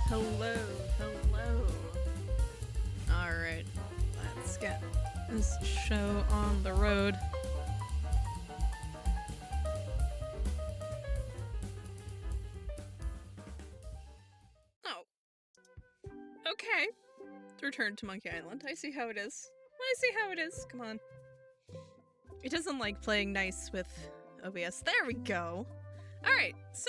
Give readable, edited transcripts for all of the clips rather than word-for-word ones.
Hello, hello. Alright, let's get this show on the road. Oh. Okay. Return to Monkey Island. I see how it is. I see how it is. Come on. It doesn't like playing nice with OBS. There we go. Alright, so...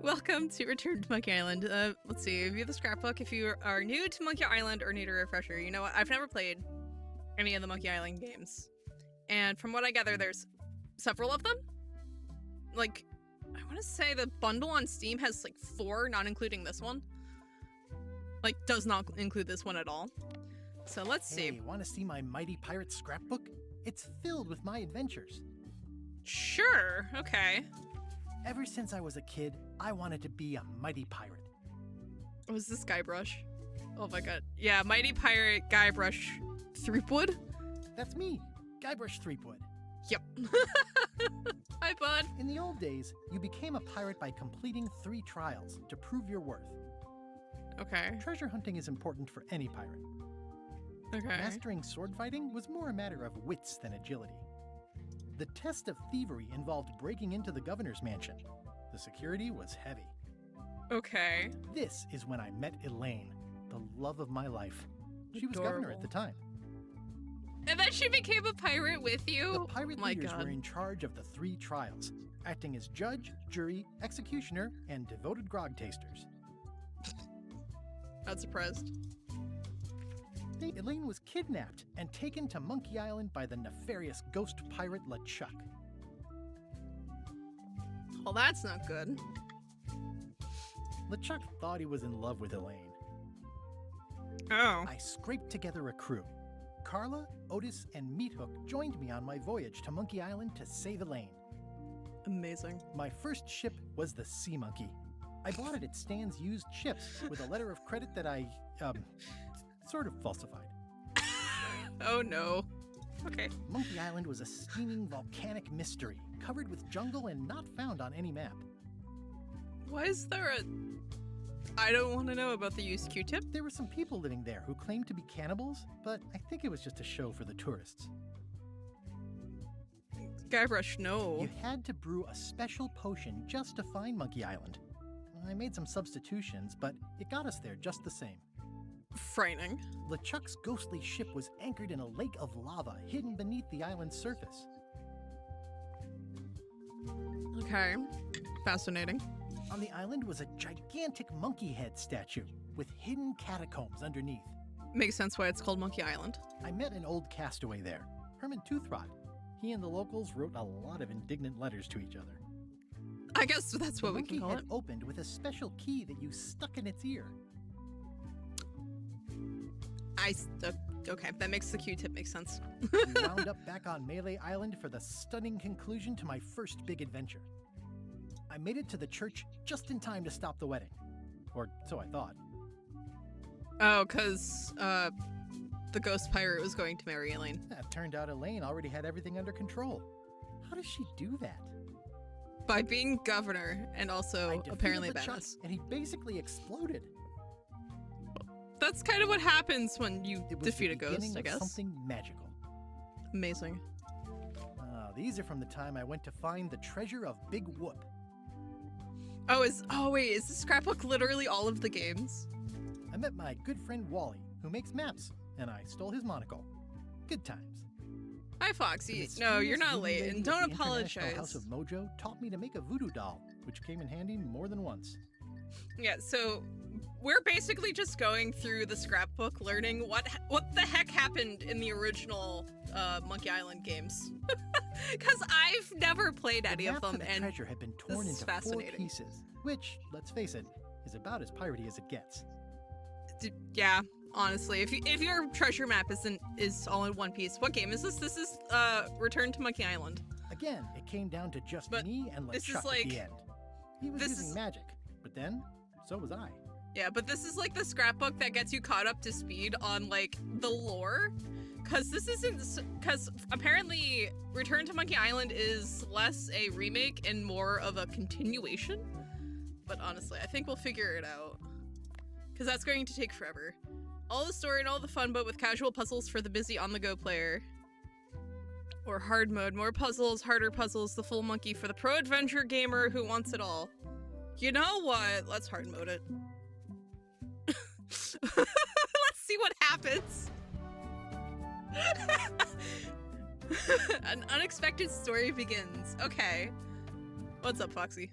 welcome to Return to Monkey Island. Let's see, view the scrapbook. If you are new to Monkey Island or need a refresher, you know what? I've never played any of the Monkey Island games. And from what I gather, there's several of them. Like, I want to say the bundle on Steam has like 4, not including this one. Like, does not include this one at all. So let's see. Hey, want to see my Mighty Pirate scrapbook? It's filled with my adventures. Sure, okay. Ever since I was a kid, I wanted to be a mighty pirate. Was this Guybrush? Oh my god. Yeah, Mighty Pirate Guybrush Threepwood? That's me, Guybrush Threepwood. Yep. Hi, bud. In the old days, you became a pirate by completing 3 trials to prove your worth. Okay. Treasure hunting is important for any pirate. Okay. Mastering sword fighting was more a matter of wits than agility. The test of thievery involved breaking into the governor's mansion. The security was heavy. Okay. This is when I met Elaine, the love of my life. She was governor at the time. And then she became a pirate with you? The pirate leaders God. were in charge of the 3 trials, acting as judge, jury, executioner, and devoted grog tasters. Not surprised. Elaine was kidnapped and taken to Monkey Island by the nefarious ghost pirate LeChuck. Well, that's not good. LeChuck thought he was in love with Elaine. Oh. I scraped together a crew. Carla, Otis, and Meathook joined me on my voyage to Monkey Island to save Elaine. Amazing. My first ship was the Sea Monkey. I bought it at Stan's used ships with a letter of credit that I, sort of falsified. Oh no. Okay. Monkey Island was a steaming volcanic mystery, covered with jungle and not found on any map. Why is there a... I don't want to know about the used Q-tip. There were some people living there who claimed to be cannibals, but I think it was just a show for the tourists. Guybrush, no. You had to brew a special potion just to find Monkey Island. I made some substitutions, but it got us there just the same. Frightening. LeChuck's ghostly ship was anchored in a lake of lava hidden beneath the island's surface. Okay. Fascinating. On the island was a gigantic monkey head statue with hidden catacombs underneath. Makes sense why it's called Monkey Island. I met an old castaway there, Herman Toothrot. He and the locals wrote a lot of indignant letters to each other. I guess that's what we can call The it. monkey head opened with a special key that you stuck in its ear. Okay, that makes the Q-tip make sense. We wound up back on Melee Island for the stunning conclusion to my first big adventure. I made it to the church just in time to stop the wedding. Or so I thought. Oh, because, the ghost pirate was going to marry Elaine. It turned out Elaine already had everything under control. How does she do that? By being governor and also apparently LeChuck, badass. and he basically exploded. That's kind of what happens when you It was defeat the a ghost, beginning I of guess. Something magical. Amazing. These are from the time I went to find the treasure of Big Whoop. Oh wait, is the scrapbook literally all of the games? I met my good friend Wally, who makes maps, and I stole his monocle. Good times. Hi, Foxy. No, you're not late, and don't The International apologize. House of Mojo taught me to make a voodoo doll, which came in handy more than once. Yeah, so we're basically just going through the scrapbook, learning what the heck happened in the original Monkey Island games. Because I've never played any of them, The and treasure had been torn this is into 4 fascinating. pieces, which, let's face it, is about as piratey as it gets. Yeah, honestly, if your treasure map is all in one piece, what game is this? This is Return to Monkey Island. Again, it came down to just But me and this is LeChuck like- at the end. He was this using is- magic, but then, so was I. Yeah, but this is like the scrapbook that gets you caught up to speed on like the lore. Because this isn't, because apparently Return to Monkey Island is less a remake and more of a continuation. but honestly, I think we'll figure it out. Because that's going to take forever. All the story and all the fun, but with casual puzzles for the busy on-the-go player. Or hard mode, more puzzles, harder puzzles, the full monkey for the pro adventure gamer who wants it all. You know what? Let's hard mode it. Let's see what happens. An unexpected story begins. Okay. What's up, Foxy?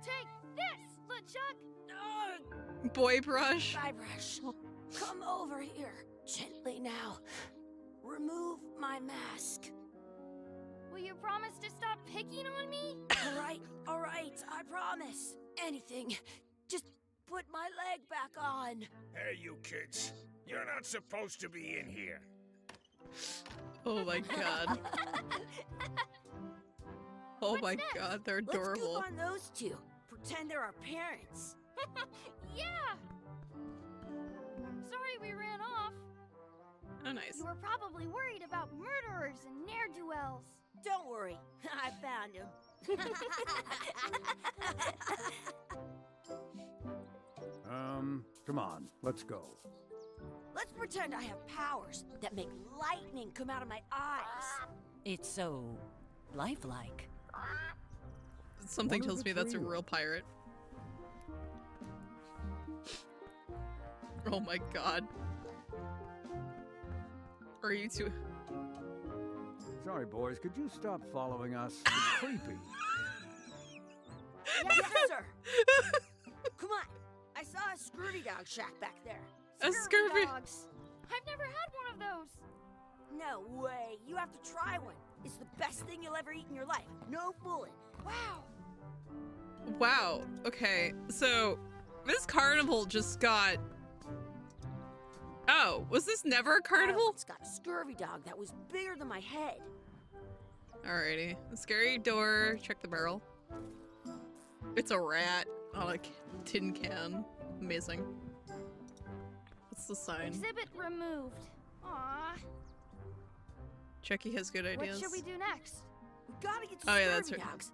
Take this, LeChuck! Boy brush. Guybrush, come over here. Gently now. Remove my mask. Will you promise to stop picking on me? All right, I promise. Anything. Just put my leg back on. Hey, you kids. You're not supposed to be in here. Oh my god. Oh my god, they're adorable. Let's goof on those two. Pretend they're our parents. Yeah! Sorry we ran off. Oh, nice. You were probably worried about murderers and ne'er-do-wells. Don't worry, I found him. Come on, let's go. Let's pretend I have powers that make lightning come out of my eyes. It's so lifelike. Something tells me that's a real pirate. Oh my god. Are you two? Sorry, boys, could you stop following us? It's creepy. Yes, sir. Come on. I saw a scurvy dog shack back there. A scurvy dogs. I've never had one of those. No way. You have to try one. It's the best thing you'll ever eat in your life. No fooling. Wow. Wow. Okay. So this carnival just got. Oh, was this never a carnival? It's got a scurvy dog that was bigger than my head. Alrighty. Scary door. Check the barrel. It's a rat on a tin can. Amazing. What's the sign? Exhibit removed. Aww. Chucky has good ideas. What should we do next? We gotta get to Oh, yeah, that's scurvy right. dogs.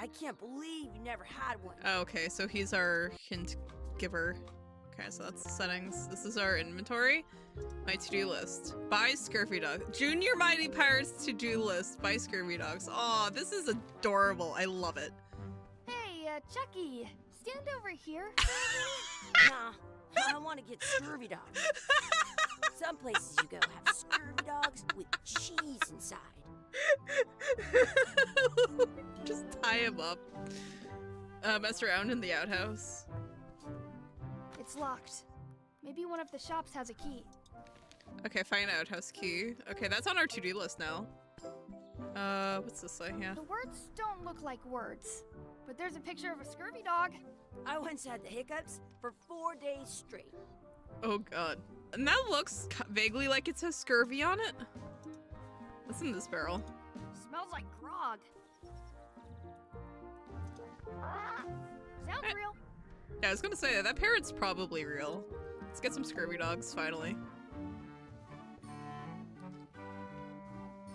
I can't believe you never had one. Oh, okay, so he's our hint giver. Okay, so that's the settings. This is our inventory. My to-do list. Buy Scurvy Dog. Junior Mighty Pirates to-do list. Buy Scurvy Dogs. Aw, this is adorable. I love it. Hey, Chucky, stand over here. Nah, I want to get scurvy dogs. Some places you go have scurvy dogs with cheese inside. Just tie him up. Mess around in the outhouse. It's locked. Maybe one of the shops has a key. Okay, find outhouse key. Okay, that's on our to-do list now. What's this say? Yeah. The words don't look like words, but there's a picture of a scurvy dog. I once had the hiccups for 4 days straight. Oh god. And that looks vaguely like it says scurvy on it. What's in this barrel? Smells like grog. Sounds real. Yeah, I was gonna say that parrot's probably real. Let's get some scurvy dogs finally.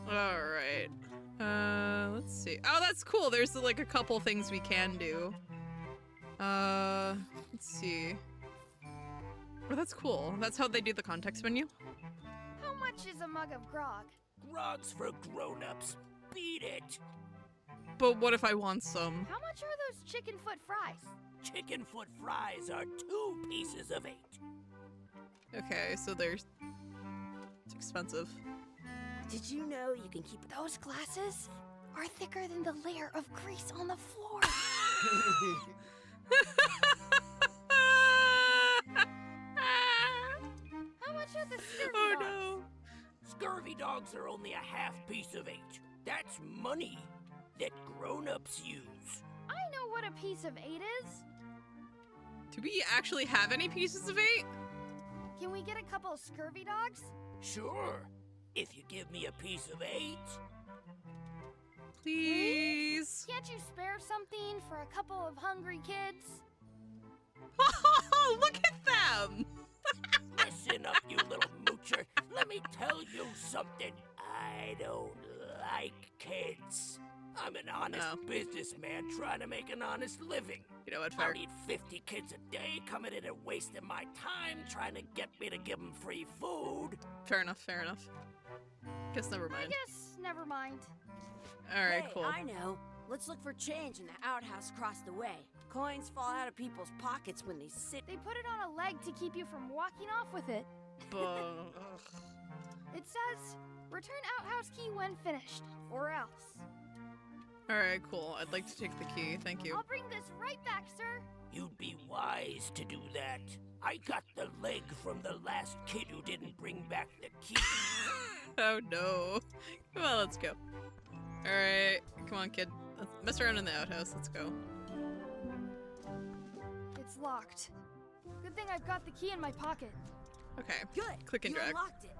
Alright. Let's see. Oh, that's cool. There's like a couple things we can do. Let's see. Oh, that's cool. That's how they do the context menu. How much is a mug of grog? Grog's for grown-ups. Beat it. But what if I want some? How much are those chicken foot fries? Chicken foot fries are 2 pieces of 8. Okay, so there's... It's expensive. Did you know you can keep those glasses? Are thicker than the layer of grease on the floor. How much are the scurvy Oh dogs? no. Scurvy dogs are only a half piece of 8. That's money that grown-ups use. I know what a piece of 8 is. Do we actually have any pieces of 8? Can we get a couple of scurvy dogs? Sure, if you give me a piece of 8. Please. Can't you spare something for a couple of hungry kids? Look at them. Listen up, you little moocher. Let me tell you something. I don't like kids. I'm an honest businessman trying to make an honest living. You know what, I fair. don't need 50 kids a day coming in and wasting my time trying to get me to give them free food. Fair enough, fair enough. Guess never I mind. guess never mind. Alright, Hey, cool. I know. Let's look for change in the outhouse across the way. Coins fall out of people's pockets when they sit. They put it on a leg to keep you from walking off with it. It says, return outhouse key when finished, or else. Alright, cool. I'd like to take the key. Thank you. I'll bring this right back, sir. You'd be wise to do that. I got the leg from the last kid who didn't bring back the key. Oh no. Come on, let's go. Alright, come on, kid. Let's mess around in the outhouse. Let's go. It's locked. Good thing I've got the key in my pocket. Okay. Good. Click and you drag. unlocked it.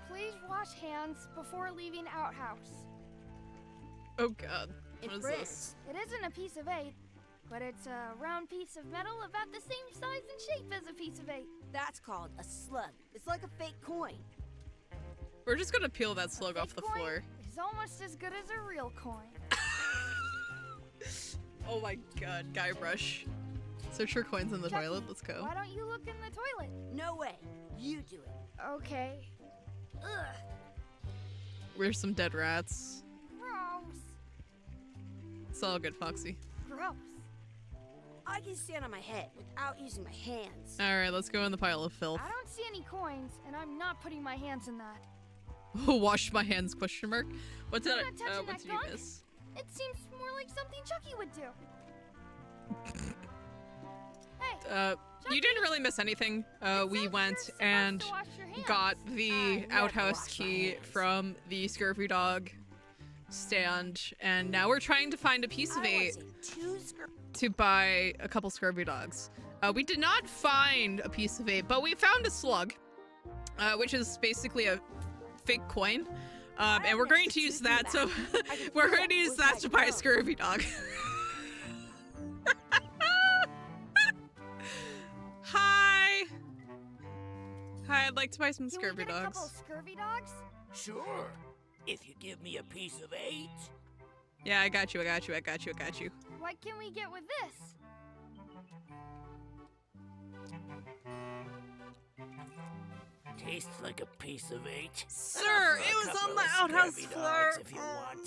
Please wash hands before leaving outhouse. Oh god. What It is breaks. this? It isn't a piece of 8, but it's a round piece of metal about the same size and shape as a piece of 8. That's called a slug. It's like a fake coin. We're just gonna peel that slug off the Fake coin floor. is almost as good as a real coin. Oh my god, Guybrush. Search for coins in the Chucky, toilet. Let's go. Why don't you look in the toilet? No way. You do it. Okay. Ugh. Where's some dead rats? Gross. It's all good, Foxy. Gross. I can stand on my head without using my hands. Alright, let's go in the pile of filth. I don't see any coins, and I'm not putting my hands in that. Wash my hands, question mark. What did I'm I, not touching what that did you gunk. miss? It seems more like something Chucky would do. Hey, You didn't really miss anything. We says went you're supposed and to wash your hands. got the I never outhouse wash my key hands. from the scurvy dog stand, and now we're trying to find a piece of I 8 was in 2 skirts. to buy a couple scurvy dogs. We did not find a piece of 8, but we found a slug, which is basically a fake coin. And we're going to use that, so we're going to use that to buy a scurvy dog. Hi! Hi, I'd like to buy some Can scurvy we get a couple dogs. scurvy dogs? Sure. If you give me a piece of 8. Yeah, I got you, I got you, I got you, I got you. What can we get with this? Tastes like a piece of 8. Sir, A it was couple on the of outhouse scurvy floor. dogs if you want.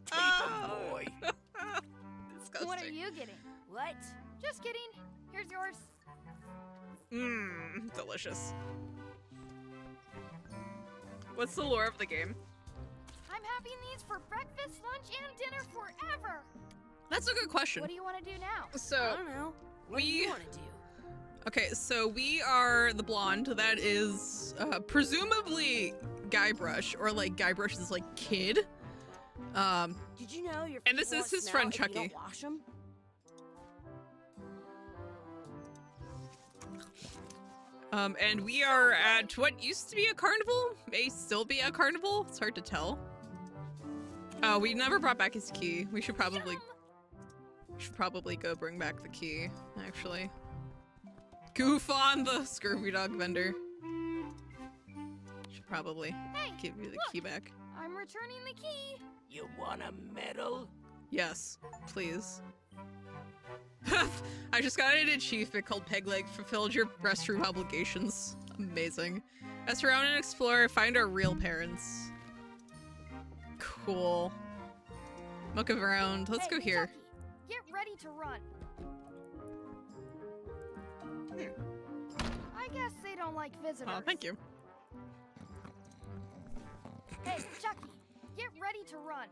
Take Ah. 'em, boy. Disgusting. What are you getting? What? Just kidding. Here's yours. Mmm, delicious. What's the lore of the game? I'm having these for breakfast, lunch, and dinner forever. That's a good question. What do you want to do now? I So, don't know. What do we- you want to do? okay, so we are the blonde that is presumably Guybrush, or like Guybrush's like kid. Did you know your And this feet is won't his smell friend if you Chucky. don't wash 'em? And we are at what used to be a carnival, may still be a carnival. It's hard to tell. We never brought back his key. We should probably go bring back the key, actually. Goof on the scurvy dog vendor. Should probably Hey, give you the look. key back. I'm returning the key. You want a medal? Yes, please. I just got an achievement called Peg Leg. Fulfilled your restroom obligations. Amazing. Mess around and explore. Find our real parents. Cool. Look around. Let's Hey, go here. Chucky, get ready to run. I guess they don't like visitors. Oh, thank you. Hey, Chucky, get ready to run.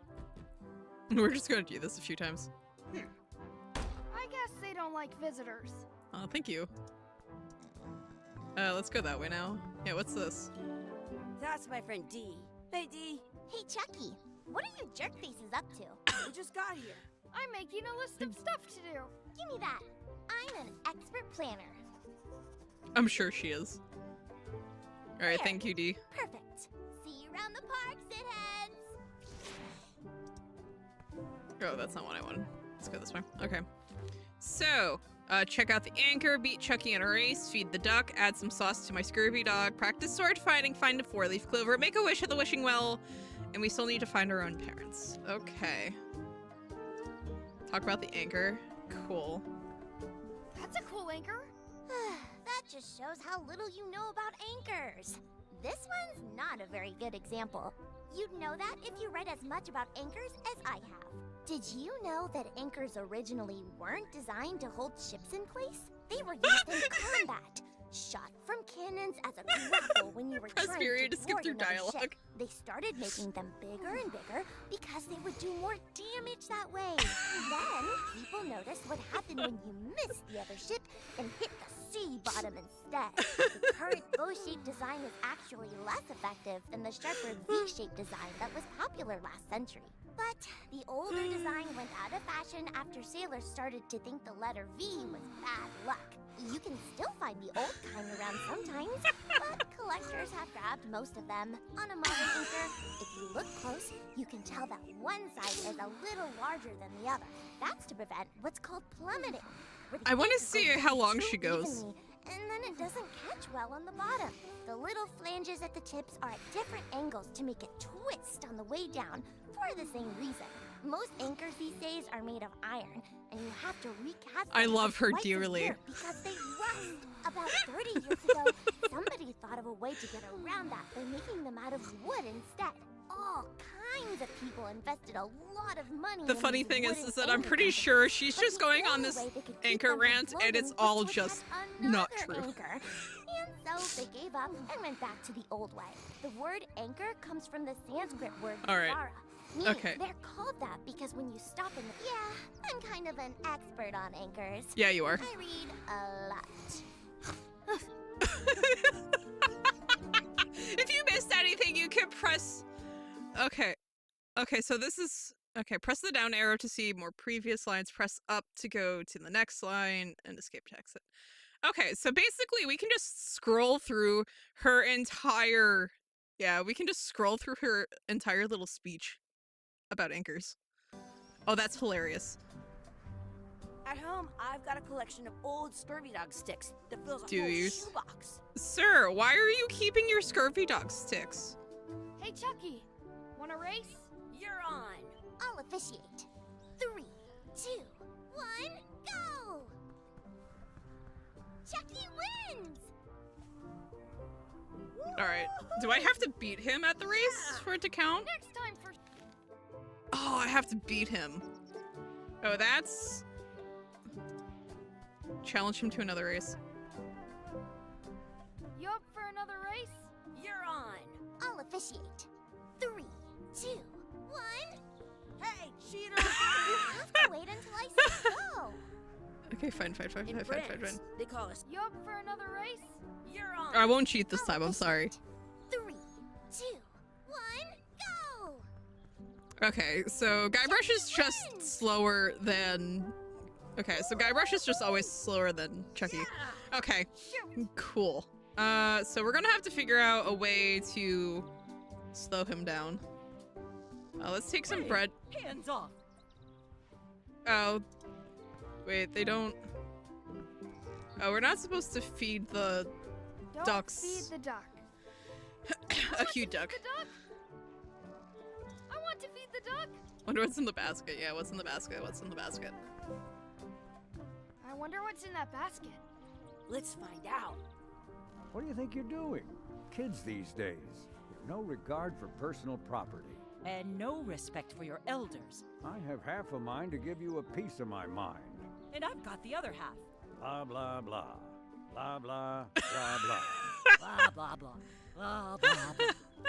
We're just gonna do this a few times. I guess they don't like visitors. Oh, thank you. Let's go that way now. Yeah, what's this? That's my friend Dee. Hey, Dee. Hey, Chucky, what are you jerk faces up to? We just got here. I'm making a list of stuff to do. Give me that. I'm an expert planner. I'm sure she is. Alright, Here. thank you, Dee. Perfect. See you around the park, shitheads. Oh, that's not what I wanted. Let's go this way. Okay. So, Check out the anchor, beat Chucky in a race, feed the duck, add some sauce to my scurvy dog, practice sword fighting, find a 4-leaf clover, make a wish at the wishing well, and we still need to find our own parents. Okay. Talk about the anchor. Cool. That's a cool anchor. That just shows how little you know about anchors. This one's not a very good example. You'd know that if you read as much about anchors as I have. Did you know that anchors originally weren't designed to hold ships in place? They were used in combat, shot from cannons as a grapple when you were Press trying period to to skip board through another dialogue. ship. They started making them bigger and bigger because they would do more damage that way. Then people noticed what happened when you missed the other ship and hit the sea bottom instead. The current bow-shaped design is actually less effective than the sharper V-shaped design that was popular last century. But the older design went out of fashion after sailors started to think the letter V was bad luck. You can still find the old kind around sometimes, but collectors have grabbed most of them. On a modern anchor, if you look close, you can tell that one side is a little larger than the other. That's to prevent what's called plummeting. where the I want to anchor see goes how down long too she goes. evenly, and then it doesn't catch well on the bottom. The little flanges at the tips are at different angles to make it twist on the way down for the same reason. Most anchors these days are made of iron, and you have to recast I them love her twice a dearly. year because they rust. About 30 years ago, somebody thought of a way to get around that by making them out of wood instead. All kinds of people invested a lot of money. The in funny these thing is wooden that I'm anchor pretty companies. sure she's But just the going on only this way they could keep anchor them from rant, and floating it's was all to just attach not another true. Anchor. And so they gave up and went back to the old way. The word anchor comes from the Sanskrit word All right. vara, meaning Okay. they're called that because when you stop in the... Yeah, I'm kind of an expert on anchors. Yeah, you are. I read a lot. If you missed anything, you can press... Okay. Okay, so this is... Okay, press the down arrow to see more previous lines. Press up to go to the next line and escape to exit. Okay, so basically we can just scroll through her entire... Yeah, we can just scroll through her entire little speech about anchors. Oh, that's hilarious. At home, I've got a collection of old scurvy dog sticks that fills a Do whole you? shoebox. Sir, why are you keeping your scurvy dog sticks? Hey, Chucky, want a race? You're on. I'll officiate. 3, 2, 1, go! Chucky wins! Alright, do I have to beat him at the race for it to count? Next time for... Oh, I have to beat him. Oh, that's... Challenge him to another race. You up for another race? You're on. I'll officiate. 3, 2, 1. Hey, cheater! You have to wait until I say go. Okay, fine. In France, they call us. You up for another race? You're on. I won't cheat this I'll time, I'm sorry. officiate. 3, 2, 1, go! Okay, so Guybrush is just slower than... Okay, so Guybrush is just always slower than Chucky. Okay, cool. So we're gonna have to figure out a way to slow him down. Let's take some bread. Hands off. Oh, wait, they don't... Oh, we're not supposed to feed the... Don't Ducks. feed the duck. a cute duck. The duck? I want to feed the duck. Wonder what's in the basket. Yeah, what's in the basket? What's in the basket? I wonder what's in that basket. Let's find out. What do you think you're doing? Kids these days, with no regard for personal property. And no respect for your elders. I have half a mind to give you a piece of my mind. And I've got the other half. Blah, blah, blah. Blah, blah, blah, blah. Blah, blah, blah. Blah, blah, blah.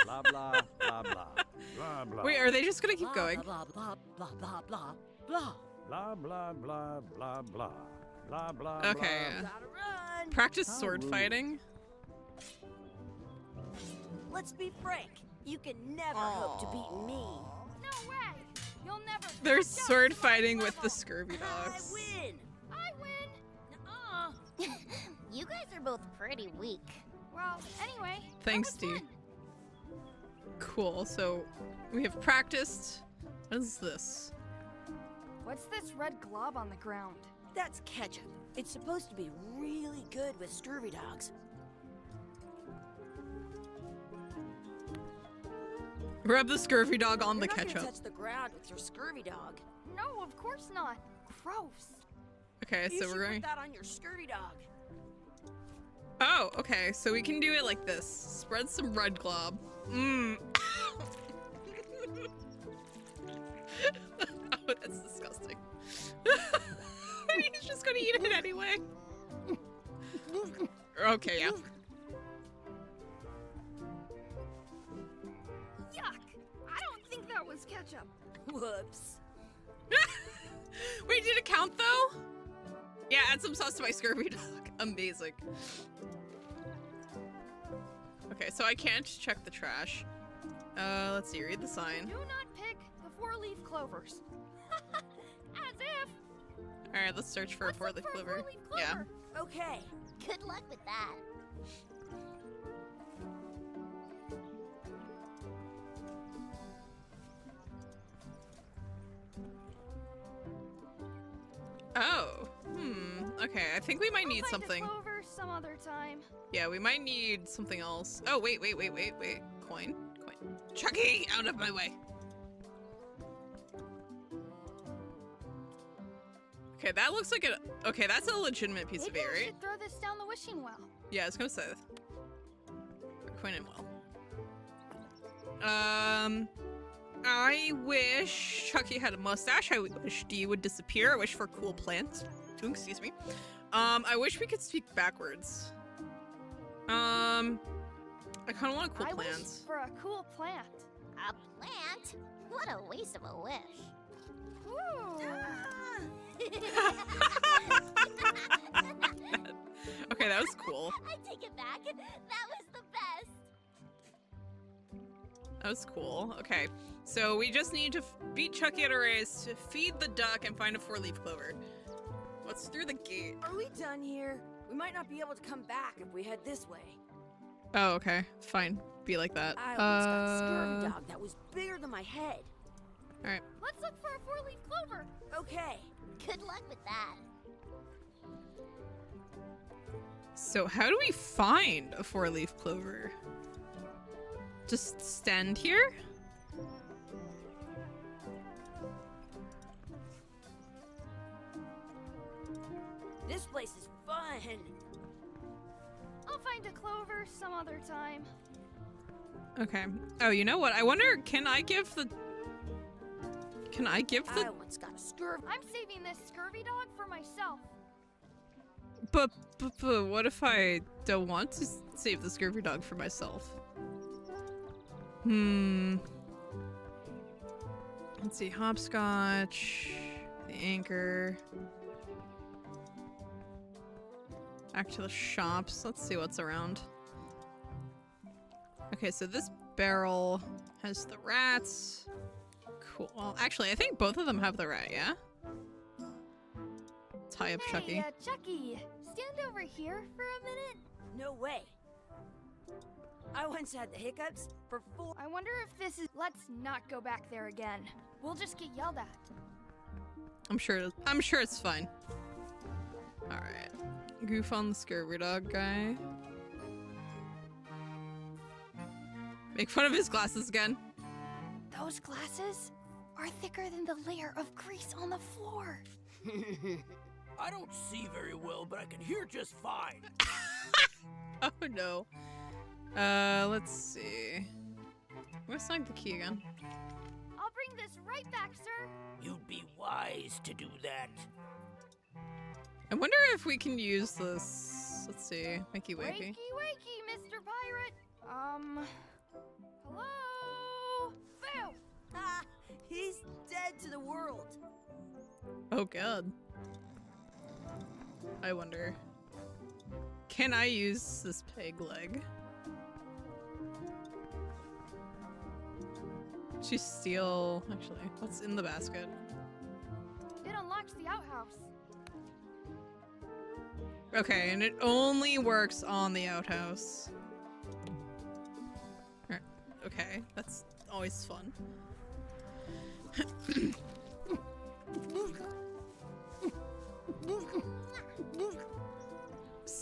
Blah, blah, blah, blah. Blah, blah. Wait, are they just gonna keep Blah, going? Blah, blah, blah, blah, blah, blah. Blah, blah, blah, blah, blah. Blah, blah, Okay. blah. Gotta run. Practice How sword rude. fighting? Let's be frank. You can never hope to beat me. No way. You'll never... They're catch up sword to my fighting with the level. scurvy I dogs. win. I win. Nuh-uh. You guys are both pretty weak. Well, anyway. Thanks, that was D. fun. Cool, so we have practiced. What is this? What's this red glob on the ground? That's ketchup. It's supposed to be really good with scurvy dogs. Rub the scurvy dog on the You're not ketchup. gonna touch the ground with your scurvy dog. No, of course not. Gross. Okay, You so should we're going. put that on your scurvy dog. Oh, okay. So we can do it like this. Spread some red glob. Mmm. Oh, that's disgusting. He's just gonna eat it anyway. Okay, yeah. Yuck! I don't think that was ketchup. Whoops. Wait, did it count though? Yeah, add some sauce to my scurvy dog. Amazing. Okay, so I can't check the trash. Let's see, read the sign. Do not pick the 4-leaf clovers. As if. Alright, let's search for a Let's look four-leaf for a clover. four-leaf Yeah. clover. Okay. Good luck with that. Oh. Okay, I think we might need I'll find something. a clover some other time. Yeah, we might need something else. Oh, wait. Coin. Chucky, out of my way. Okay, that looks like a... Okay, that's a legitimate piece of Maybe bait, I right? should throw this down the wishing well. Yeah, I was gonna say. Coin and well. I wish Chucky had a mustache. I wish D would disappear. I wish for cool plants. Ooh, excuse me. I wish we could speak backwards. I kind of want a cool I plant. wish for a cool plant. A plant? What a waste of a wish. Ooh. Okay, that was cool. I take it back. That was the best. That was cool. Okay, so we just need to beat Chucky at a race, to feed the duck, and find a 4-leaf clover. What's through the gate? Are we done here? We might not be able to come back if we head this way. Oh, okay. Fine. Be like that. I almost got a scurvy dog that was bigger than my head. Alright. Let's look for a 4-leaf clover. Okay. Good luck with that. So how do we find a 4-leaf clover? Just stand here? This place is fun. I'll find a clover some other time. Okay. Oh, you know what? I wonder, can I give the... I once got a scurvy. I'm saving this scurvy dog for myself. But what if I don't want to save the scurvy dog for myself? Let's see, hopscotch, the anchor. Back to the shops. Let's see what's around. Okay, so this barrel has the rats. Cool. Well, actually, I think both of them have the rat, yeah? Tie up Chucky. Hey, Chucky, stand over here for a minute. No way. I once had the hiccups for 4. I wonder if this is. Let's not go back there again. We'll just get yelled at. I'm sure it's fine. Alright. Goof on the scurvy dog guy. Make fun of his glasses again. Those glasses are thicker than the layer of grease on the floor. I don't see very well, but I can hear just fine. Oh no. Let's see. Where's like the key again? I'll bring this right back, sir. You'd be wise to do that. I wonder if we can use this. Let's see. Wakey wakey. Wakey, wakey, Mr. Pirate. Hello? Boo! Ah, he's dead to the world. Oh god. I wonder. Can I use this peg leg? She's steal. Actually, what's in the basket? It unlocks the outhouse. Okay, and it only works on the outhouse. Alright, okay, that's always fun.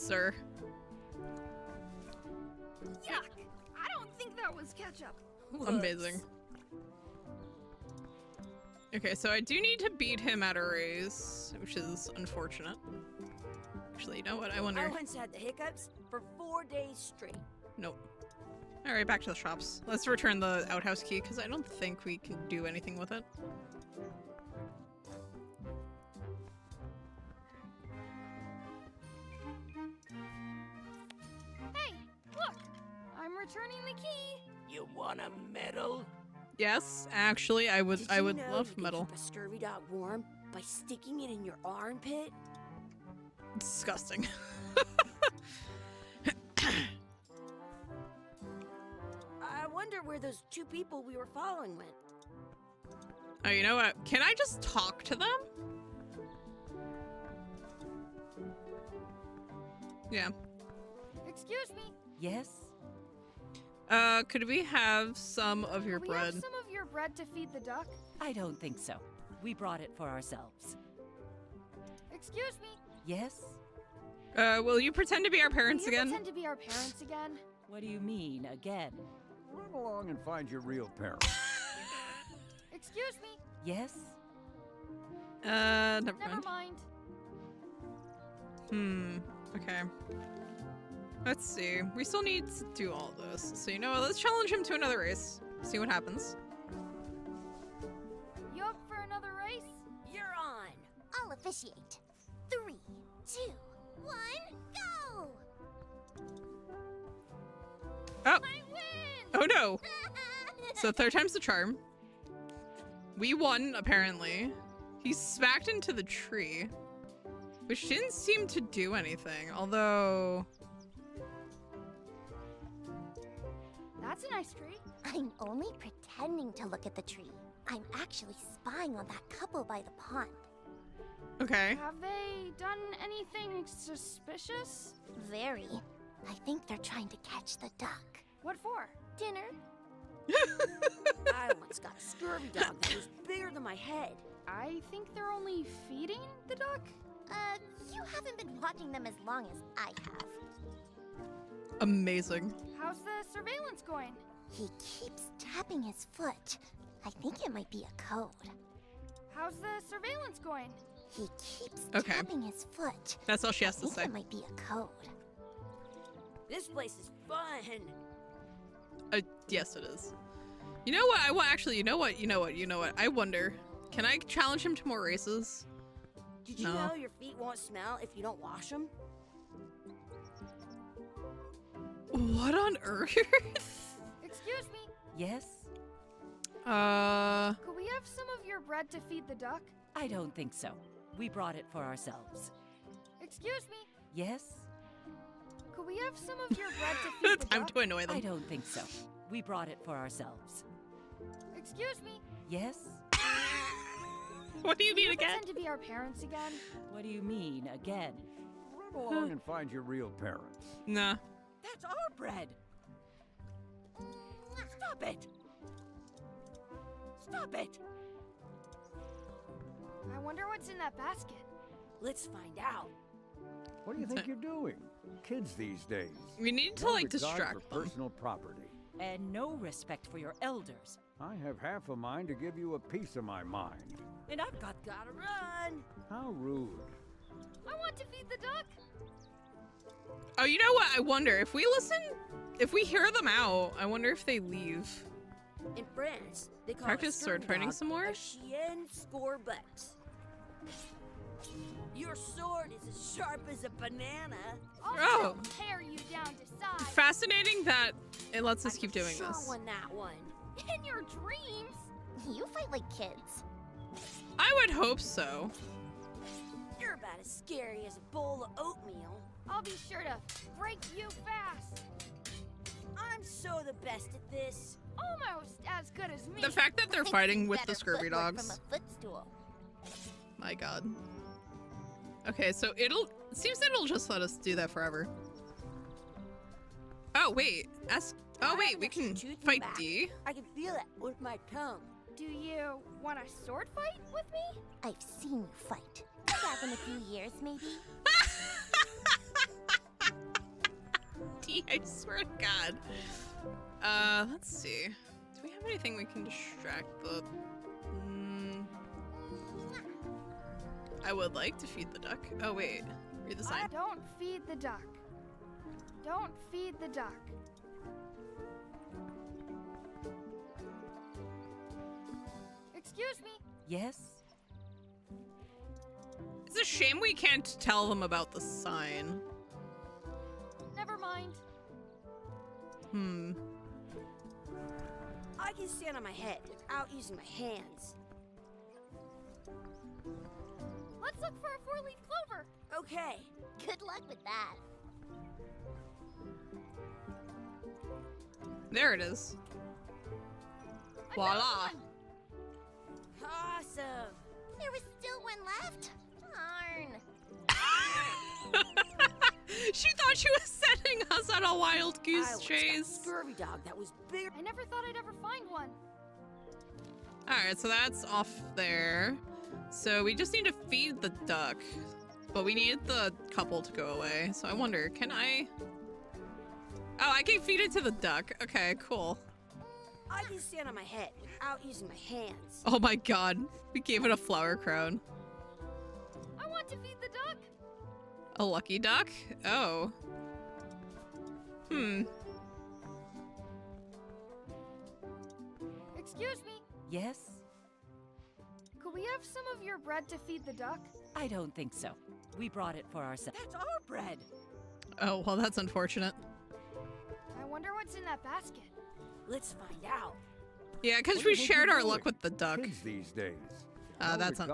sir. Yuck! I don't think that was ketchup. Amazing. Okay, so I do need to beat him at a race, which is unfortunate. Actually, you know what? I wonder. I once had the hiccups for 4 days straight. Nope. All right, back to the shops. Let's return the outhouse key because I don't think we can do anything with it. Hey, look! I'm returning the key. You want a medal? Yes, actually, I would. Did I you would know love you can metal. Keep a scurvy dog warm by sticking it in your armpit. Disgusting. I wonder where those 2 people we were following went. Oh, you know what? Can I just talk to them? Yeah. Excuse me. Yes? Could we have some of your Can we have bread? some of your bread to feed the duck? I don't think so. We brought it for ourselves. Excuse me. Yes? Will you pretend to be our parents Will you again? pretend to be our parents again? What do you mean, again? Run along and find your real parents. Excuse me. Yes? Never Never mind. mind. Okay. Let's see. We still need to do all this. So you know what? Let's challenge him to another race. See what happens. You up for another race? You're on. I'll officiate. 3, 2, 1, go! Oh! I win! Oh no! So third time's the charm. We won, apparently. He smacked into the tree, which didn't seem to do anything, although... That's a nice tree. I'm only pretending to look at the tree. I'm actually spying on that couple by the pond. Okay. Have they done anything suspicious? Very. I think they're trying to catch the duck. What for? Dinner? I once got a scurvy dog that was bigger than my head. I think they're only feeding the duck? You haven't been watching them as long as I have. Amazing. How's the surveillance going? He keeps tapping his foot. I think it might be a code. How's the surveillance going? He keeps Okay. tapping his foot. That's all she has I to think say. it might be a code. This place is fun. Yes, it is. You know what? I want actually. You know what? I wonder. Can I challenge him to more races? Did you No. know your feet won't smell if you don't wash them? What on earth? Excuse me. Yes? Could we have some of your bread to feed the duck? I don't think so. We brought it for ourselves. Excuse me. Yes? Could we have some of your bread to feed the Time duck? to annoy them. I don't think so. We brought it for ourselves. Excuse me. Yes? What do you Will mean you again? pretend to be our parents again? What do you mean, again? Run along and find your real parents. Nah. That's our bread! Stop it! Stop it! I wonder what's in that basket. Let's find out. What do you think you're doing? Kids these days. We need to No like regard distract for them. personal property. And no respect for your elders. I have half a mind to give you a piece of my mind. And I've got Gotta run. How rude. I want to feed the duck. Oh, you know what? I wonder if we listen, if we hear them out. I wonder if they leave. In France, they call Practice a sword scurvy fighting dog some more? a chien scorbut. Your sword is as sharp as a banana. I'll Oh. tear you down to size. Fascinating that it lets us keep doing sure this. won that one. In your dreams. You fight like kids. I would hope so. You're about as scary as a bowl of oatmeal. I'll be sure to break you fast. I'm so the best at this. Almost as good as me. The fact that they're I've fighting seen with the better scurvy footwork dogs. From a footstool. My god. Okay, so it seems it'll just let us do that forever. Oh wait, ask. Oh I have wait, an we extra can tooth in fight back. D. I can feel it with my tongue. Do you want a sword fight with me? I've seen you fight. Back in a few years, maybe. me, I swear to God. Let's see. Do we have anything we can distract the... I would like to feed the duck. Oh, wait. Read the sign. Don't feed the duck. Don't feed the duck. Excuse me. Yes? It's a shame we can't tell them about the sign. Never mind. I can stand on my head without using my hands. Let's look for a four-leaf clover. Okay. Good luck with that. There it is. I Voila. found one. Awesome. There was still one left. Darn. She thought she was sending us on a wild I goose once got a chase. scurvy dog that was bigger. I never thought I'd ever find one. Alright, so that's off there. So we just need to feed the duck. But we need the couple to go away. So I wonder, can I... Oh, I can feed it to the duck. Okay, cool. I can stand on my head without using my hands. Oh my god. We gave it a flower crown. I want to feed the duck. A lucky duck? Oh. Excuse me. Yes? Could we have some of your bread to feed the duck? I don't think so. We brought it for ourselves. That's our bread! Oh, well that's unfortunate. I wonder what's in that basket. Let's find out. Yeah, because What do we you think shared you're our doing? luck with the duck. Kids these days. That's Gotta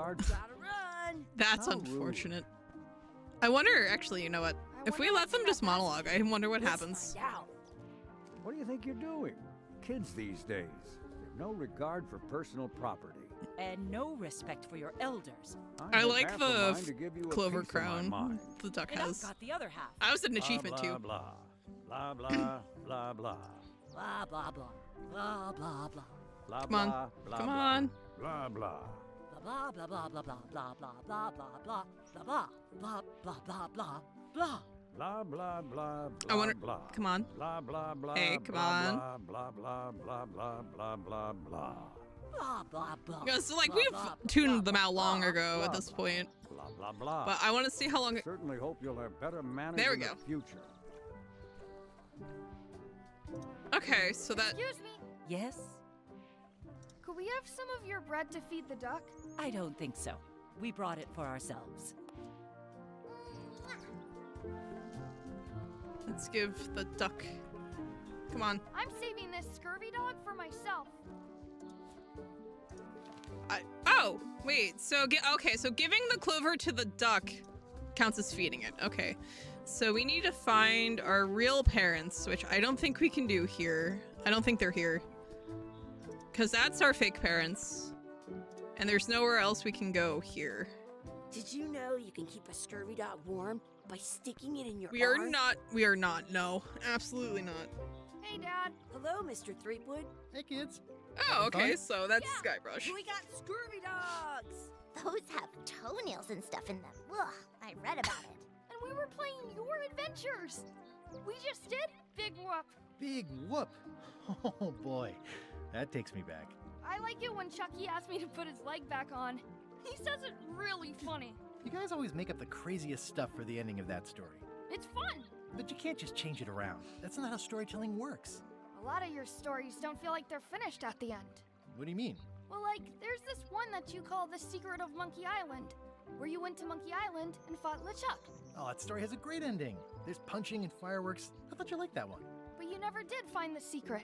run. That's How rude. unfortunate. I wonder, actually, you know what? If we wonder let what's them in just that monologue, I wonder what Let's happens. find out. What do you think you're doing? Kids these days. They have no regard for personal property. And no respect for your elders. I have like half the a mind to give you a clover piece of my crown mind. the duck And I've has. got the other half. That was an Blah, achievement, blah, too. Blah, blah, blah, blah, blah. Blah, blah, blah. Blah, blah, blah. Blah, Come on. blah, blah, Come blah. on. Blah, blah. Blah, blah, blah, blah, blah, blah, blah, blah, blah, blah, blah, blah, blah, blah, blah, blah. Blah, blah, blah, I blah, wonder. blah. Come on. Blah, blah, blah. Hey, come blah, on. Blah, blah, blah, blah, blah, blah, blah. Blah, blah, blah. Yeah, so, like, Blah, we've blah, tuned blah, them out long blah, ago at blah, this blah. point. Blah, blah, blah. But I want to see how long. Certainly hope you'll have better manners There we in go. the future. Okay, so that. Excuse me. Yes? Could we have some of your bread to feed the duck? I don't think so. We brought it for ourselves. Let's give the duck. Come on. I'm saving this scurvy dog for myself. Oh, wait. So okay. So giving the clover to the duck counts as feeding it. Okay. So we need to find our real parents, which I don't think we can do here. I don't think they're here. Because that's our fake parents. And there's nowhere else we can go here. Did you know you can keep a scurvy dog warm by sticking it in your We are arm? not. No, absolutely not. Hey, Dad. Hello, Mr. Threepwood. Hey, kids. Oh, Having okay. fun? So that's Yeah. Skybrush. We got scurvy dogs. Those have toenails and stuff in them. Ugh, I read about it. And we were playing your adventures. We just did Big Whoop. Big whoop. Oh, boy. That takes me back. I like it when Chucky asked me to put his leg back on. He says it really funny. You guys always make up the craziest stuff for the ending of that story. It's fun. But you can't just change it around. That's not how storytelling works. A lot of your stories don't feel like they're finished at the end. What do you mean? Well, like, there's this one that you call The Secret of Monkey Island, where you went to Monkey Island and fought LeChuck. Oh, that story has a great ending. There's punching and fireworks. I thought you liked that one. But you never did find the secret.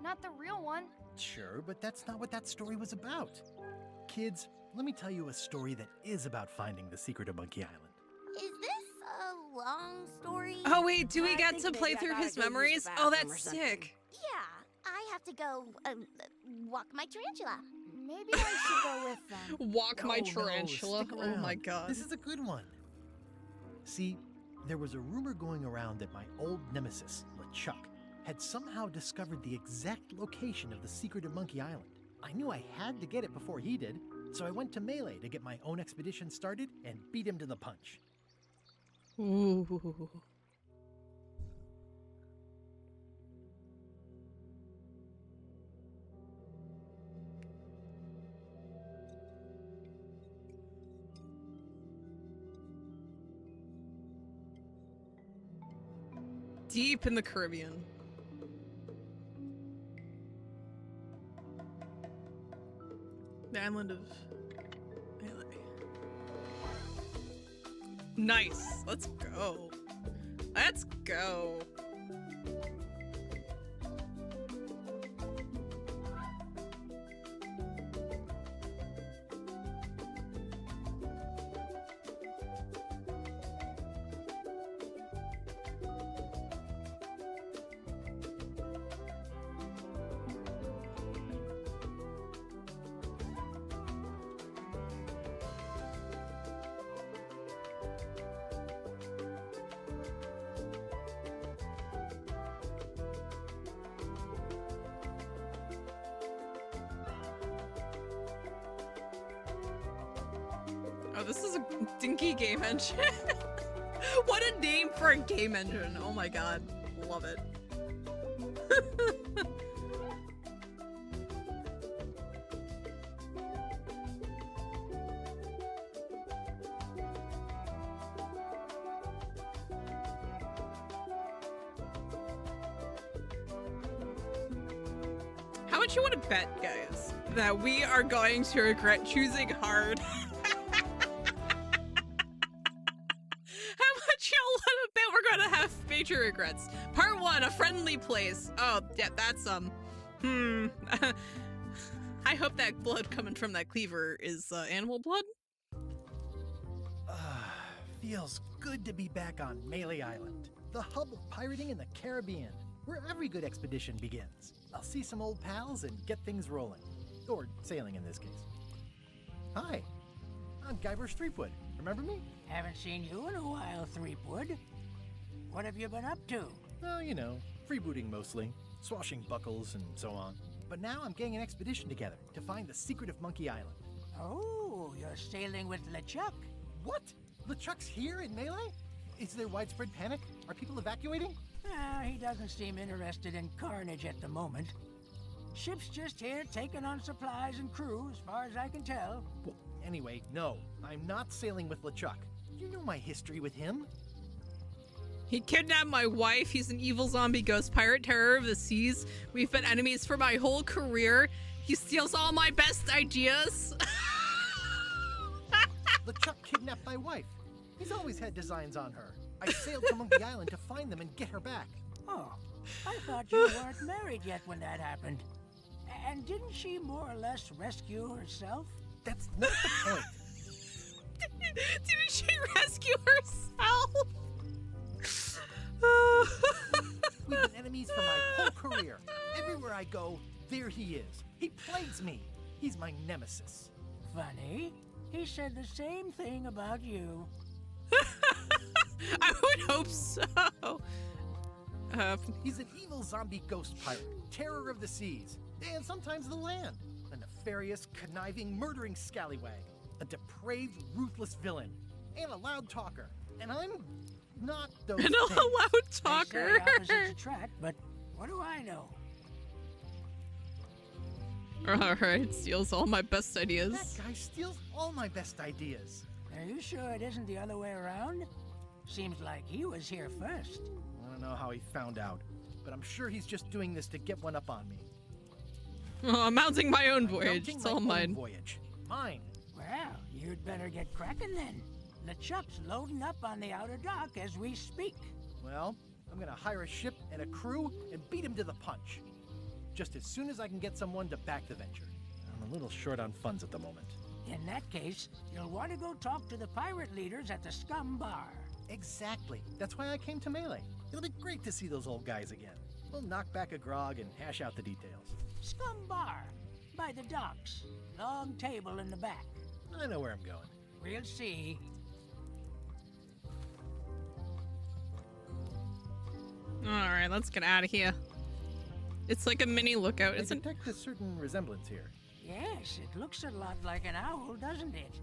Not the real one. Sure, but that's not what that story was about. Kids, let me tell you a story that is about finding the secret of Monkey Island. Is this a long story? Oh wait, do we I get think to play maybe I through gotta his go use the memories? Oh, bathroom or that's something. sick. Yeah, I have to go walk my tarantula. Maybe I should go with them. Walk my No, no, tarantula. stick Oh my around. god. This is a good one. See, there was a rumor going around that my old nemesis, LeChuck, had somehow discovered the exact location of the secret of Monkey Island. I knew I had to get it before he did, so I went to Melee to get my own expedition started and beat him to the punch. Ooh. deep in the Caribbean. The island of Melee. Nice. Let's go. Let's go. Oh, this is a dinky game engine. What a name for a game engine. Oh my god. Love it. How much you want to bet, guys, that we are going to regret choosing hard? Major regrets. Part 1, a friendly place. Oh, yeah, that's I hope that blood coming from that cleaver is animal blood. Feels good to be back on Melee Island, the hub of pirating in the Caribbean, where every good expedition begins. I'll see some old pals and get things rolling. Or sailing in this case. Hi, I'm Guybrush Threepwood. Remember me? Haven't seen you in a while, Threepwood. What have you been up to? Well, you know, freebooting mostly, swashing buckles and so on. But now I'm getting an expedition together to find the secret of Monkey Island. Oh, you're sailing with LeChuck. What? LeChuck's here in Melee? Is there widespread panic? Are people evacuating? He doesn't seem interested in carnage at the moment. Ship's just here taking on supplies and crew, as far as I can tell. Well, anyway, no, I'm not sailing with LeChuck. You know my history with him. He kidnapped my wife. He's an evil zombie ghost pirate, terror of the seas. We've been enemies for my whole career. He steals all my best ideas. LeChuck kidnapped my wife. He's always had designs on her. I sailed to Monkey Island to find them and get her back. Oh, I thought you weren't married yet when that happened. And didn't she more or less rescue herself? That's not the point. Didn't she rescue herself? We've been enemies for my whole career. Everywhere I go, there he is. He plagues me. He's my nemesis. Funny. He said the same thing about you. I would hope so. He's an evil zombie ghost pirate, terror of the seas, and sometimes the land. A nefarious, conniving, murdering scallywag. A depraved, ruthless villain. And a loud talker. And I'm not those And things. a loud talker. They say opposites attract, but what do I know? Alright, steals all my best ideas. That guy steals all my best ideas. Are you sure it isn't the other way around? Seems like he was here first. I don't know how he found out, but I'm sure he's just doing this to get one up on me. Oh, I'm mounting my own voyage. Mounting It's my all own mine. voyage. Mine. Well, you'd better get cracking then. LeChuck's loading up on the outer dock as we speak. Well, I'm gonna hire a ship and a crew and beat him to the punch. Just as soon as I can get someone to back the venture. I'm a little short on funds at the moment. In that case, you'll want to go talk to the pirate leaders at the Scum Bar. Exactly. That's why I came to Melee. It'll be great to see those old guys again. We'll knock back a grog and hash out the details. Scum Bar, by the docks. Long table in the back. I know where I'm going. We'll see. Alright, let's get out of here. It's like a mini lookout. I It's detect a certain resemblance here. Yes, it looks a lot like an owl, doesn't it?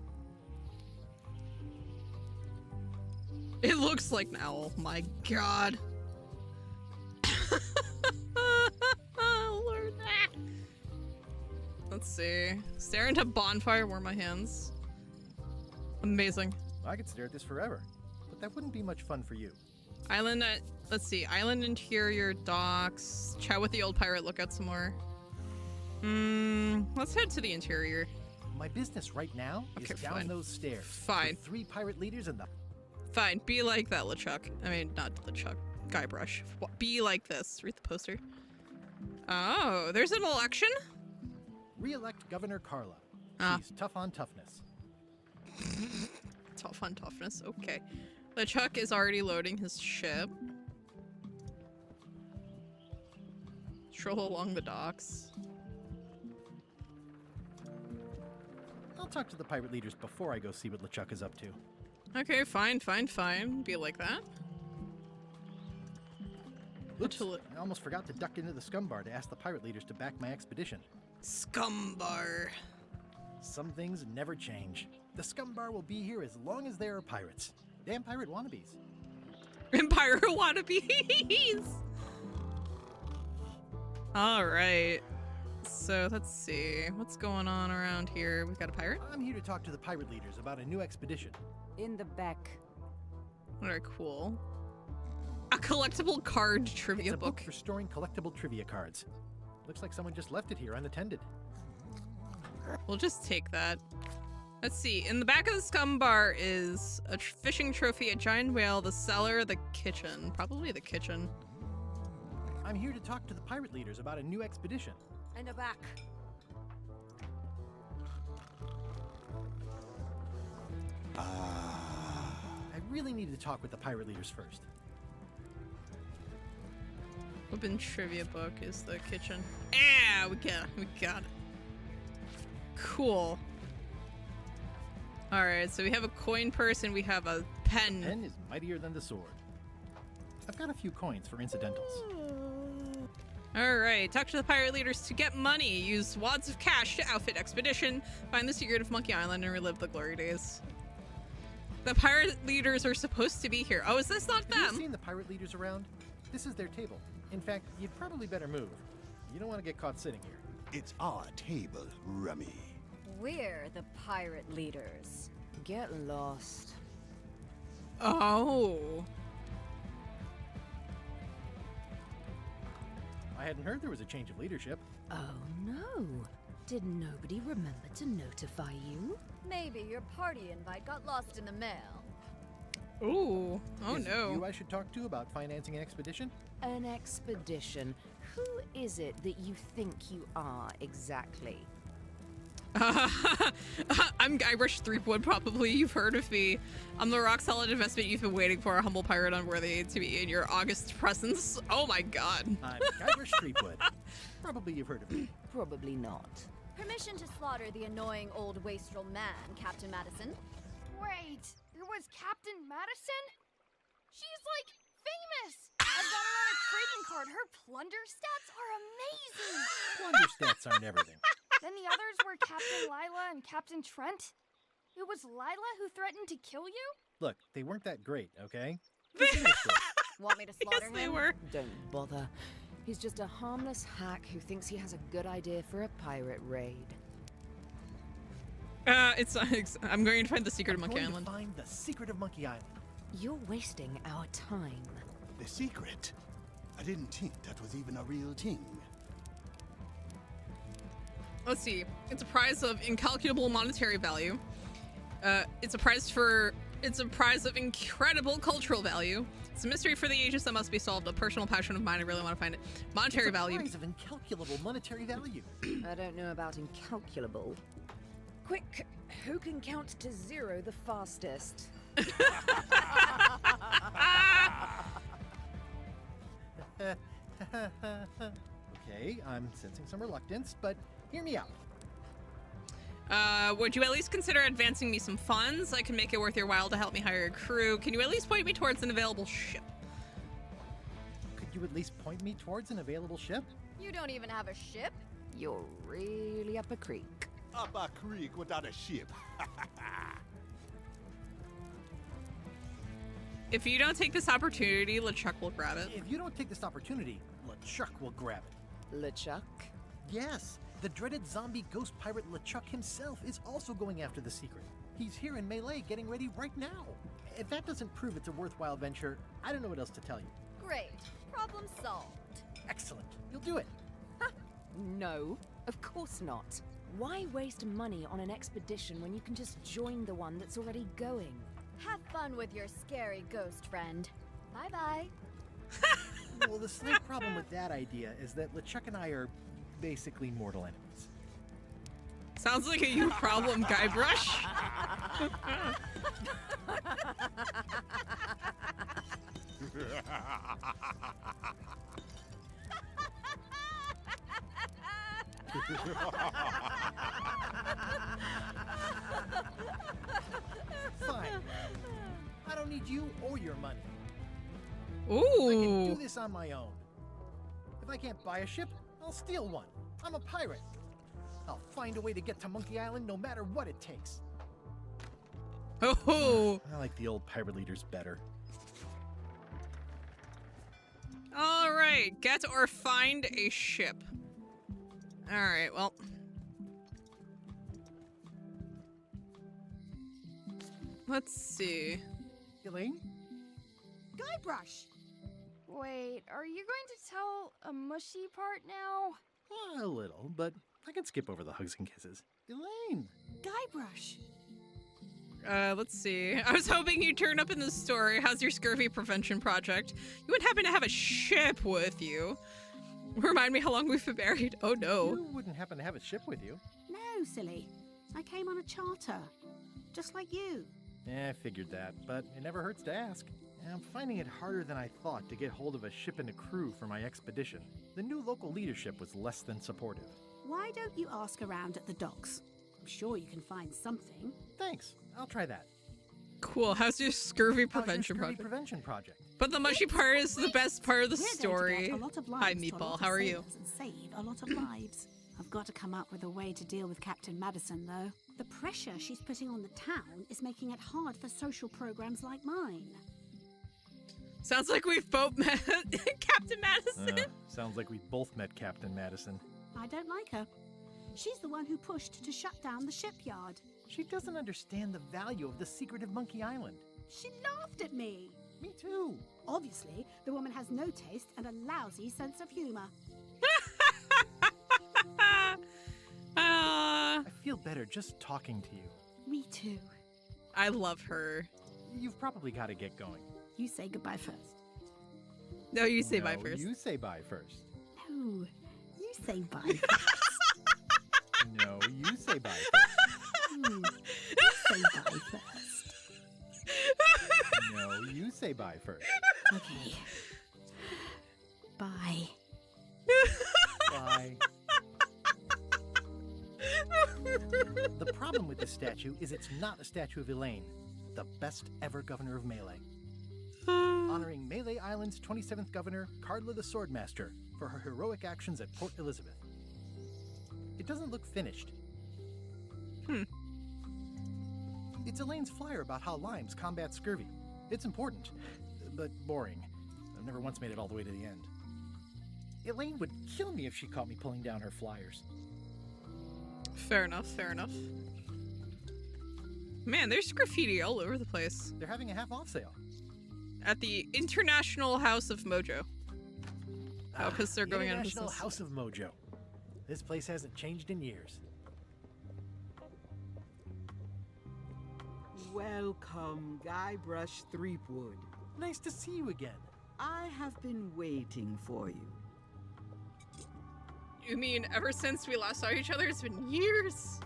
It looks like an owl. My god. Lord. Let's see. Stare into bonfire, warm my hands. Amazing. I could stare at this forever, but that wouldn't be much fun for you. Island at, let's see, island interior docks. Chat with the old pirate, look out some more. Let's head to the interior. My business right now is Okay, down fine. those stairs. Fine. With 3 pirate leaders and the... Fine, be like that, LeChuck. I mean, not LeChuck. Guybrush. Be like this. Read the poster. Oh, there's an election? Re-elect Governor Carla. Ah. She's tough on toughness. Tough on toughness. Okay. LeChuck is already loading his ship. Stroll along the docks. I'll talk to the pirate leaders before I go see what LeChuck is up to. Okay, fine. Be like that. Oops, Until it- I almost forgot to duck into the scum bar to ask the pirate leaders to back my expedition. Scum bar. Some things never change. The scum bar will be here as long as there are pirates. Damn pirate wannabes. Empire wannabes! Alright. So, let's see. What's going on around here? We've got a pirate? I'm here to talk to the pirate leaders about a new expedition. In the back. Very cool. A collectible card trivia It's a book book. for storing collectible trivia cards. Looks like someone just left it here unattended. We'll just take that. Let's see. In the back of the scum bar is a fishing trophy, a giant whale, the cellar, the kitchen. Probably the kitchen. I'm here to talk to the pirate leaders about a new expedition. In the back. I really need to talk with the pirate leaders first. Open trivia book is the kitchen. Yeah, we got it. Cool. Alright, so we have a coin purse and we have a pen. Pen is mightier than the sword. I've got a few coins for incidentals. Alright, talk to the pirate leaders to get money. Use wads of cash to outfit expedition. Find the secret of Monkey Island and relive the glory days. The pirate leaders are supposed to be here. Oh, is this not Have you them? seen the pirate leaders around? This is their table. In fact, you'd probably better move. You don't want to get caught sitting here. It's our table, Rummy. We're the pirate leaders. Get lost. Oh. I hadn't heard there was a change of leadership. Oh no. Did nobody remember to notify you? Maybe your party invite got lost in the mail. Ooh. Oh Is it no. you I should talk to about financing an expedition? An expedition. Who is it that you think you are exactly? I'm Guybrush Threepwood, probably. You've heard of me. I'm the rock solid investment you've been waiting for, a humble pirate unworthy to be in your August presence. Oh my god. I'm Guybrush Threepwood. Probably you've heard of me. Probably not. Permission to slaughter the annoying old wastrel man, Captain Madison. Wait, it was Captain Madison? She's like famous. I've got her on a trading card. Her plunder stats are amazing. Plunder stats aren't everything. Then the others were Captain Lila and Captain Trent. It was Lila who threatened to kill you? Look, they weren't that great, okay? Want me to slaughter Yes, they him? were. Don't bother. He's just a harmless hack who thinks he has a good idea for a pirate raid. I'm going to find the secret of I'm Monkey going Island. to find the secret of Monkey Island. You're wasting our time. The secret? I didn't think that was even a real thing. Let's see. It's a prize of incalculable monetary value. It's a prize of incredible cultural value. It's a mystery for the ages that must be solved. A personal passion of mine. I really want to find it. Monetary It's a value. prize of incalculable monetary value. I don't know about incalculable. Quick, who can count to 0 the fastest? Okay, I'm sensing some reluctance, but hear me out. Would you at least consider advancing me some funds? I can make it worth your while to help me hire a crew. Can you at least point me towards an available ship? Could you at least point me towards an available ship? You don't even have a ship? You're really up a creek. Up a creek without a ship. If you don't take this opportunity, LeChuck will grab it. If you don't take this opportunity, LeChuck will grab it. LeChuck? Yes, the dreaded zombie ghost pirate LeChuck himself is also going after the secret. He's here in Melee getting ready right now. If that doesn't prove it's a worthwhile venture, I don't know what else to tell you. Great. Problem solved. Excellent. You'll do it. No, of course not. Why waste money on an expedition when you can just join the one that's already going? Have fun with your scary ghost friend. Bye-bye. Well, the slight problem with that idea is that LeChuck and I are basically mortal enemies. Sounds like a you problem, Guybrush. Fine. I don't need you or your money. Ooh. I can do this on my own. If I can't buy a ship, I'll steal one. I'm a pirate. I'll find a way to get to Monkey Island no matter what it takes. Oh. I like the old pirate leaders better. All right, get or find a ship. All right, well. Let's see. Elaine? Guybrush! Wait, are you going to tell a mushy part now? A little, but I can skip over the hugs and kisses. Elaine! Guybrush! Let's see. I was hoping you'd turn up in the story. How's your scurvy prevention project? You wouldn't happen to have a ship with you. Remind me how long we've been married. Oh no. You wouldn't happen to have a ship with you. No, silly. I came on a charter. Just like you. Yeah, I figured that, but it never hurts to ask. I'm finding it harder than I thought to get hold of a ship and a crew for my expedition. The new local leadership was less than supportive. Why don't you ask around at the docks? I'm sure you can find something. Thanks. I'll try that. Cool. How's your scurvy prevention project? But the mushy part is the best part of the We're going to story. get a lot of Hi, lives to a Meatball. lot of How are you? sailors and save a lot of lives. I've got to come up with a way to deal with Captain Madison, though. The pressure she's putting on the town is making it hard for social programs like mine. Sounds like we've both met Captain Madison. Sounds like we both met Captain Madison. I don't like her. She's the one who pushed to shut down the shipyard. She doesn't understand the value of the secret of Monkey Island. She laughed at me. Me too. Obviously, the woman has no taste and a lousy sense of humor. I feel better just talking to you. Me too. I love her. You've probably got to get going. You say goodbye first. No, you say bye first. You say bye first. No, you say bye first. No, you say bye first. You say bye first. No, you say bye first. Okay. Bye. Bye. The problem with this statue is it's not a statue of Elaine, the best ever governor of Melee. Honoring Melee Island's 27th governor, Cardla the Swordmaster, for her heroic actions at Port Elizabeth. It doesn't look finished. It's Elaine's flyer about how limes combat scurvy. It's important, but boring. I've never once made it all the way to the end. Elaine would kill me if she caught me pulling down her flyers. Fair enough, fair enough. Man, there's graffiti all over the place. They're having a half-off sale. At the International House of Mojo. Oh, because they're going out of International business. House of Mojo. This place hasn't changed in years. Welcome, Guybrush Threepwood. Nice to see you again. I have been waiting for you. You mean ever since we last saw each other? It's been years.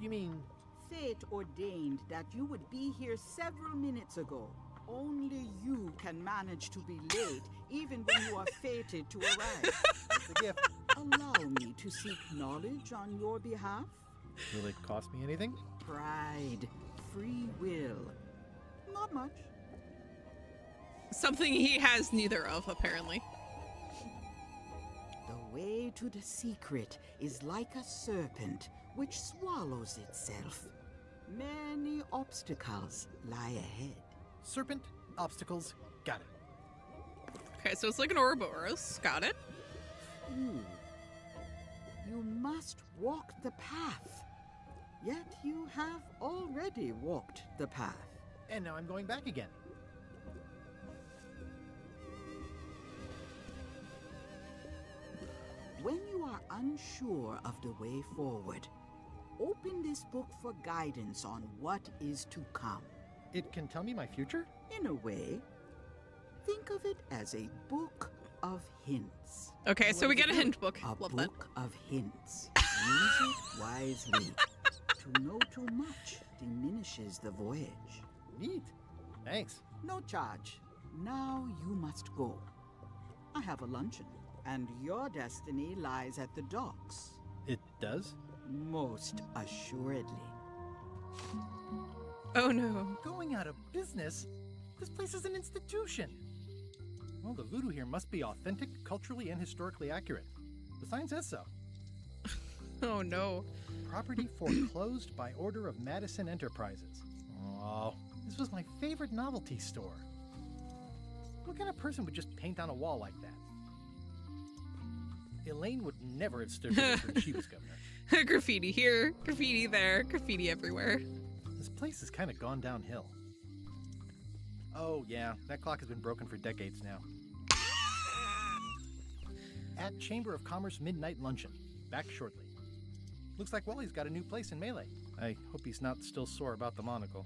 You mean... Fate ordained that you would be here several minutes ago. Only you can manage to be late, even when you are fated to arrive. It's a gift. Allow me to seek knowledge on your behalf. Will it cost me anything? Pride, free will. Not much. Something he has neither of, apparently. The way to the secret is like a serpent which swallows itself. Many obstacles lie ahead. Serpent, obstacles, got it. Okay, so it's like an Ouroboros. Got it. Ooh. You must walk the path. Yet you have already walked the path. And now I'm going back again. When you are unsure of the way forward, open this book for guidance on what is to come. It can tell me my future? In a way, think of it as a book of hints. Okay, so we get a hint book. A Love that. book of hints. Use it wisely. To know too much diminishes the voyage. Neat. Thanks. No charge. Now you must go. I have a luncheon, and your destiny lies at the docks. It does? Most assuredly. Oh no. Going out of business? This place is an institution. Well, the voodoo here must be authentic, culturally, and historically accurate. The sign says so. Oh no. Property foreclosed by order of Madison Enterprises. Oh, this was my favorite novelty store. What kind of person would just paint on a wall like that? Elaine would never have stood for this when she was governor. Graffiti here, graffiti there, graffiti everywhere. This place has kind of gone downhill. Oh yeah, that clock has been broken for decades now. At Chamber of Commerce Midnight Luncheon. Back shortly. Looks like Wally's got a new place in Melee. I hope he's not still sore about the monocle.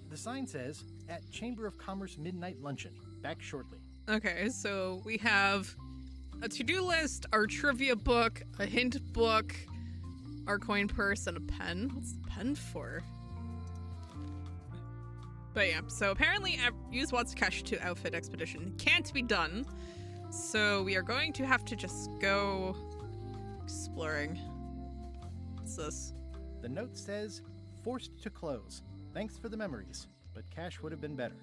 The sign says, at Chamber of Commerce Midnight Luncheon. Back shortly. Okay, so we have a to-do list, our trivia book, a hint book, our coin purse, and a pen. What's the pen for? But yeah, so apparently use Watsukash to outfit expedition can't be done. So we are going to have to just go exploring. What's this? The note says, forced to close. Thanks for the memories, but cash would have been better.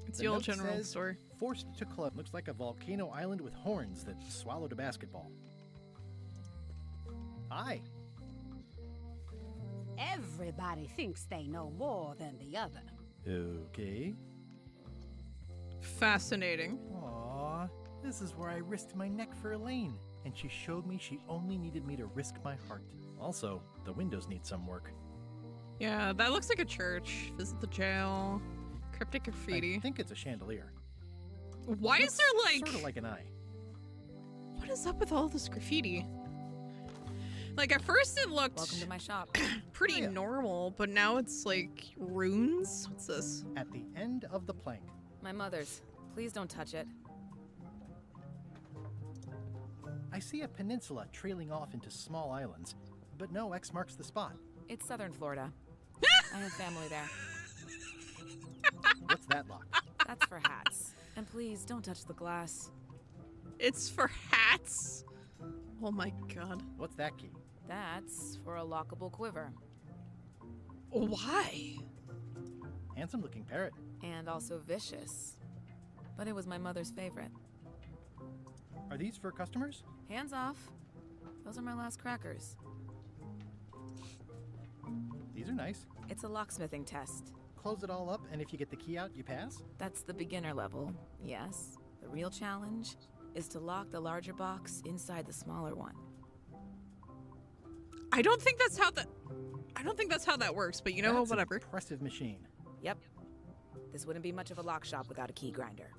It's the old note general says, store. Forced to close. Looks like a volcano island with horns that swallowed a basketball. Hi. Everybody thinks they know more than the other. Okay. Fascinating. Aww, this is where I risked my neck for Elaine, and she showed me she only needed me to risk my heart. Also, the windows need some work. Yeah, that looks like a church. Visit the jail. Cryptic graffiti. I think it's a chandelier. Why is there like... Sort of like an eye. What is up with all this graffiti? Like, at first it looked... Welcome to my shop. pretty normal, but now it's like runes? What's this? At the end of the plank. My mother's. Please don't touch it. I see a peninsula trailing off into small islands, but no X marks the spot. It's southern Florida. I have family there. What's that lock? That's for hats. And please, don't touch the glass. It's for hats? Oh my god. What's that key? That's for a lockable quiver. Why? Handsome looking parrot. And also vicious. But it was my mother's favorite. Are these for customers? Hands off. Those are my last crackers. These are nice. It's a locksmithing test. Close it all up, and if you get the key out, you pass? That's the beginner level, yes. The real challenge is to lock the larger box inside the smaller one. I don't think that's how that works, but you know what, whatever. An impressive machine. Yep. This wouldn't be much of a lock shop without a key grinder.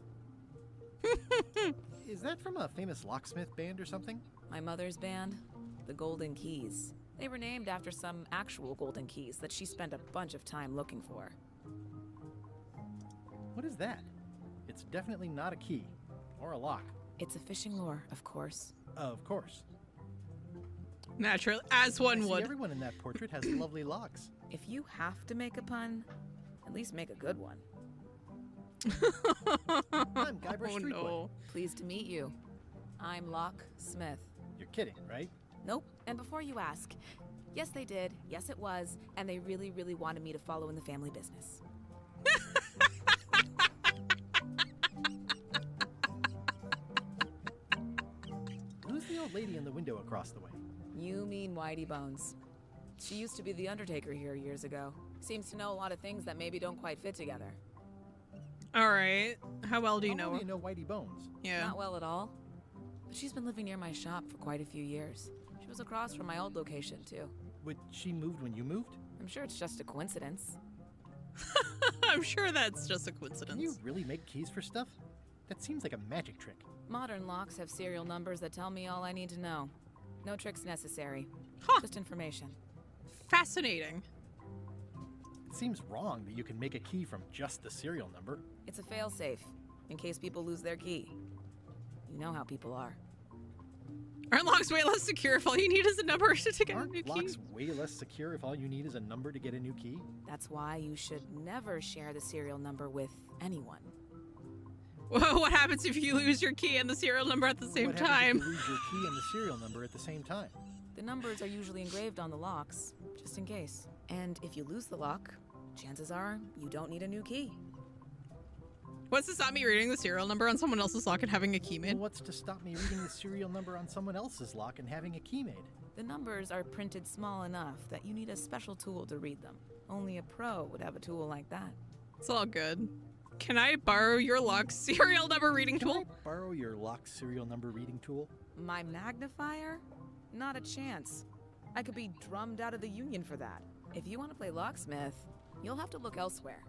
Is that from a famous locksmith band or something? My mother's band, the Golden Keys. They were named after some actual golden keys that she spent a bunch of time looking for. What is that? It's definitely not a key. Or a lock. It's a fishing lure, of course. Of course. Naturally, as one I see would. Everyone in that portrait has lovely locks. If you have to make a pun, at least make a good one. I'm Guybrush Threepwood. No. Pleased to meet you. I'm Locke Smith. You're kidding, right? Nope. And before you ask, yes they did, yes it was, and they really, really wanted me to follow in the family business. Who's the old lady in the window across the way? You mean Whitey Bones. She used to be the Undertaker here years ago. Seems to know a lot of things that maybe don't quite fit together. Alright. How well do you know How her? well do you know Whitey Bones? Yeah. Not well at all. But she's been living near my shop for quite a few years. She was across from my old location, too. She moved when you moved? I'm sure it's just a coincidence. I'm sure that's just a coincidence. Can you really make keys for stuff? That seems like a magic trick. Modern locks have serial numbers that tell me all I need to know. No tricks necessary. Huh. Just information. Fascinating. It seems wrong that you can make a key from just the serial number. It's a failsafe, in case people lose their key. You know how people are. Aren't locks way less secure if all you need is a number to get a new key? Aren't locks way less secure if all you need is a number to get a new key? That's why you should never share the serial number with anyone. Whoa, what happens if you lose your key and the serial number at the same time? What happens if you lose your key and the serial number at the same time? The numbers are usually engraved on the locks, just in case. And if you lose the lock, chances are you don't need a new key. What's to stop me reading the serial number on someone else's lock and having a key made? Well, what's to stop me reading the serial number on someone else's lock and having a key made? The numbers are printed small enough that you need a special tool to read them. Only a pro would have a tool like that. It's all good. Can I borrow your lock's serial number reading tool? Can I borrow your lock's serial number reading tool? My magnifier? Not a chance. I could be drummed out of the union for that. If you want to play locksmith, you'll have to look elsewhere.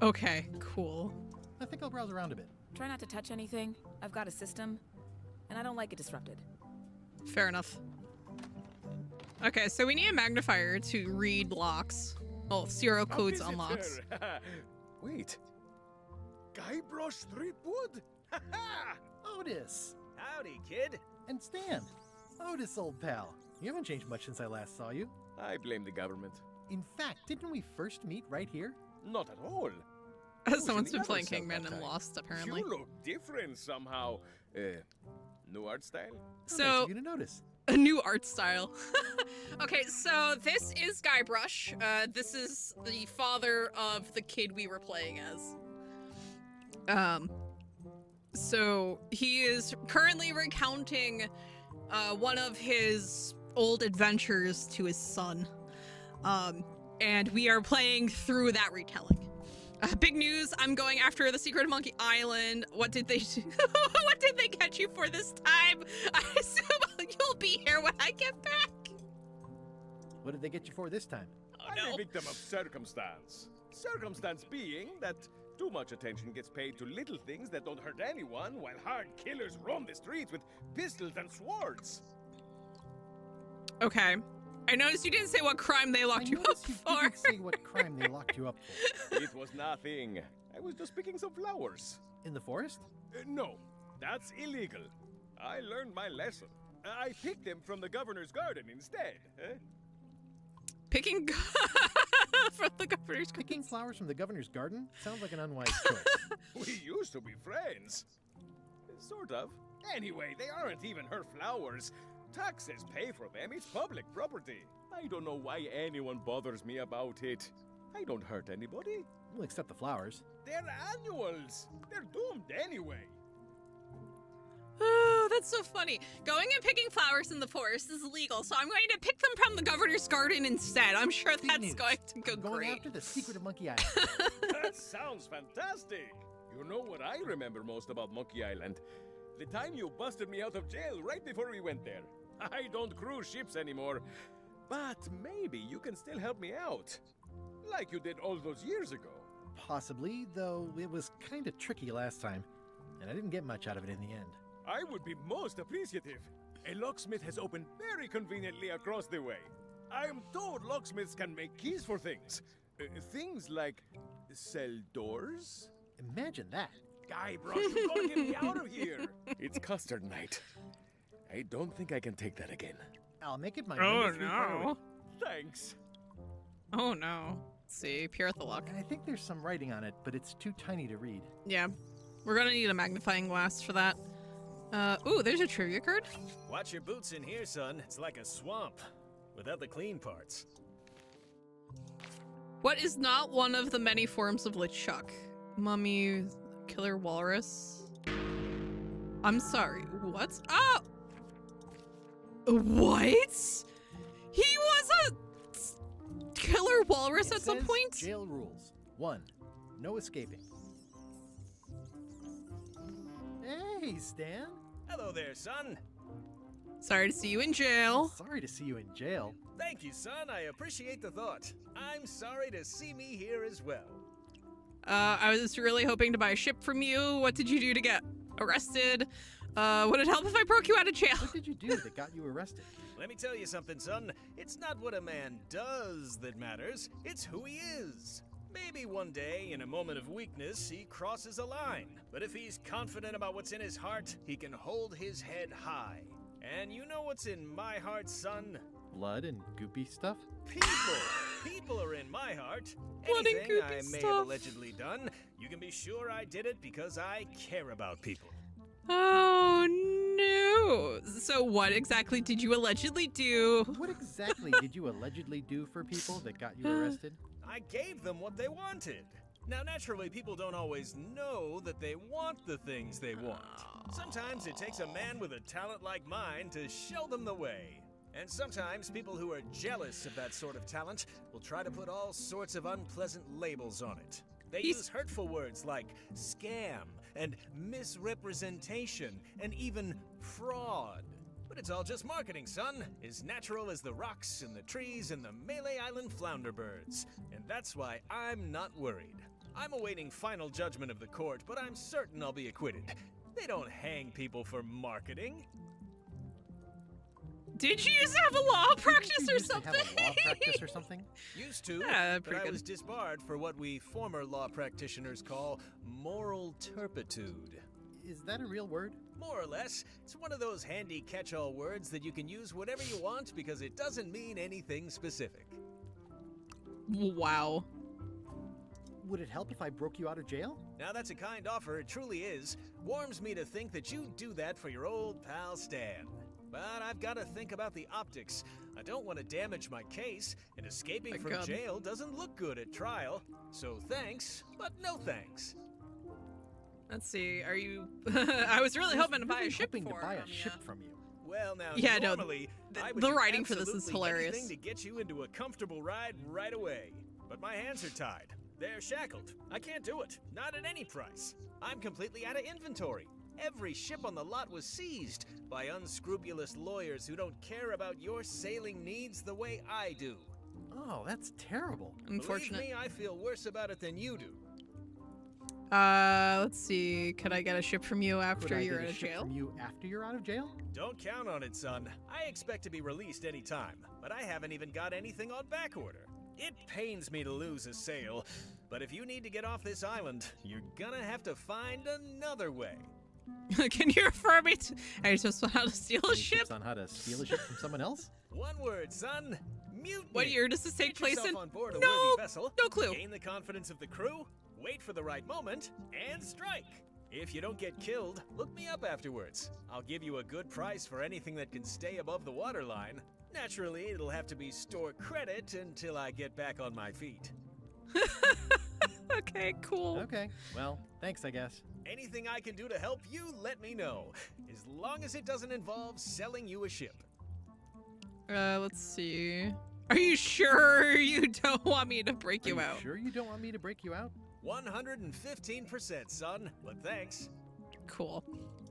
Okay, cool. I think I'll browse around a bit. Try not to touch anything. I've got a system, and I don't like it disrupted. Fair enough. Okay, so we need a magnifier to read locks. Oh, serial codes on locks. Wait. Guybrush Threepwood? Otis! Howdy, kid. And Stan. Otis, old pal. You haven't changed much since I last saw you. I blame the government. In fact, didn't we first meet right here? Not at all. Someone's been playing Kingman and Lost, apparently. You look different somehow. New art style? So, nice of you to notice. A new art style. Okay, so this is Guybrush. This is the father of the kid we were playing as. So he is currently recounting one of his old adventures to his son. And we are playing through that retelling. Big news, I'm going after the secret of Monkey Island. What did they do? What did they catch you for this time? I assume you'll be here when I get back. What did they get you for this time? I'm a victim of circumstance. Circumstance being that too much attention gets paid to little things that don't hurt anyone, while hard killers roam the streets with pistols and swords. Okay. I noticed you didn't say what crime they locked you up for. I didn't say what crime they locked you up for. It was nothing. I was just picking some flowers. In the forest? No, that's illegal. I learned my lesson. I picked them from the governor's garden instead. Picking from the governor's garden? Picking flowers from the governor's garden? Sounds like an unwise choice. We used to be friends. Sort of. Anyway, they aren't even her flowers. Taxes pay for them. It's public property. I don't know why anyone bothers me about it. I don't hurt anybody. We'll accept the flowers. They're annuals. They're doomed anyway. Oh, that's so funny. Going and picking flowers in the forest is illegal, so I'm going to pick them from the governor's garden instead. I'm sure that's going to go Going great. after the secret of Monkey Island. That sounds fantastic. You know what I remember most about Monkey Island? The time you busted me out of jail right before we went there. I don't cruise ships anymore, but maybe you can still help me out. Like you did all those years ago. Possibly, though it was kind of tricky last time, and I didn't get much out of it in the end. I would be most appreciative. A locksmith has opened very conveniently across the way. I am told locksmiths can make keys for things. Things like cell doors. Imagine that. Guybrush, you gotta get me out of here. It's custard night. I don't think I can take that again. I'll make it my Oh, number 3 priority. no. Thanks. Oh, no. Let's see. Pierre the luck. I think there's some writing on it, but it's too tiny to read. Yeah. We're going to need a magnifying glass for that. Ooh, there's a trivia card. Watch your boots in here, son. It's like a swamp without the clean parts. What is not one of the many forms of LeChuck? Mummy, killer walrus? I'm sorry, what? Oh! What? He was a killer walrus at some point? Jail rules. 1. No escaping. Hey, Stan. Hello there, son. Sorry to see you in jail. Sorry to see you in jail. Thank you, son. I appreciate the thought. I'm sorry to see me here as well. I was really hoping to buy a ship from you. What did you do to get arrested? Would it help if I broke you out of jail? What did you do that got you arrested? Let me tell you something, son. It's not what a man does that matters. It's who he is. Maybe one day, in a moment of weakness, he crosses a line. But if he's confident about what's in his heart, he can hold his head high. And you know what's in my heart, son? Blood and goopy stuff? People! People are in my heart. Blood and Anything I goopy may stuff. have allegedly done, you can be sure I did it because I care about people. Oh no! So what exactly did you allegedly do? What exactly did you allegedly do for people that got you arrested? I gave them what they wanted. Now, naturally, people don't always know that they want the things they want. Sometimes it takes a man with a talent like mine to show them the way. And sometimes people who are jealous of that sort of talent will try to put all sorts of unpleasant labels on it. They use hurtful words like scam and misrepresentation and even fraud. But it's all just marketing, son. As natural as the rocks and the trees and the Melee Island flounder birds. And that's why I'm not worried. I'm awaiting final judgment of the court, but I'm certain I'll be acquitted. They don't hang people for marketing. Did you used to have a law practice or something? Have a law practice or something? Used to, Yeah, but pretty I good. was disbarred for what we former law practitioners call moral turpitude. Is that a real word? More or less. It's one of those handy catch-all words that you can use whatever you want because it doesn't mean anything specific. Wow. Would it help if I broke you out of jail? Now that's a kind offer, it truly is. Warms me to think that you'd do that for your old pal Stan. But I've got to think about the optics. I don't want to damage my case, and escaping from jail doesn't look good at trial. So thanks, but no thanks. Let's see, are you... I was really hoping to buy a ship from you. Well, now, Yeah, no, normally, I would the do writing for this is absolutely hilarious. anything to get you into a comfortable ride right away. But my hands are tied. They're shackled. I can't do it. Not at any price. I'm completely out of inventory. Every ship on the lot was seized by unscrupulous lawyers who don't care about your sailing needs the way I do. Oh, that's terrible. Unfortunate. Believe me, I feel worse about it than you do. Let's see. Could I get a ship from you after Could I you're get out a of ship jail? from you after you're out of jail? Don't count on it, son. I expect to be released any time, but I haven't even got anything on back order. It pains me to lose a sail, but if you need to get off this island, you're gonna have to find another way. Can you refer me to... I just know how to steal a Any ship? tips on how to steal a ship from someone else? One word, son. Mutiny. What year does this take Get place yourself in? on board a No, worthy vessel, no clue. Gain the confidence of the crew, wait for the right moment, and strike. If you don't get killed, look me up afterwards. I'll give you a good price for anything that can stay above the waterline. Naturally, it'll have to be store credit until I get back on my feet. Okay, cool. Okay, well, thanks, I guess. Anything I can do to help you, let me know. As long as it doesn't involve selling you a ship. Let's see. Are you sure you don't want me to break you out? Sure you don't want me to break you out? 115%, son, but thanks. Cool.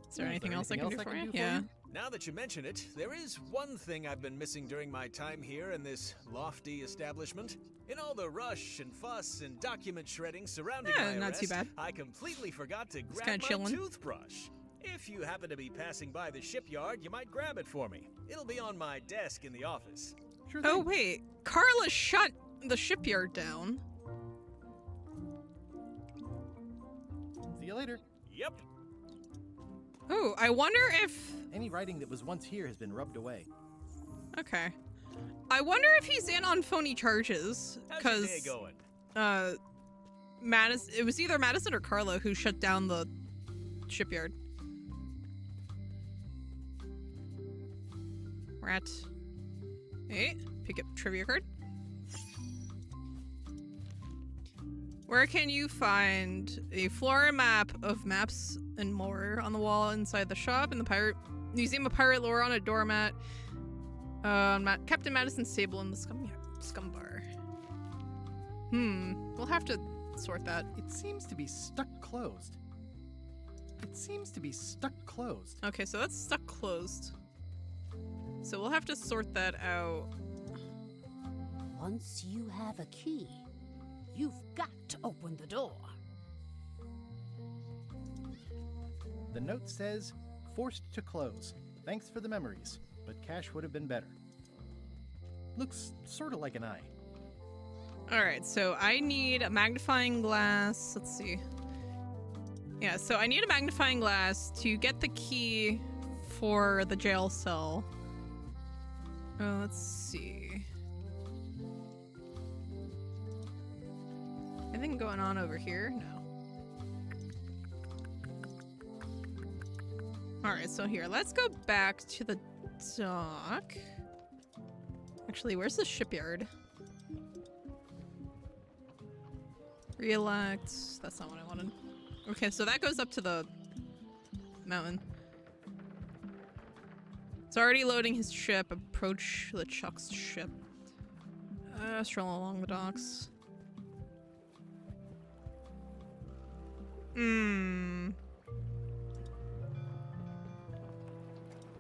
Is there anything else I can do for you? Yeah. Now that you mention it, there is one thing I've been missing during my time here in this lofty establishment. In all the rush and fuss and document shredding surrounding my not arrest, too bad. I completely forgot to grab kinda my chillin'. toothbrush. If you happen to be passing by the shipyard, you might grab it for me. It'll be on my desk in the office. Sure Oh, wait. Carla shut the shipyard down. See you later. Yep. Oh, I wonder if... Any writing that was once here has been rubbed away. Okay. I wonder if he's in on phony charges. How's your day Because, going? Madison... It was either Madison or Carla who shut down the shipyard. Rat. Hey, pick up trivia card. Where can you find a floor map of maps and more on the wall inside the shop in the pirate museum of pirate lore on a doormat? Captain Madison's table in the scum bar. We'll have to sort that. It seems to be stuck closed. It seems to be stuck closed. Okay, so that's stuck closed. So we'll have to sort that out. Once you have a key, you've got to open the door. The note says, forced to close. Thanks for the memories, but cash would have been better. Looks sort of like an eye. Alright, so I need a magnifying glass. Let's see. Yeah, so I need a magnifying glass to get the key for the jail cell. Let's see. Anything going on over here? No. Alright, so here, let's go back to the dock. Actually, where's the shipyard? Re-elect. That's not what I wanted. Okay, so that goes up to the mountain. It's already loading his ship. Approach LeChuck's ship. Stroll along the docks.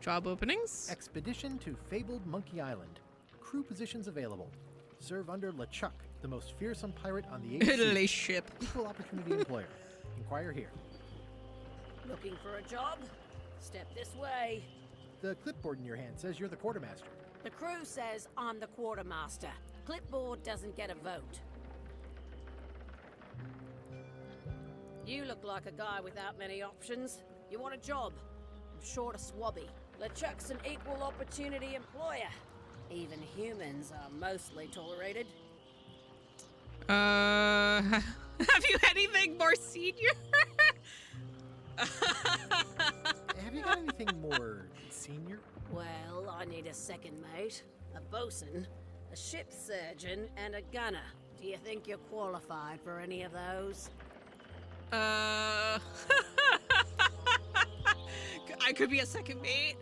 Job openings? Expedition to fabled Monkey Island. Crew positions available. Serve under LeChuck, the most fearsome pirate on the Italy ship. Equal opportunity employer. Inquire here. Looking for a job? Step this way. The clipboard in your hand says you're the quartermaster. The crew says I'm the quartermaster. Clipboard doesn't get a vote. You look like a guy without many options. You want a job? I'm short of swabby. LeChuck's an equal opportunity employer. Even humans are mostly tolerated. Have you anything more senior? Have you got anything more senior? Well, I need a second mate, a bosun, a ship surgeon, and a gunner. Do you think you're qualified for any of those? I could be a second mate.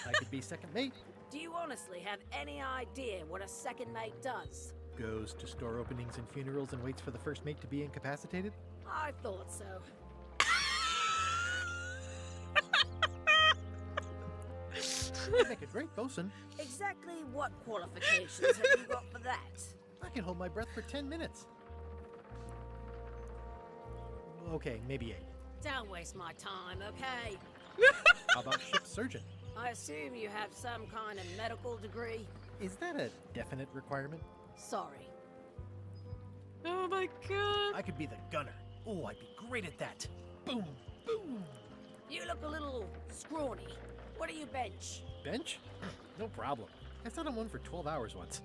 I could be second mate. Do you honestly have any idea what a second mate does? Goes to store openings and funerals and waits for the first mate to be incapacitated? I thought so. I'd make a great bosun. Exactly what qualifications have you got for that? I can hold my breath for 10 minutes. Okay, maybe 8. Don't waste my time, okay? How about ship surgeon? I assume you have some kind of medical degree? Is that a definite requirement? Sorry. Oh my god. I could be the gunner. Oh, I'd be great at that. Boom, boom. You look a little scrawny. What do you bench? Bench? No problem. I sat on one for 12 hours once.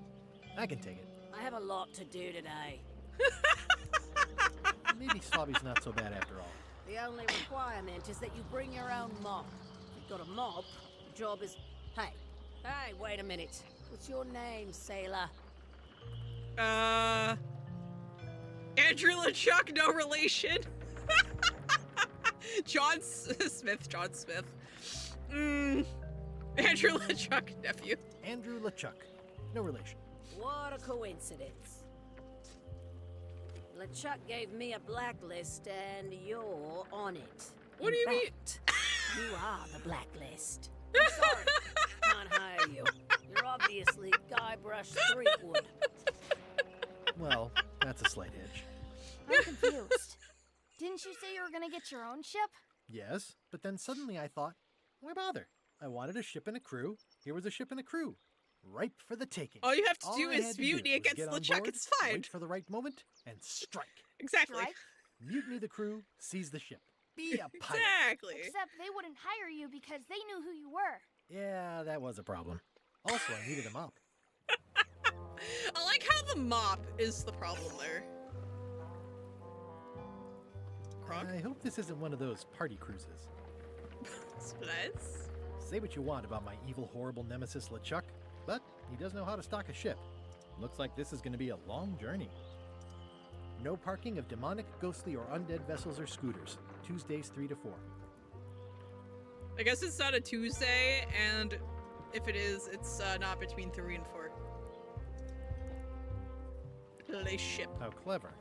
I can take it. I have a lot to do today. Maybe Swabby's not so bad after all. The only requirement is that you bring your own mop. If you've got a mop, the job is... Hey, wait a minute. What's your name, sailor? Andrew LeChuck, no relation. John Smith. Andrew LeChuck, nephew. Andrew LeChuck, no relation. What a coincidence. LeChuck gave me a blacklist and you're on it. What do you mean? You are the blacklist. I'm sorry, can't hire you. You're obviously Guybrush Threepwood. Well, that's a slight edge. I'm confused. Didn't you say you were gonna get your own ship? Yes, but then suddenly I thought, why bother? I wanted a ship and a crew. Here was a ship and a crew. Ripe for the taking. All you have to do is mutiny against LeChuck, it's fine. Wait for the right moment, and strike. Exactly. Strike? Mutiny the crew, seize the ship. Be a pirate. Exactly. Except they wouldn't hire you because they knew who you were. Yeah, that was a problem. Also, I needed a mop. I like how the mop is the problem there. Kronk? I hope this isn't one of those party cruises. Splits? Say what you want about my evil, horrible nemesis LeChuck, but he does know how to stock a ship. Looks like this is going to be a long journey. No parking of demonic, ghostly, or undead vessels or scooters. Tuesdays 3 to 4. I guess it's not a Tuesday, and if it is, it's not between 3 and 4. Play ship. How clever.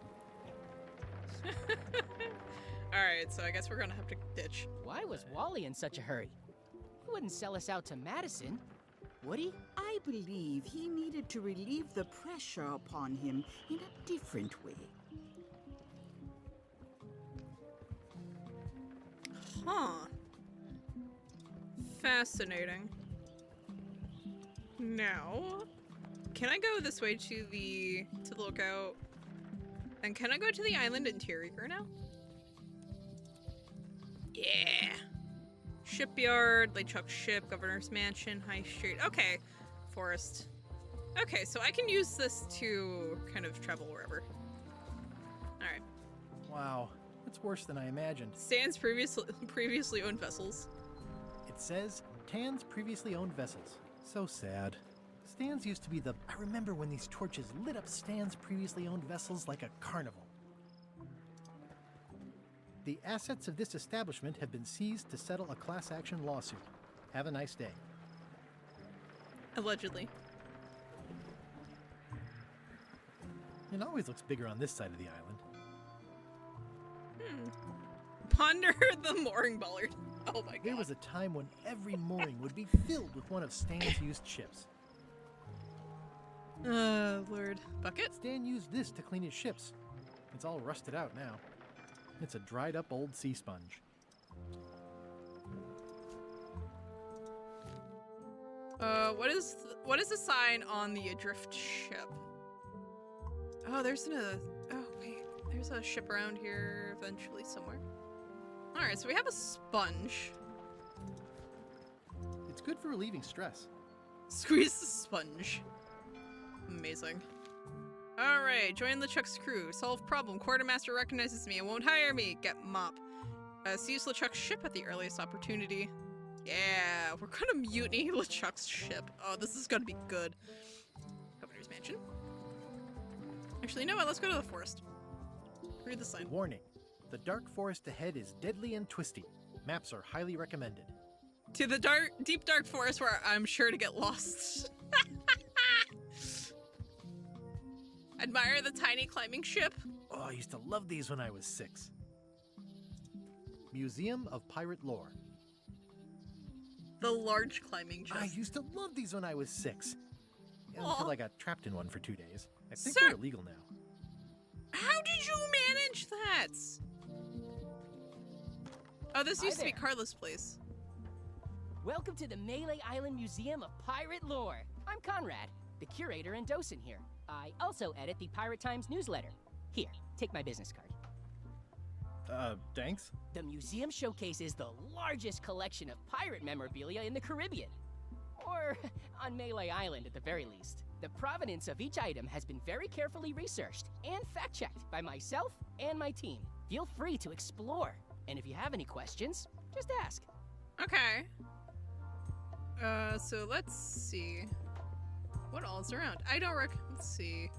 Alright, so I guess we're gonna have to ditch. Why was Wally in such a hurry? wouldn't sell us out to Madison, would he? I believe he needed to relieve the pressure upon him in a different way. Huh. Fascinating. Now, can I go this way to the lookout? And can I go to the island interior now? Yeah. Shipyard, LeChuck ship, Governor's Mansion, High Street. Okay, forest. Okay, so I can use this to kind of travel wherever. Alright. Wow, that's worse than I imagined. Stan's previously owned vessels. It says, Tan's previously owned vessels. So sad. Stan's used to be the... I remember when these torches lit up Stan's previously owned vessels like a carnival. The assets of this establishment have been seized to settle a class action lawsuit. Have a nice day. Allegedly. It always looks bigger on this side of the island. Ponder the mooring bollard. Oh my god. There was a time when every mooring would be filled with one of Stan's used ships. Lord. Bucket? Stan used this to clean his ships. It's all rusted out now. It's a dried up old sea sponge. What is the sign on the adrift ship? Oh, there's a ship around here eventually somewhere. Alright, so we have a sponge. It's good for relieving stress. Squeeze the sponge. Amazing. Alright, join LeChuck's crew. Solve problem. Quartermaster recognizes me and won't hire me. Get mop. Seize LeChuck's ship at the earliest opportunity. Yeah, we're gonna mutiny LeChuck's ship. Oh, this is gonna be good. Governor's Mansion. Actually, you know what? Let's go to the forest. Read the sign. Warning. The dark forest ahead is deadly and twisty. Maps are highly recommended. To the deep dark forest where I'm sure to get lost. Admire the tiny climbing ship. Oh, I used to love these when I was 6. Museum of Pirate Lore. The large climbing chest. I used to love these when I was 6. Until I got trapped in one for 2 days. I think Sir, they're illegal now. How did you manage that? Oh, this used to be Carla's place. Welcome to the Melee Island Museum of Pirate Lore. I'm Conrad, the curator and docent here. I also edit the Pirate Times newsletter. Here, take my business card. Thanks? The museum showcases the largest collection of pirate memorabilia in the Caribbean. Or on Melee Island at the very least. The provenance of each item has been very carefully researched and fact-checked by myself and my team. Feel free to explore. And if you have any questions, just ask. Okay. So let's see. What all is around? I don't let's see.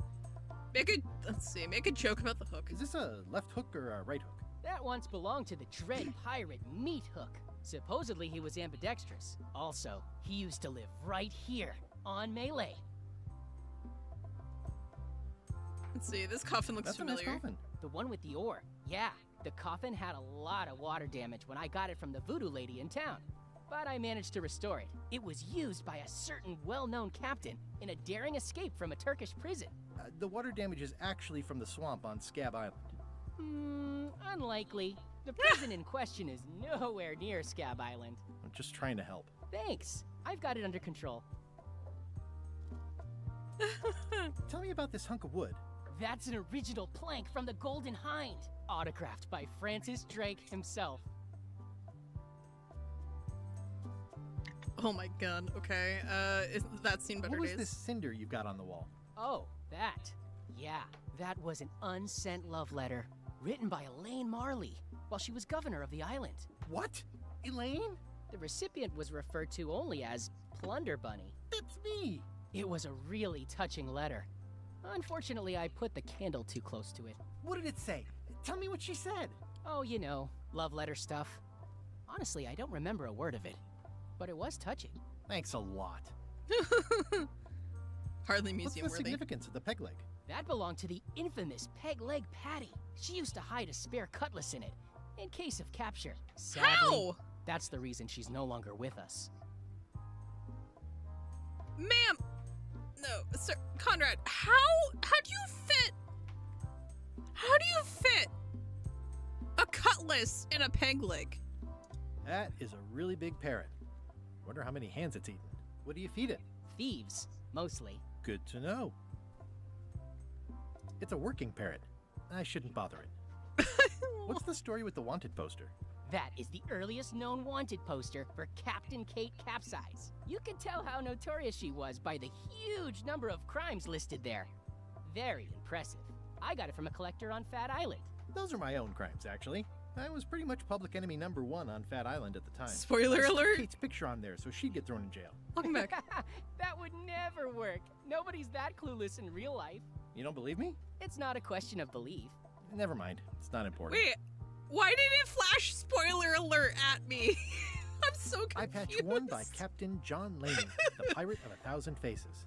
Make a joke about the hook. Is this a left hook or a right hook? That once belonged to the dread pirate Meat Hook. Supposedly he was ambidextrous. Also, he used to live right here, on Melee. Let's see, this coffin looks familiar. That's a nice coffin. The one with the ore. Yeah, the coffin had a lot of water damage when I got it from the voodoo lady in town. But I managed to restore it. It was used by a certain well-known captain in a daring escape from a Turkish prison. The water damage is actually from the swamp on Scab Island. Unlikely. The prison in question is nowhere near Scab Island. I'm just trying to help. Thanks. I've got it under control. Tell me about this hunk of wood. That's an original plank from the Golden Hind, autographed by Francis Drake himself. Oh my god, okay. That's seen better days. What was this cinder you've got on the wall? Oh, that. Yeah, that was an unsent love letter, written by Elaine Marley, while she was governor of the island. What? Elaine? The recipient was referred to only as Plunder Bunny. That's me! It was a really touching letter. Unfortunately, I put the candle too close to it. What did it say? Tell me what she said. Oh, you know, love letter stuff. Honestly, I don't remember a word of it, but it was touching. Thanks a lot. Hardly museum What's the worthy. significance of the peg leg? That belonged to the infamous Peg Leg Patty. She used to hide a spare cutlass in it, in case of capture. Sadly, How? That's the reason she's no longer with us. Ma'am! No, sir, Conrad, how do you fit? How do you fit a cutlass in a peg leg? That is a really big parrot. Wonder how many hands it's eaten. What do you feed it? Thieves, mostly. Good to know. It's a working parrot. I shouldn't bother it. What's the story with the wanted poster? That is the earliest known wanted poster for Captain Kate Capsize. You can tell how notorious she was by the huge number of crimes listed there. Very impressive. I got it from a collector on Fat Island. Those are my own crimes, actually. I was pretty much public enemy #1 on Fat Island at the time. Spoiler alert! Kate's picture on there, so she'd get thrown in jail. Welcome back. That would never work. Nobody's that clueless in real life. You don't believe me? It's not a question of belief. Never mind. It's not important. Wait, why did it flash spoiler alert at me? I'm so confused. Eye Patch 1 by Captain John Laney, the Pirate of 1,000 Faces.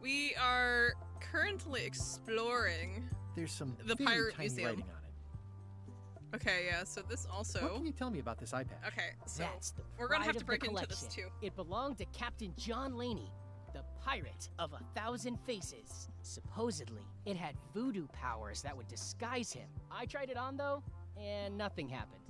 We are currently exploring There's some the very Pirate tiny Museum. writing on it. Okay, yeah, so this also... What can you tell me about this eye patch? Okay, so That's the we're gonna have pride to of break the into this collection. too. It belonged to Captain John Laney, the Pirate of 1,000 Faces. Supposedly, it had voodoo powers that would disguise him. I tried it on though, and nothing happened.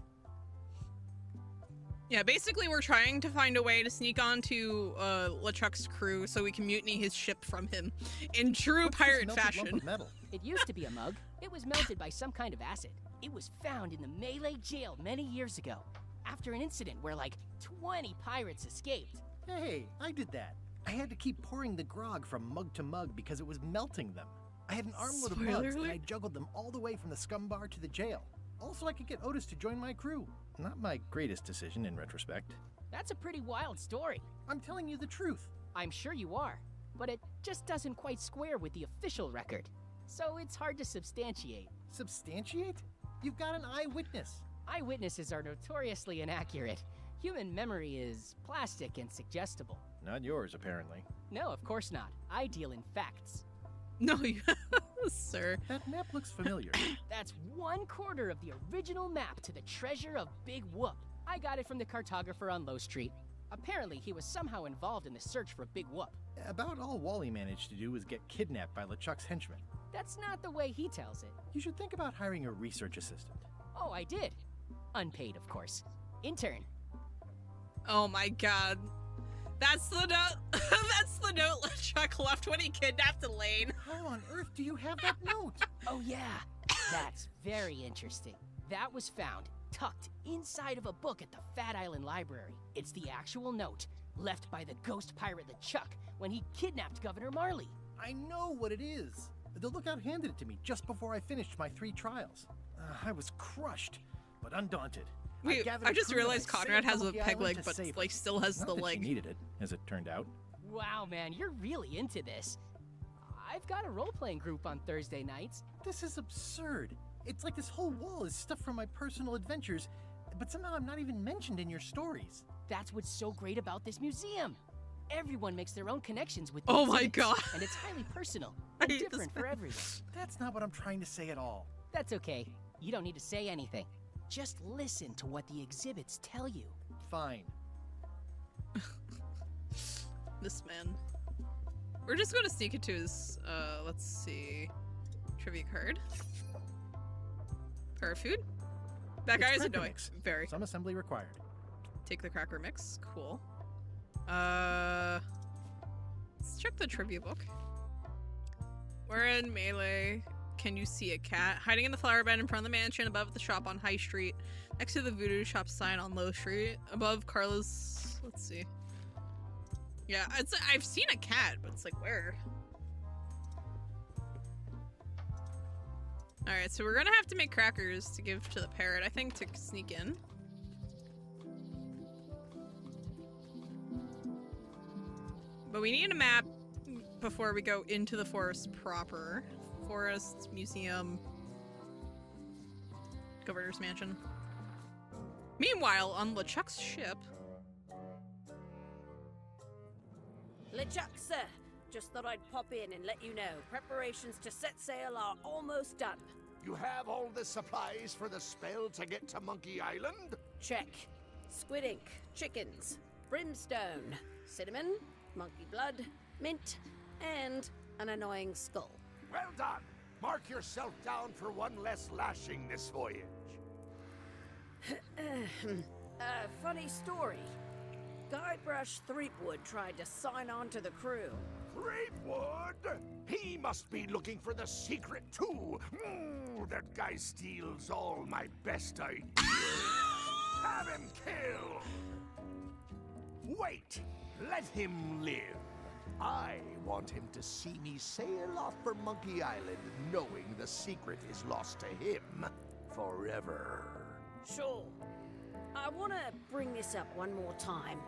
Yeah, basically we're trying to find a way to sneak onto LeChuck's crew so we can mutiny his ship from him in true What's this pirate melted fashion. lump of metal? It used to be a mug. It was melted by some kind of acid. It was found in the Malay jail many years ago, after an incident where like 20 pirates escaped. Hey, I did that. I had to keep pouring the grog from mug to mug because it was melting them. I had an armload of Spoiler mugs and alert. I juggled them all the way from the scum bar to the jail. Also, I could get Otis to join my crew. Not my greatest decision in retrospect. That's a pretty wild story. I'm telling you the truth. I'm sure you are, but it just doesn't quite square with the official record. So it's hard to substantiate. Substantiate? You've got an eyewitness. Eyewitnesses are notoriously inaccurate. Human memory is plastic and suggestible. Not yours, apparently. No, of course not. I deal in facts. No, you... Sir. That map looks familiar. That's 1/4 of the original map to the treasure of Big Whoop. I got it from the cartographer on Low Street. Apparently, he was somehow involved in the search for Big Whoop. About all Wally managed to do was get kidnapped by LeChuck's henchmen. That's not the way he tells it. You should think about hiring a research assistant. Oh, I did. Unpaid, of course. Intern. Oh my god. That's the note. That's the note LeChuck left when he kidnapped Elaine. How on earth do you have that note? Oh yeah, that's very interesting. That was found tucked inside of a book at the Fat Island Library. It's the actual note left by the ghost pirate LeChuck when he kidnapped Governor Marley. I know what it is. The lookout handed it to me just before I finished my 3 trials. I was crushed, but undaunted. Wait, I just realized Conrad has a peg leg, but like still has Not the that leg. She needed it, as it turned out. Wow, man, you're really into this. I've got a role-playing group on Thursday nights. This is absurd. It's like this whole wall is stuff from my personal adventures, but somehow I'm not even mentioned in your stories. That's what's so great about this museum. Everyone makes their own connections with the Oh my exhibits, god. And it's highly personal and different for everyone. That's not what I'm trying to say at all. That's okay. You don't need to say anything. Just listen to what the exhibits tell you. Fine. This man. We're just going to sneak into his, let's see, trivia card. Para food? That guy is Cracker annoying. mix. Very. Some assembly required. Take the cracker mix. Cool. Let's check the trivia book. We're in Melee. Can you see a cat? Hiding in the flower bed in front of the mansion, above the shop on High Street, next to the voodoo shop sign on Low Street, above Carla's... Let's see. Yeah, I've seen a cat, but it's like, where? Alright, so we're gonna have to make crackers to give to the parrot, I think, to sneak in. But we need a map before we go into the forest proper. Forest, museum, governor's mansion. Meanwhile, on LeChuck's ship... LeChuck, sir. Just thought I'd pop in and let you know. Preparations to set sail are almost done. You have all the supplies for the spell to get to Monkey Island? Check. Squid ink, chickens, brimstone, cinnamon, monkey blood, mint, and an annoying skull. Well done. Mark yourself down for one less lashing this voyage. Funny story. Guybrush Threepwood tried to sign on to the crew. Threepwood? He must be looking for the secret too. That guy steals all my best ideas. Have him killed. Wait, let him live. I want him to see me sail off for Monkey Island knowing the secret is lost to him forever. Sure. I want to bring this up one more time.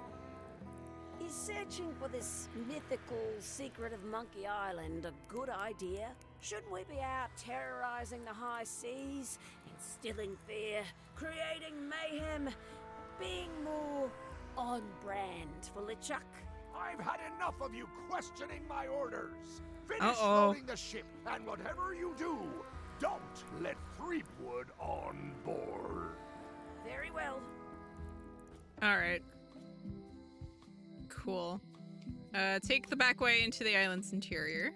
Is searching for this mythical secret of Monkey Island a good idea? Shouldn't we be out terrorizing the high seas, instilling fear, creating mayhem, being more on brand for LeChuck? I've had enough of you questioning my orders. Finish loading the ship, and whatever you do, don't let Threepwood on board. Very well. All right. Cool. Take the back way into the island's interior.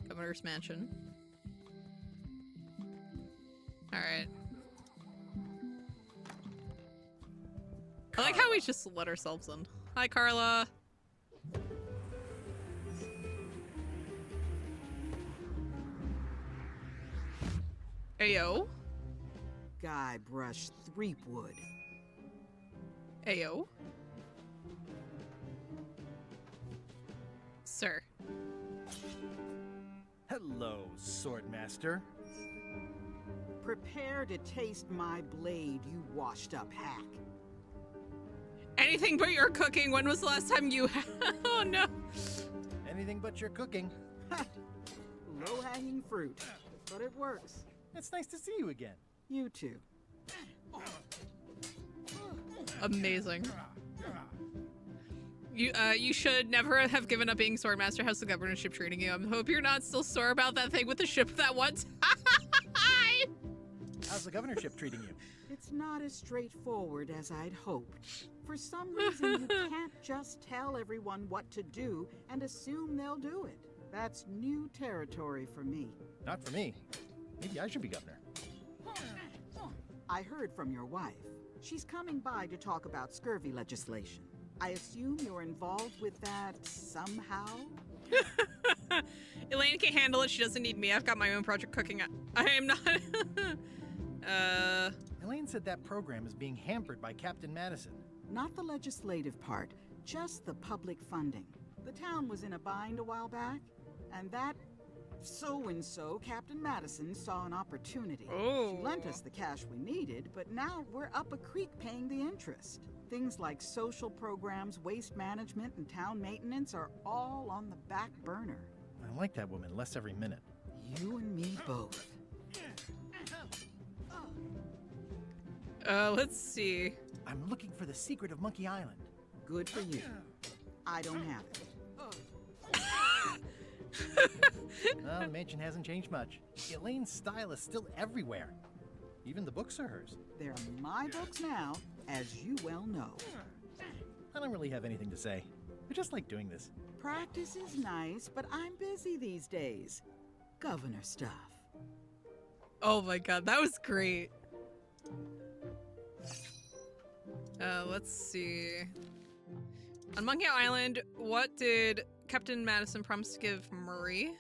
Governor's mansion. All right. I like how we just let ourselves in. Hi, Carla. Ayo. Guybrush Threepwood. Ayo. Sir. Hello, Swordmaster. Prepare to taste my blade, you washed-up hack. Anything but your cooking. When was the last time you had... Oh, no. Anything but your cooking. Low-hanging fruit, but it works. It's nice to see you again. You too. Amazing. You should never have given up being Swordmaster. How's the governorship treating you? I hope you're not still sore about that thing with the ship that once. How's the governorship treating you? It's not as straightforward as I'd hoped. For some reason, you can't just tell everyone what to do and assume they'll do it. That's new territory for me. Not for me. Maybe I should be governor. I heard from your wife. She's coming by to talk about scurvy legislation. I assume you're involved with that somehow? Elaine can handle it. She doesn't need me. I've got my own project cooking. I am not... Elaine said that program is being hampered by Captain Madison. Not the legislative part, just the public funding. The town was in a bind a while back, and that so-and-so, Captain Madison, saw an opportunity. Oh. She lent us the cash we needed, but now we're up a creek paying the interest. Things like social programs, waste management, and town maintenance are all on the back burner. I like that woman less every minute. You and me both. Let's see. I'm looking for the secret of Monkey Island. Good for you. I don't have it. Well, the mansion hasn't changed much. Elaine's style is still everywhere. Even the books are hers. They're my books now, as you well know. I don't really have anything to say. I just like doing this. Practice is nice, but I'm busy these days. Governor stuff. Oh my god, that was great. Let's see. On Monkey Island, what did Captain Madison promise to give Murray?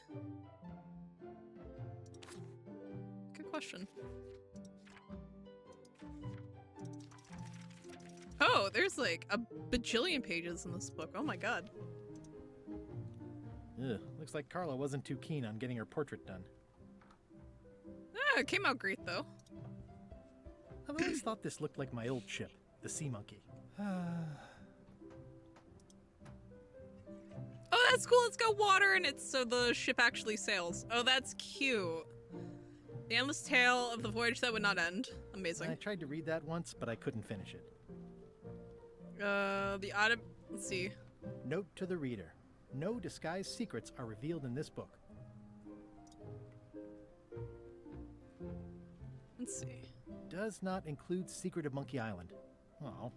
Good question. Oh, there's like a bajillion pages in this book. Oh my god. Ugh, looks like Carla wasn't too keen on getting her portrait done. Ah, it came out great though. I've always thought this looked like my old ship, the Sea Monkey. Oh, that's cool. It's got water in it, so the ship actually sails. Oh, that's cute. The endless tale of the voyage that would not end. Amazing. I tried to read that once, but I couldn't finish it. The autumn. Let's see. Note to the reader. No disguised secrets are revealed in this book. Let's see. Does not include Secret of Monkey Island. Oh.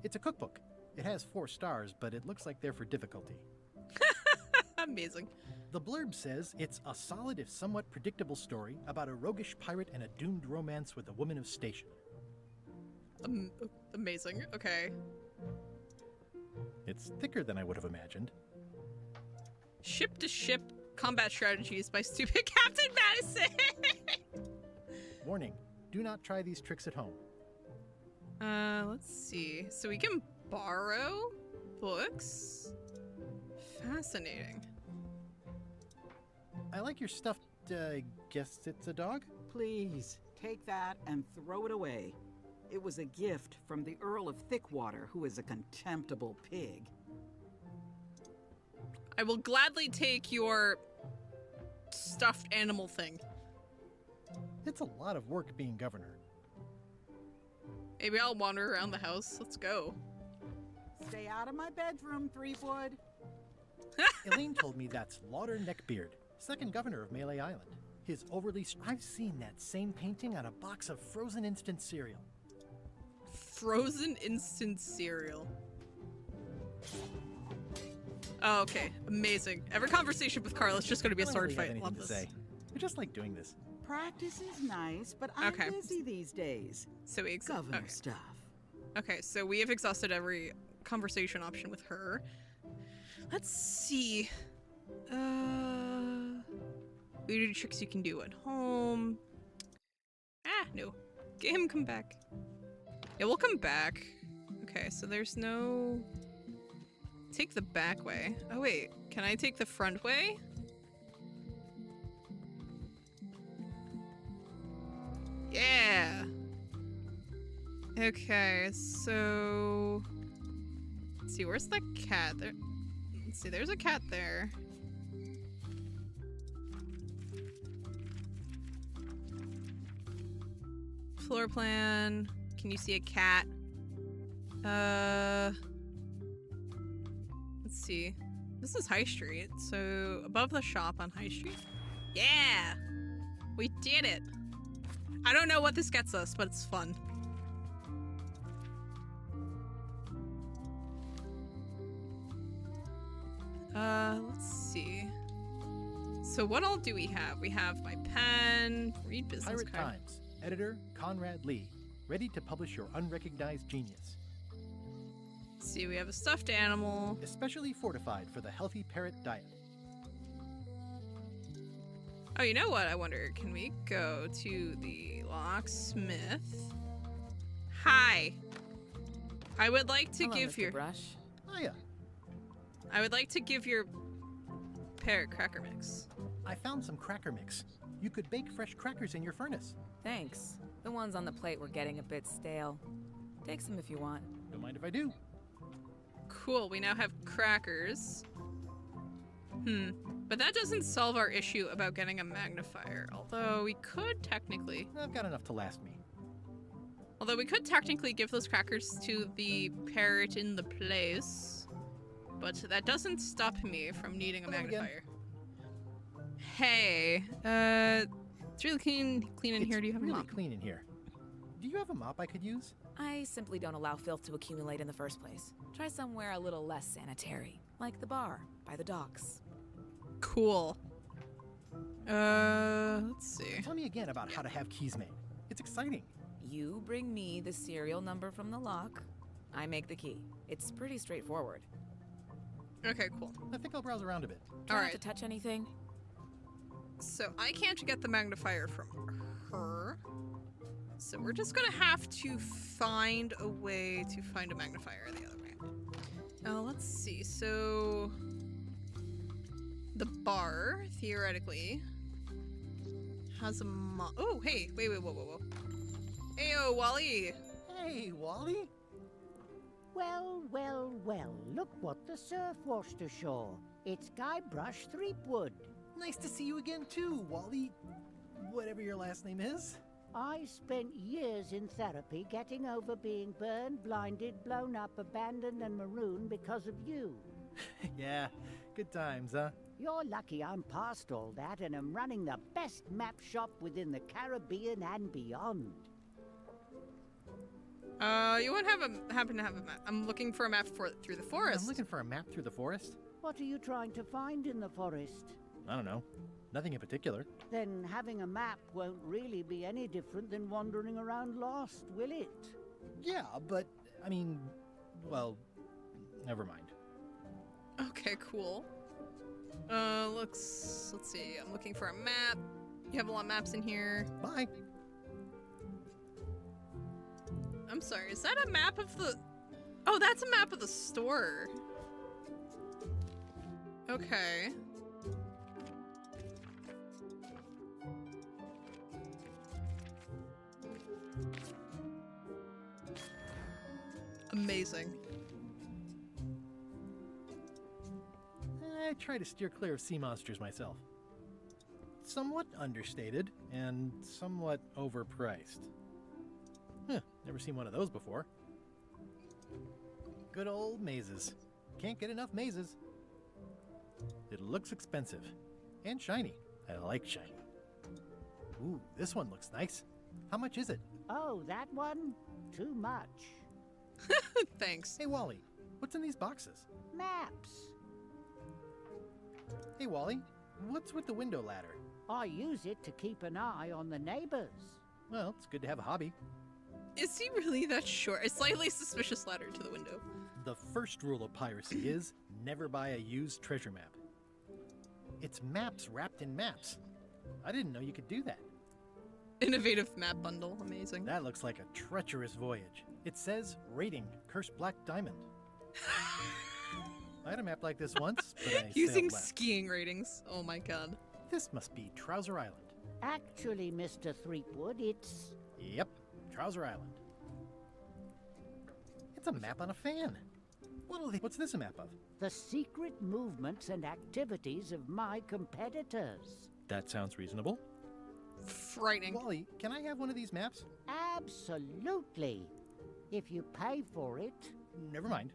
It's a cookbook. It has 4 stars, but it looks like they're for difficulty. Amazing. The blurb says it's a solid if somewhat predictable story about a roguish pirate and a doomed romance with a woman of station. Amazing. Okay. It's thicker than I would have imagined. Ship to ship combat strategies by stupid Captain Madison. Warning, do not try these tricks at home. Let's see. So we can borrow books? Fascinating. I like your stuffed, guess it's a dog? Please, take that and throw it away. It was a gift from the Earl of Thickwater, who is a contemptible pig. I will gladly take your stuffed animal thing. It's a lot of work being governor. Maybe I'll wander around the house. Let's go. Stay out of my bedroom, Threepwood. Elaine told me that's Lauder Neckbeard, 2nd governor of Melee Island. His overly... I've seen that same painting on a box of frozen instant cereal. Frozen instant cereal. Oh, okay. Amazing. Every conversation with Carl is just going to be a sword fight. Love this. I just like doing this. Practice is nice, but I'm busy these days. So we governor stuff. Okay, so we have exhausted every conversation option with her. Let's see. Voodoo tricks you can do at home. No. Get him come back. Yeah, we'll come back. Okay, so there's no... Take the back way. Oh wait, can I take the front way? Yeah! Okay, so... Let's see, where's the cat? There... Let's see, there's a cat there. Floor plan. Can you see a cat? Let's see. This is High Street, so above the shop on High Street. Yeah! We did it! I don't know what this gets us, but it's fun. Let's see. So what all do we have? We have my pen, read business Pirate card. Times, editor Conrad Lee, ready to publish your unrecognized genius. Let's see, we have a stuffed animal. Especially fortified for the healthy parrot diet. Oh, you know what? I wonder, can we go to the locksmith? Hi. I would like to give Mr. your Brush. Hiya. I would like to give your parrot cracker mix. I found some cracker mix. You could bake fresh crackers in your furnace. Thanks. The ones on the plate were getting a bit stale. Take some if you want. Don't mind if I do. Cool, we now have crackers. But that doesn't solve our issue about getting a magnifier. Although we could technically... I've got enough to last me. Although we could technically give those crackers to the parrot in the place. But that doesn't stop me from needing a magnifier. Hey, it's really clean in here. Do you have a mop? It's really clean in here. Do you have a mop I could use? I simply don't allow filth to accumulate in the first place. Try somewhere a little less sanitary, like the bar by the docks. Cool. Let's see. Tell me again about how to have keys made. It's exciting. You bring me the serial number from the lock. I make the key. It's pretty straightforward. Okay, cool. I think I'll browse around a bit. Try not to touch anything. So I can't get the magnifier from her. So we're just gonna have to find a way to find a magnifier the other way. Let's see. So the bar, theoretically, has a oh, hey, wait, whoa. Heyo, Wally. Hey, Wally. Well, look what the surf washed ashore. It's Guybrush Threepwood. Nice to see you again too, Wally. Whatever your last name is. I spent years in therapy getting over being burned, blinded, blown up, abandoned, and marooned because of you. Yeah, good times, huh? You're lucky I'm past all that and am running the best map shop within the Caribbean and beyond. You won't happen to have a map. I'm looking for a map through the forest. I'm looking for a map through the forest? What are you trying to find in the forest? I don't know. Nothing in particular. Then having a map won't really be any different than wandering around lost, will it? Yeah, but, I mean, well, never mind. Okay, cool. Let's see. I'm looking for a map. You have a lot of maps in here. Bye. I'm sorry, is that a map of the... Oh, that's a map of the store. Okay. Amazing. I try to steer clear of sea monsters myself. Somewhat understated and somewhat overpriced. Huh, never seen one of those before. Good old mazes. Can't get enough mazes. It looks expensive. And shiny. I like shiny. Ooh, this one looks nice. How much is it? Oh, that one? Too much. Thanks. Hey, Wally, what's in these boxes? Maps. Hey, Wally, what's with the window ladder? I use it to keep an eye on the neighbors. Well, it's good to have a hobby. Is he really that short? A slightly suspicious ladder to the window. The first rule of piracy is never buy a used treasure map. It's maps wrapped in maps. I didn't know you could do that. Innovative map bundle. Amazing. That looks like a treacherous voyage. It says, rating, cursed black diamond. I had a map like this once, but I Using sailed left. skiing ratings. Oh my god. This must be Trouser Island. Actually, Mr. Threepwood, it's... Yep, Trouser Island. It's a map on a fan. What's this a map of? The secret movements and activities of my competitors. That sounds reasonable. Frightening. Wally, can I have one of these maps? Absolutely. If you pay for it. Never mind.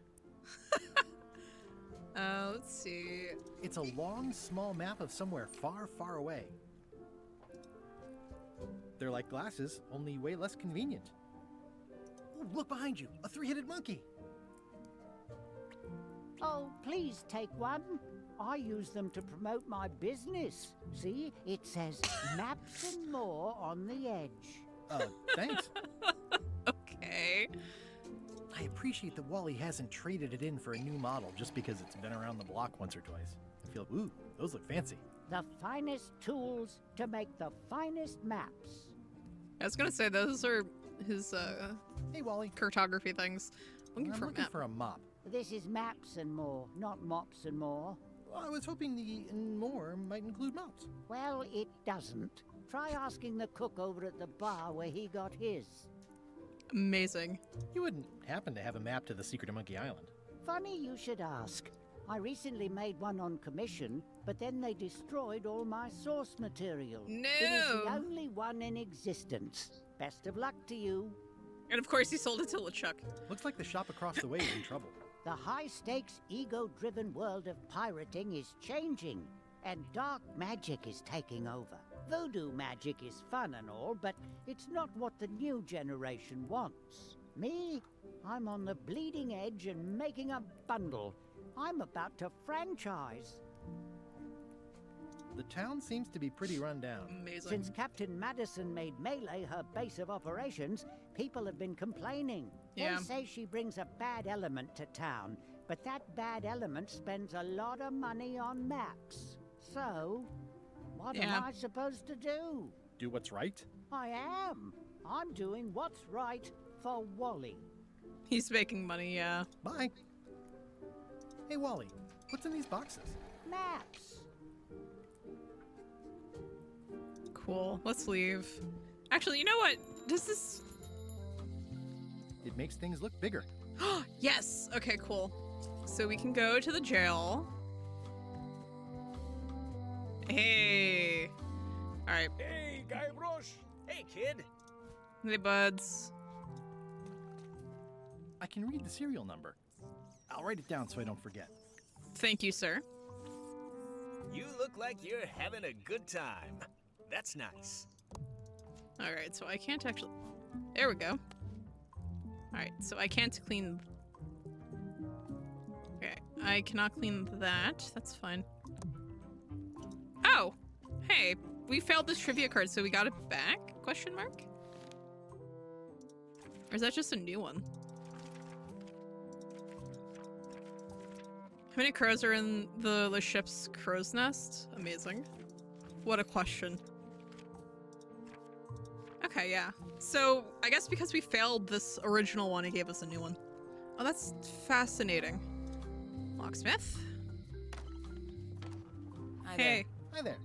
Let's see. It's a long, small map of somewhere far, far away. They're like glasses, only way less convenient. Ooh, look behind you, a three-headed monkey. Oh, please take one. I use them to promote my business. See, it says maps and more on the edge. Thanks. Okay. I appreciate that Wally hasn't traded it in for a new model just because it's been around the block once or twice. I feel, ooh, those look fancy. The finest tools to make the finest maps. I was gonna say, those are his, Hey, Wally. cartography things. I'm looking for a mop. This is maps and more, not mops and more. Well, I was hoping the and more might include mops. Well, it doesn't. Try asking the cook over at the bar where he got his. Amazing. You wouldn't happen to have a map to the secret of Monkey Island. Funny you should ask. I recently made one on commission, but then they destroyed all my source material. No! It is the only one in existence. Best of luck to you. And of course he sold it to LeChuck. Looks like the shop across the way is in trouble. The high-stakes, ego-driven world of pirating is changing, and dark magic is taking over. Voodoo magic is fun and all, but it's not what the new generation wants. Me? I'm on the bleeding edge and making a bundle. I'm about to franchise. The town seems to be pretty run down. Amazing. Since Captain Madison made Melee her base of operations, people have been complaining. Yeah. They say she brings a bad element to town, but that bad element spends a lot of money on maps. So, what am I supposed to do? Do what's right? I am. I'm doing what's right for Wally. He's making money, yeah. Bye. Hey, Wally, what's in these boxes? Maps. Cool. Let's leave. Actually, you know what? Does this... It makes things look bigger. Yes! Okay, cool. So we can go to the jail. Hey! Alright. Hey, Guy Brosh! Hey, kid! Hey, buds. I can read the serial number. I'll write it down so I don't forget. Thank you, sir. You look like you're having a good time. That's nice. Alright, so I can't actually... There we go. Alright, so I can't clean... Okay, I cannot clean that. That's fine. Oh! Hey, we failed this trivia card, so we got it back? Question mark? Or is that just a new one? How many crows are in the ship's crow's nest? Amazing. What a question. Okay, yeah. So, I guess because we failed this original one, it gave us a new one. Oh, that's fascinating. Locksmith? Hi Hey. Hi there.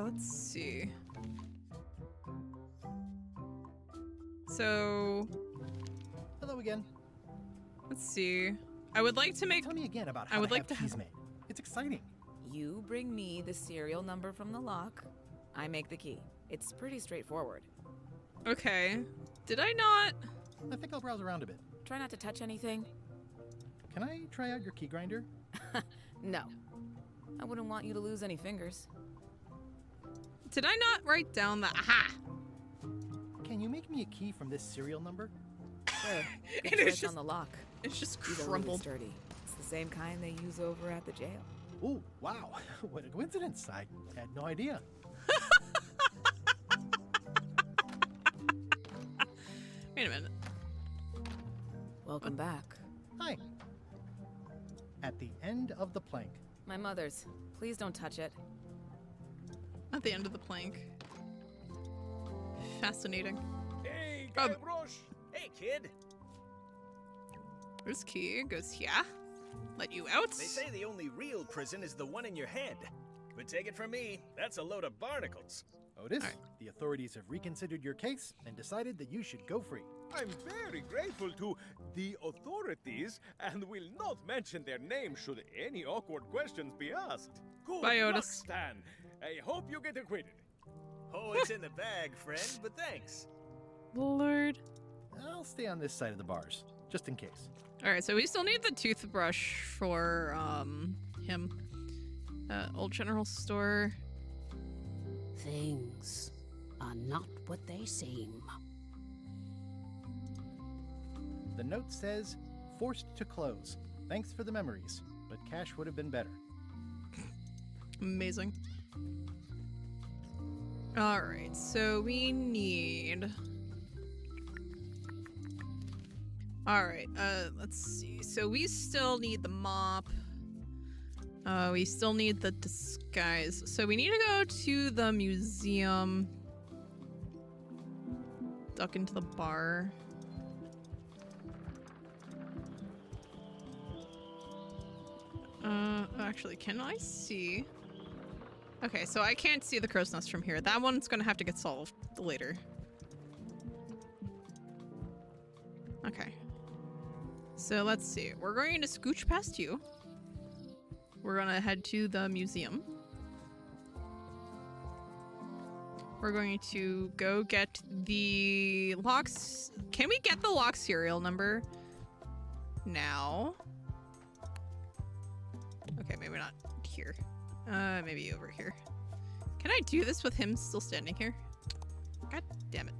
Let's see. So... Hello again. Let's see. I would like to make... Tell me again about how I would like have to keys made. It's exciting. You bring me the serial number from the lock. I make the key. It's pretty straightforward. Okay. Did I not? I think I'll browse around a bit. Try not to touch anything. Can I try out your key grinder? No. I wouldn't want you to lose any fingers. Did I not write down the... Aha! Can you make me a key from this serial number? Sure. And Good it's choice just- on the lock. It's just These are really crumbled. sturdy. It's the same kind they use over at the jail. Oh, wow. What a coincidence. I had no idea. Wait a minute. Welcome back. Hi. At the end of the plank. My mother's. Please don't touch it. At the end of the plank. Fascinating. Hey, Gavroche! Hey, kid! This key goes here. Let you out. They say the only real prison is the one in your head. But take it from me, that's a load of barnacles. Otis, the authorities have reconsidered your case and decided that you should go free. I'm very grateful to the authorities and will not mention their name should any awkward questions be asked. Good Bye, luck, Otis. Stan. I hope you get acquitted. Oh, it's in the bag, friend, but thanks. Lord. I'll stay on this side of the bars, just in case. Alright, so we still need the toothbrush for, him. Old General Store. Things are not what they seem. The note says, forced to close. Thanks for the memories, but cash would have been better. Amazing. Alright, so we need... Alright, let's see. So we still need the mop. We still need the disguise. So we need to go to the museum. Duck into the bar. Actually, can I see? Okay, so I can't see the crow's nest from here. That one's gonna have to get solved later. Okay. So let's see. We're going to scooch past you. We're gonna head to the museum. We're going to go get the locks. Can we get the lock serial number now? Okay, maybe not here. Maybe over here. Can I do this with him still standing here? God damn it.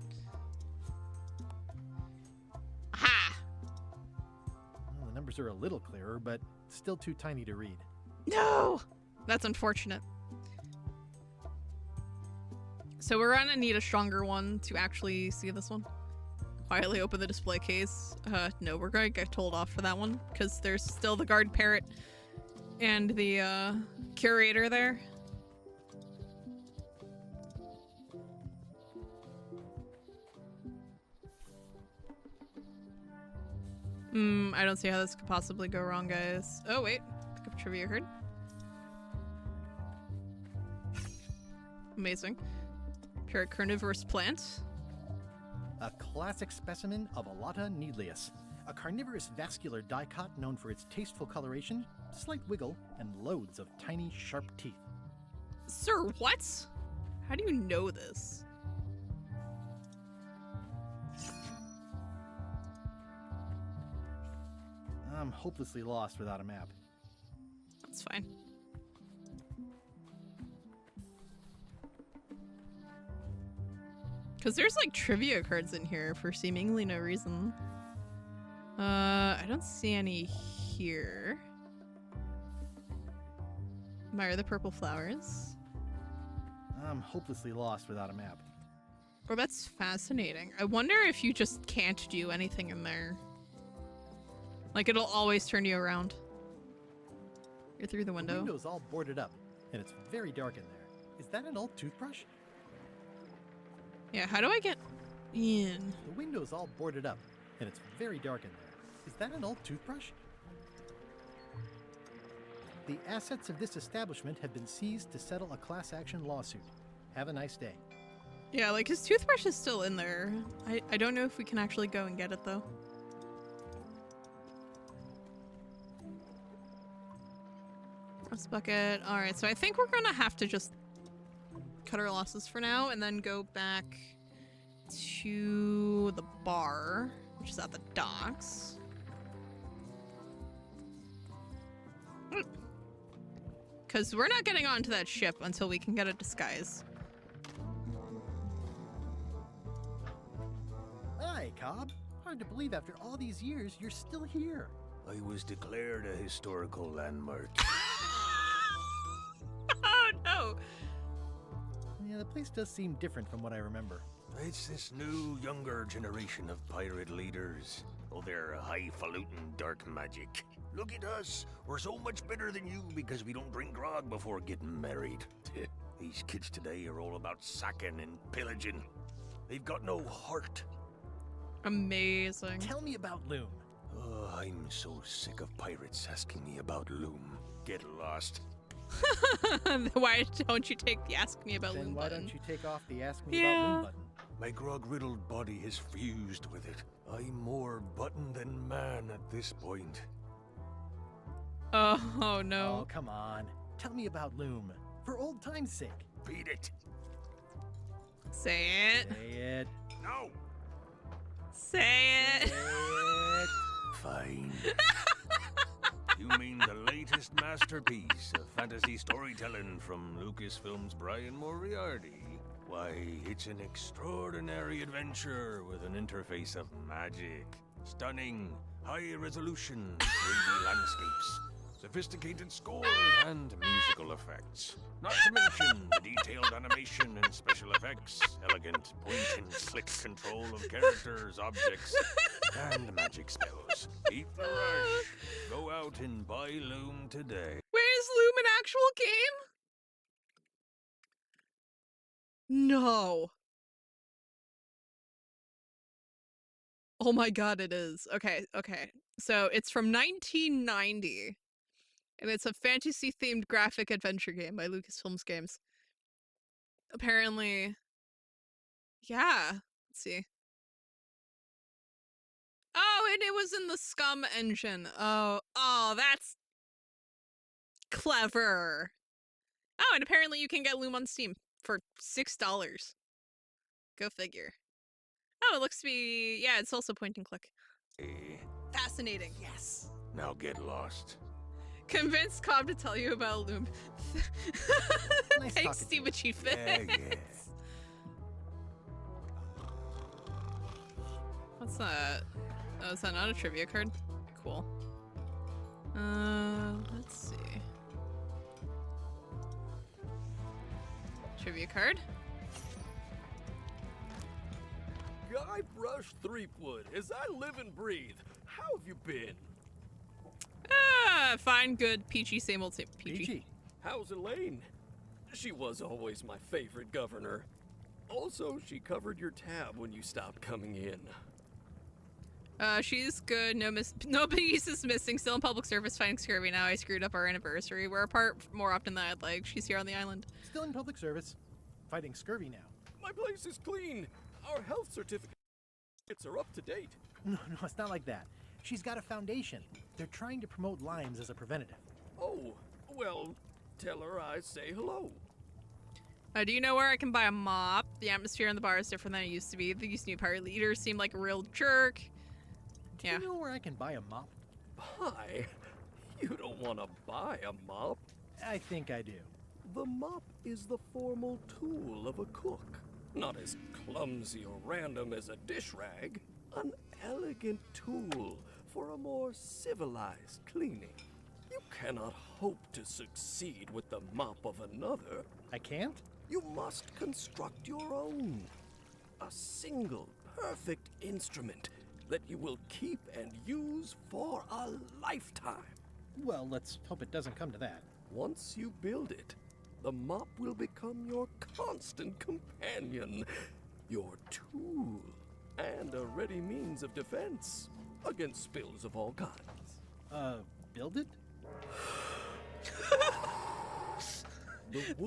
Aha! Well, the numbers are a little clearer, but still too tiny to read. No! That's unfortunate. So we're gonna need a stronger one to actually see this one. Quietly open the display case. No, we're gonna get told off for that one because there's still the guard parrot and the curator there. I don't see how this could possibly go wrong, guys. Oh, wait. Pick up trivia card. Amazing. Pure carnivorous plant. A classic specimen of Alata needlius, a carnivorous vascular dicot known for its tasteful coloration, slight wiggle, and loads of tiny, sharp teeth. Sir, what? How do you know this? I'm hopelessly lost without a map. That's fine. Because there's like trivia cards in here for seemingly no reason. I don't see any here. Admire the purple flowers. I'm hopelessly lost without a map. Oh, that's fascinating. I wonder if you just can't do anything in there. Like, it'll always turn you around. You're through the window. The window's all boarded up, and it's very dark in there. Is that an old toothbrush? Yeah, how do I get in? The window's all boarded up, and it's very dark in there. Is that an old toothbrush? The assets of this establishment have been seized to settle a class action lawsuit. Have a nice day. Yeah, like his toothbrush is still in there. I don't know if we can actually go and get it though. Rust bucket. Alright, so I think we're gonna have to just cut our losses for now and then go back to the bar, which is at the docks. Because we're not getting onto that ship until we can get a disguise. Hi, Cobb. Hard to believe after all these years you're still here. I was declared a historical landmark. Oh no! Yeah, the place does seem different from what I remember. It's this new, younger generation of pirate leaders. Oh, they're highfalutin dark magic. Look at us. We're so much better than you because we don't drink grog before getting married. These kids today are all about sacking and pillaging. They've got no heart. Amazing. Tell me about Loom. Oh, I'm so sick of pirates asking me about Loom. Get lost. Why don't you take the ask me about Then Loom why button? don't you take off the ask me about Loom button? My grog-riddled body has fused with it. I'm more button than man at this point. Oh no. Oh, come on. Tell me about Loom. For old time's sake. Beat it. Say it. Say it. No. Say it. Say it. Fine. You mean the latest masterpiece of fantasy storytelling from Lucasfilm's Brian Moriarty? Why, it's an extraordinary adventure with an interface of magic. Stunning, high-resolution 3D landscapes, sophisticated score, and musical effects. Not to mention the detailed animation and special effects, elegant point-and-click control of characters, objects, and magic spells. Beat the rush. Go out and buy Loom today. Wait, is Loom an actual game? No. Oh my god, it is. Okay. So it's from 1990. And it's a fantasy-themed graphic adventure game by Lucasfilms Games. Apparently. Yeah. Let's see. Oh, and it was in the Scum engine. Oh, that's clever. Oh, and apparently you can get Loom on Steam for $6. Go figure. Oh, it looks to be... Yeah, it's also point and click. Fascinating. Yes. Now get lost. Convince Cobb to tell you about Loom. Nice Thanks, talking to Steve you. Achievement. Yeah. What's that? Oh, is that not a trivia card? Cool. Let's see. Trivia card? Guy Brush Threepwood, as I live and breathe, how have you been? Fine, good, peachy, same old, same peachy. How's Elaine? She was always my favorite governor. Also, she covered your tab when you stopped coming in. She's good, no pieces missing, still in public service fighting scurvy now. I screwed up our anniversary. We're apart more often than I'd like. She's here on the island. Still in public service. Fighting scurvy now. My place is clean. Our health certificates are up to date. No, it's not like that. She's got a foundation. They're trying to promote limes as a preventative. Oh, well, tell her I say hello. Do you know where I can buy a mop? The atmosphere in the bar is different than it used to be. These new pirate leaders seem like a real jerk. Do you know where I can buy a mop? Buy? You don't want to buy a mop. I think I do. The mop is the formal tool of a cook. Not as clumsy or random as a dish rag. An elegant tool for a more civilized cleaning. You cannot hope to succeed with the mop of another. I can't? You must construct your own. A single, perfect instrument that you will keep and use for a lifetime. Well, let's hope it doesn't come to that. Once you build it, the mop will become your constant companion, your tool, and a ready means of defense against spills of all kinds. Build it?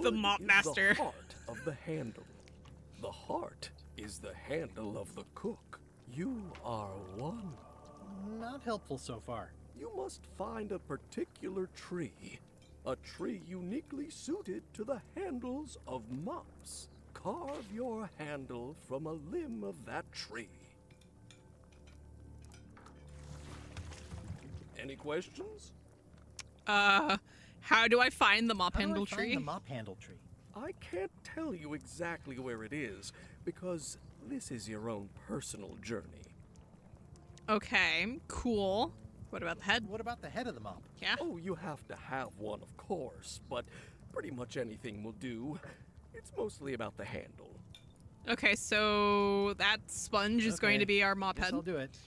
The mop master. The heart of the handle. The heart is the handle of the cook. You are one. Not helpful so far. You must find a particular tree. A tree uniquely suited to the handles of mops. Carve your handle from a limb of that tree. Any questions? How do I find the mop handle How do I tree? find the mop handle tree? I can't tell you exactly where it is, because this is your own personal journey. Okay, cool. What about the head? What about the head of the mop? Yeah? Oh, you have to have one, of course, but pretty much anything will do. It's mostly about the handle. Okay, so that sponge is going to be our mop Guess head. I'll do it.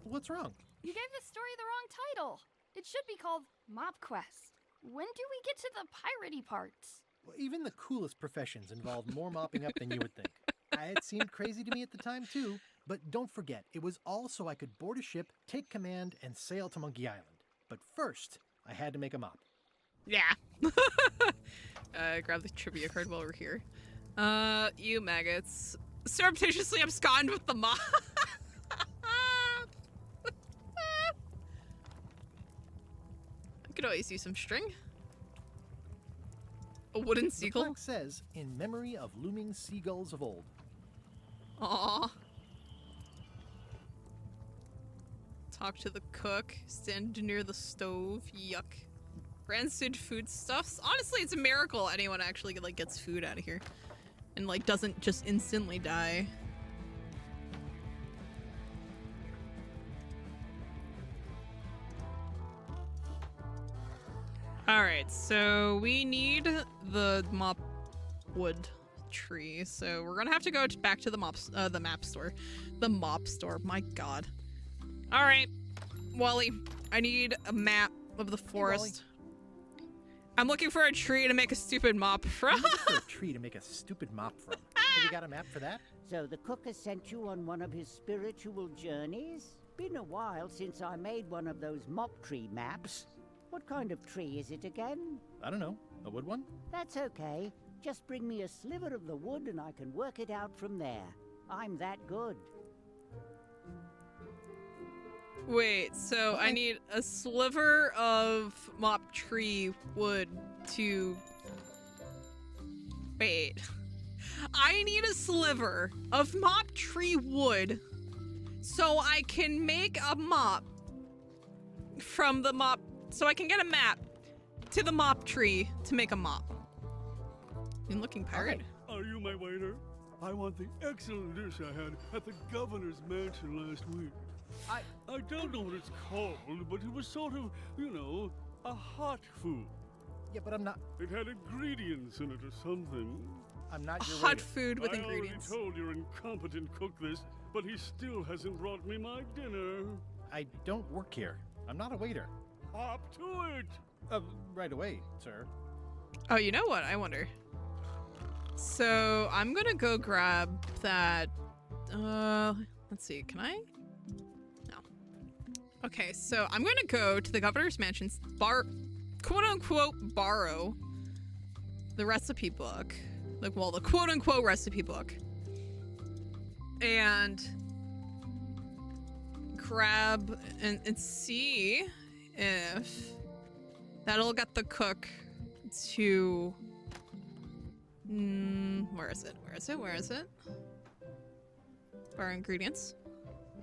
What's wrong? You gave the story the wrong title. It should be called Mop Quest. When do we get to the piratey parts? Well, even the coolest professions involve more mopping up than you would think. It seemed crazy to me at the time, too. But don't forget, it was all so I could board a ship, take command, and sail to Monkey Island. But first, I had to make a mop. Yeah. Grab the trivia card while we're here. You maggots. Surreptitiously abscond with the mop. I could always use some string. A wooden The seagull. plaque says, in memory of looming seagulls of old. Aww. Talk to the cook. Stand near the stove. Yuck. Rancid foodstuffs. Honestly, it's a miracle anyone actually like gets food out of here, and like doesn't just instantly die. All right, so we need the mop wood tree. So we're gonna have to go back to the map store. The mop store. My God. All right, Wally. I need a map of the forest. I'm looking for a tree to make a stupid mop from. I'm looking for a tree to make a stupid mop from. Have you got a map for that? So the cook has sent you on one of his spiritual journeys? Been a while since I made one of those mop tree maps. What kind of tree is it again? I don't know. A wood one? That's okay. Just bring me a sliver of the wood and I can work it out from there. I'm that good. Wait, so I need a sliver of mop tree wood to... Wait. I need a sliver of mop tree wood so I can make a mop from the mop... So I can get a map to the mop tree to make a mop. Good looking pirate. Are you my waiter? I want the excellent dish I had at the governor's mansion last week. I don't know what it's called, but it was sort of, you know, a hot food. Yeah, but I'm not... It had ingredients in it or something. I'm not your hot waiter. food with ingredients. I already told your incompetent cook this, but he still hasn't brought me my dinner. I don't work here. I'm not a waiter. Hop to it! Right away, sir. Oh, you know what? I wonder. So I'm gonna go grab that. Let's see. Can I? No. Okay, so I'm gonna go to the governor's mansion, quote unquote, borrow the recipe book, like, well, the quote unquote recipe book, and grab and see if that'll get the cook to where is it? Borrow ingredients.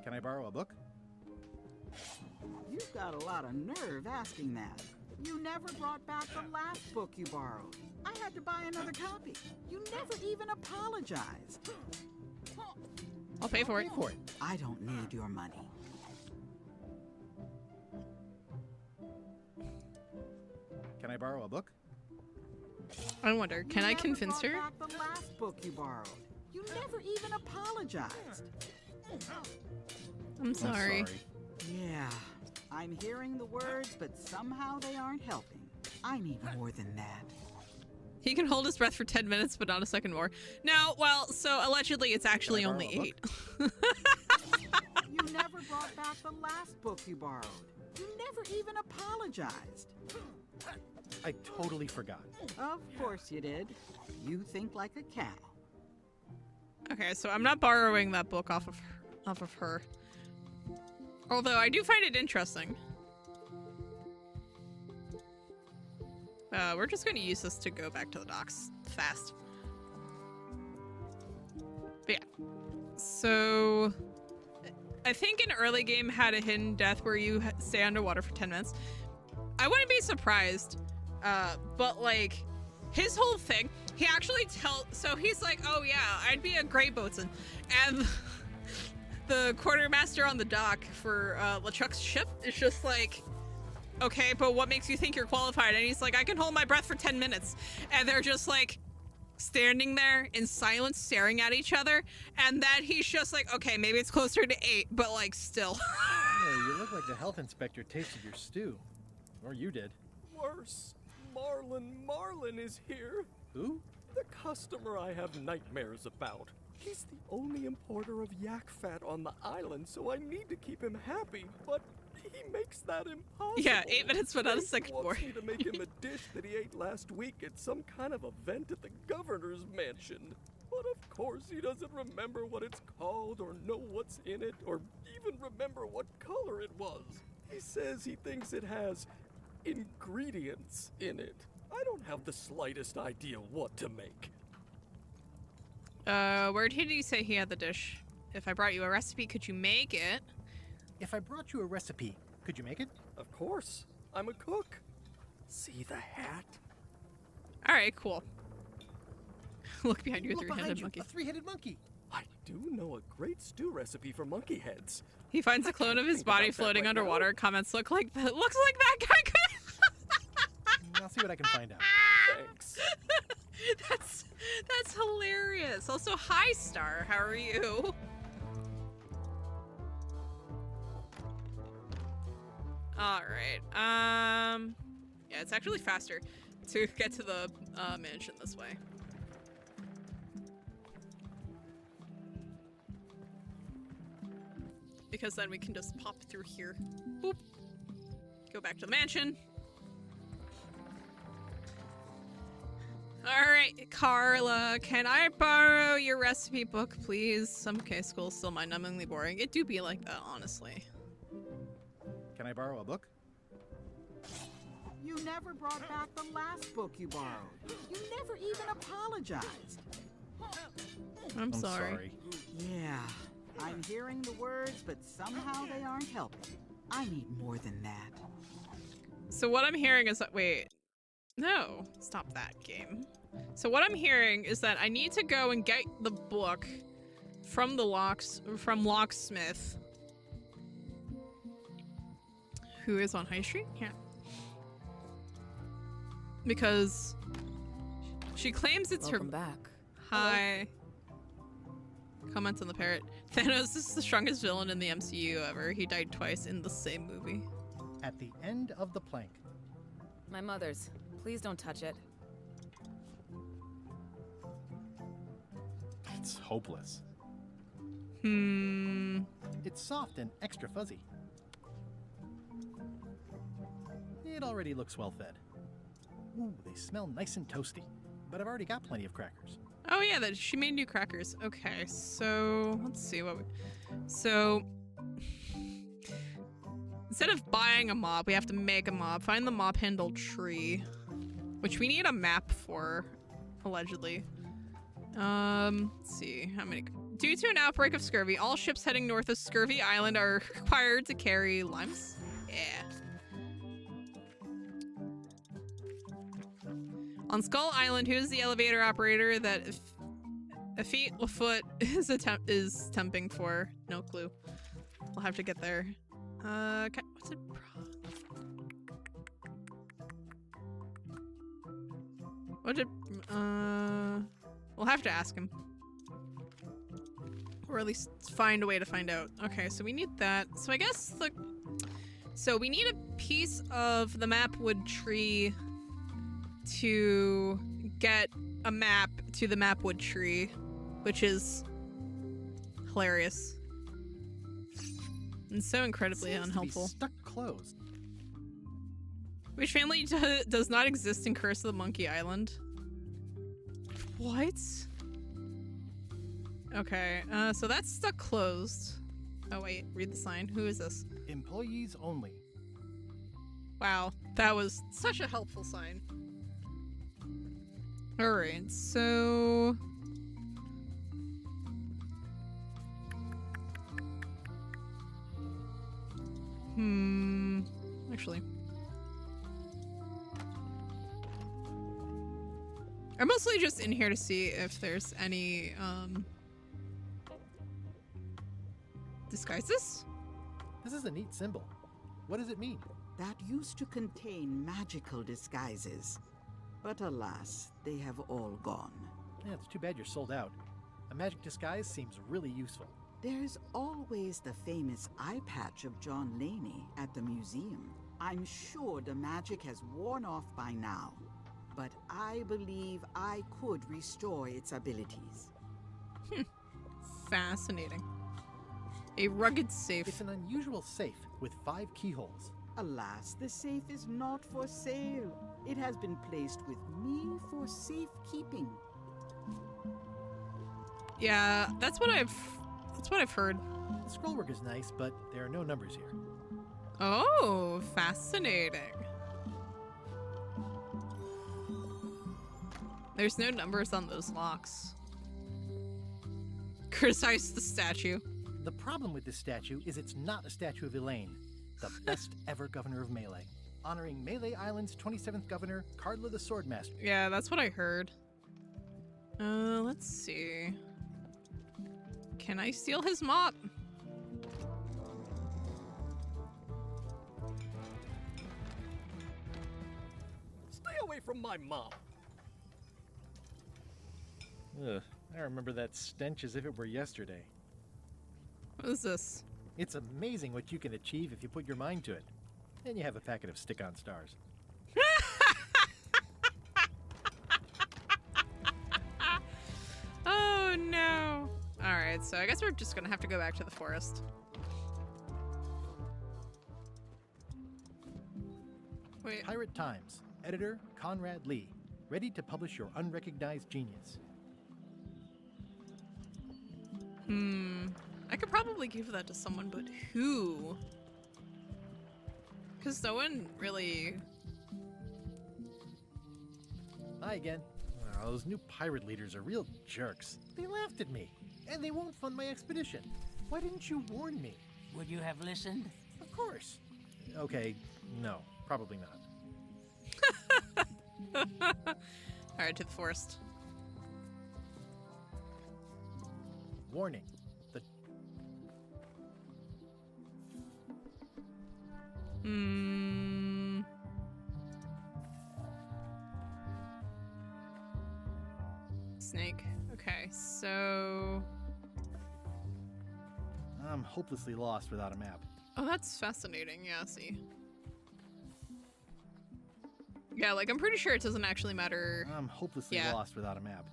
Can I borrow a book? You've got a lot of nerve asking that. You never brought back the last book you borrowed. I had to buy another copy. You never even apologized. I'll pay for it. I don't need your money. Can I borrow a book? I wonder, can I convince her? Back the last book you borrowed. You never even apologized. I'm sorry. Yeah, I'm hearing the words, but somehow they aren't helping. I need more than that. He can hold his breath for 10 minutes, but not a second more. No, well, so allegedly it's actually only 8. You never brought back the last book you borrowed. You never even apologized. I totally forgot. Of course you did. You think like a cow. Okay, so I'm not borrowing that book off of her. Although I do find it interesting. We're just going to use this to go back to the docks fast. But yeah. So I think an early game had a hidden death where you stay underwater for 10 minutes. I wouldn't be surprised, but like his whole thing, he actually so he's like, oh yeah, I'd be a great boatswain. And the quartermaster on the dock for LeChuck's ship is just like, okay, but what makes you think you're qualified? And he's like, I can hold my breath for 10 minutes. And they're just like standing there in silence, staring at each other. And then he's just like, okay, maybe it's closer to 8, but like still. Hey, you look like the health inspector tasted your stew. Or you did. Worse. Marlin is here. Who? The customer I have nightmares about. He's the only importer of yak fat on the island, so I need to keep him happy, but he makes that impossible. Yeah, 8 minutes without a second more. He wants me to make him a dish that he ate last week at some kind of event at the governor's mansion. But of course he doesn't remember what it's called or know what's in it or even remember what color it was. He says he thinks it has ingredients in it. I don't have the slightest idea what to make. Where did he say he had the dish? If I brought you a recipe, could you make it? If I brought you a recipe, could you make it? Of course. I'm a cook. See the hat? Alright, cool. Look behind you, a three-headed monkey. A three-headed monkey. I do know a great stew recipe for monkey heads. He finds a clone of his body floating underwater. Comments looks like that guy could. I'll see what I can find out. Thanks. That's hilarious. Also, hi Star, how are you? All right. Yeah, it's actually faster to get to the mansion this way. Because then we can just pop through here. Boop. Go back to the mansion. Alright, Carla, can I borrow your recipe book, please? Okay, school's still mind-numbingly boring. It do be like that, honestly. Can I borrow a book? You never brought back the last book you borrowed. You never even apologized. I'm sorry. Yeah, I'm hearing the words, but somehow they aren't helping. I need more than that. So what I'm hearing is that, wait. No, stop that game. So what I'm hearing is that I need to go and get the book from the locksmith, who is on High Street. Yeah, because she claims it's Welcome her. back. Hi. Comments on the parrot. Thanos is the strongest villain in the MCU ever. He died twice in the same movie. At the end of the plank. My mother's. Please don't touch it. It's hopeless. It's soft and extra fuzzy. It already looks well fed. Ooh, they smell nice and toasty. But I've already got plenty of crackers. Oh yeah, she made new crackers. Okay, so let's see what so instead of buying a mop, we have to make a mop. Find the mop handle tree, which we need a map for, allegedly. Let's see how many. Due to an outbreak of scurvy, all ships heading north of Scurvy Island are required to carry limes. Yeah. On Skull Island, who is the elevator operator that a feet a foot is temping for? No clue. We'll have to get there. What's it? What did? We'll have to ask him, or at least find a way to find out. Okay, so we need that. So I guess so we need a piece of the mapwood tree to get a map to the mapwood tree, which is hilarious and so incredibly unhelpful. Stuck closed. Which family does not exist in Curse of the Monkey Island? What? Okay, so that's stuck closed. Oh wait, read the sign. Who is this? Employees only. Wow, that was such a helpful sign. Alright, so... Actually... I'm mostly just in here to see if there's any, disguises? This is a neat symbol. What does it mean? That used to contain magical disguises. But alas, they have all gone. Yeah, it's too bad you're sold out. A magic disguise seems really useful. There's always the famous eye patch of John Laney at the museum. I'm sure the magic has worn off by now, but I believe I could restore its abilities. Fascinating. A rugged safe. It's an unusual safe with 5 keyholes. Alas, the safe is not for sale. It has been placed with me for safekeeping. Yeah, that's what I've heard. The scrollwork is nice, but there are no numbers here. Oh, fascinating. There's no numbers on those locks. Criticize the statue. The problem with this statue is it's not a statue of Elaine, the best ever governor of Melee, honoring Melee Island's 27th governor, Cardla the Swordmaster. Yeah, that's what I heard. Let's see. Can I steal his mop? Stay away from my mop. Ugh, I remember that stench as if it were yesterday. What is this? It's amazing what you can achieve if you put your mind to it. And you have a packet of stick-on stars. Oh no. Alright, so I guess we're just gonna have to go back to the forest. Wait. Pirate Times. Editor Conrad Lee. Ready to publish your unrecognized genius. I could probably give that to someone, but who? Because no one really... Hi again. Oh, those new pirate leaders are real jerks. They laughed at me, and they won't fund my expedition. Why didn't you warn me? Would you have listened? Of course. Okay, no, probably not. Alright, to the forest. Warning. Snake. Okay, so... I'm hopelessly lost without a map. Oh, that's fascinating. Yeah, see. Yeah, like, I'm pretty sure it doesn't actually matter. I'm hopelessly lost without a map.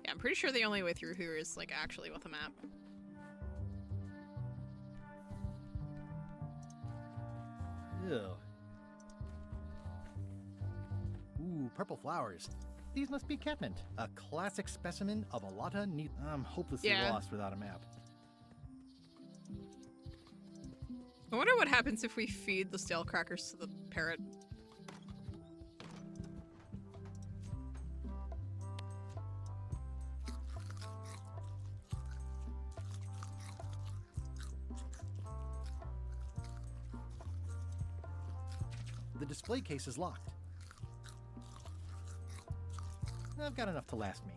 Yeah, I'm pretty sure the only way through here is, like, actually with a map. Ew. Ooh, purple flowers. These must be catmint, a classic specimen of Alata neat. I'm hopelessly lost without a map. I wonder what happens if we feed the stale crackers to the parrot. The display case is locked. I've got enough to last me.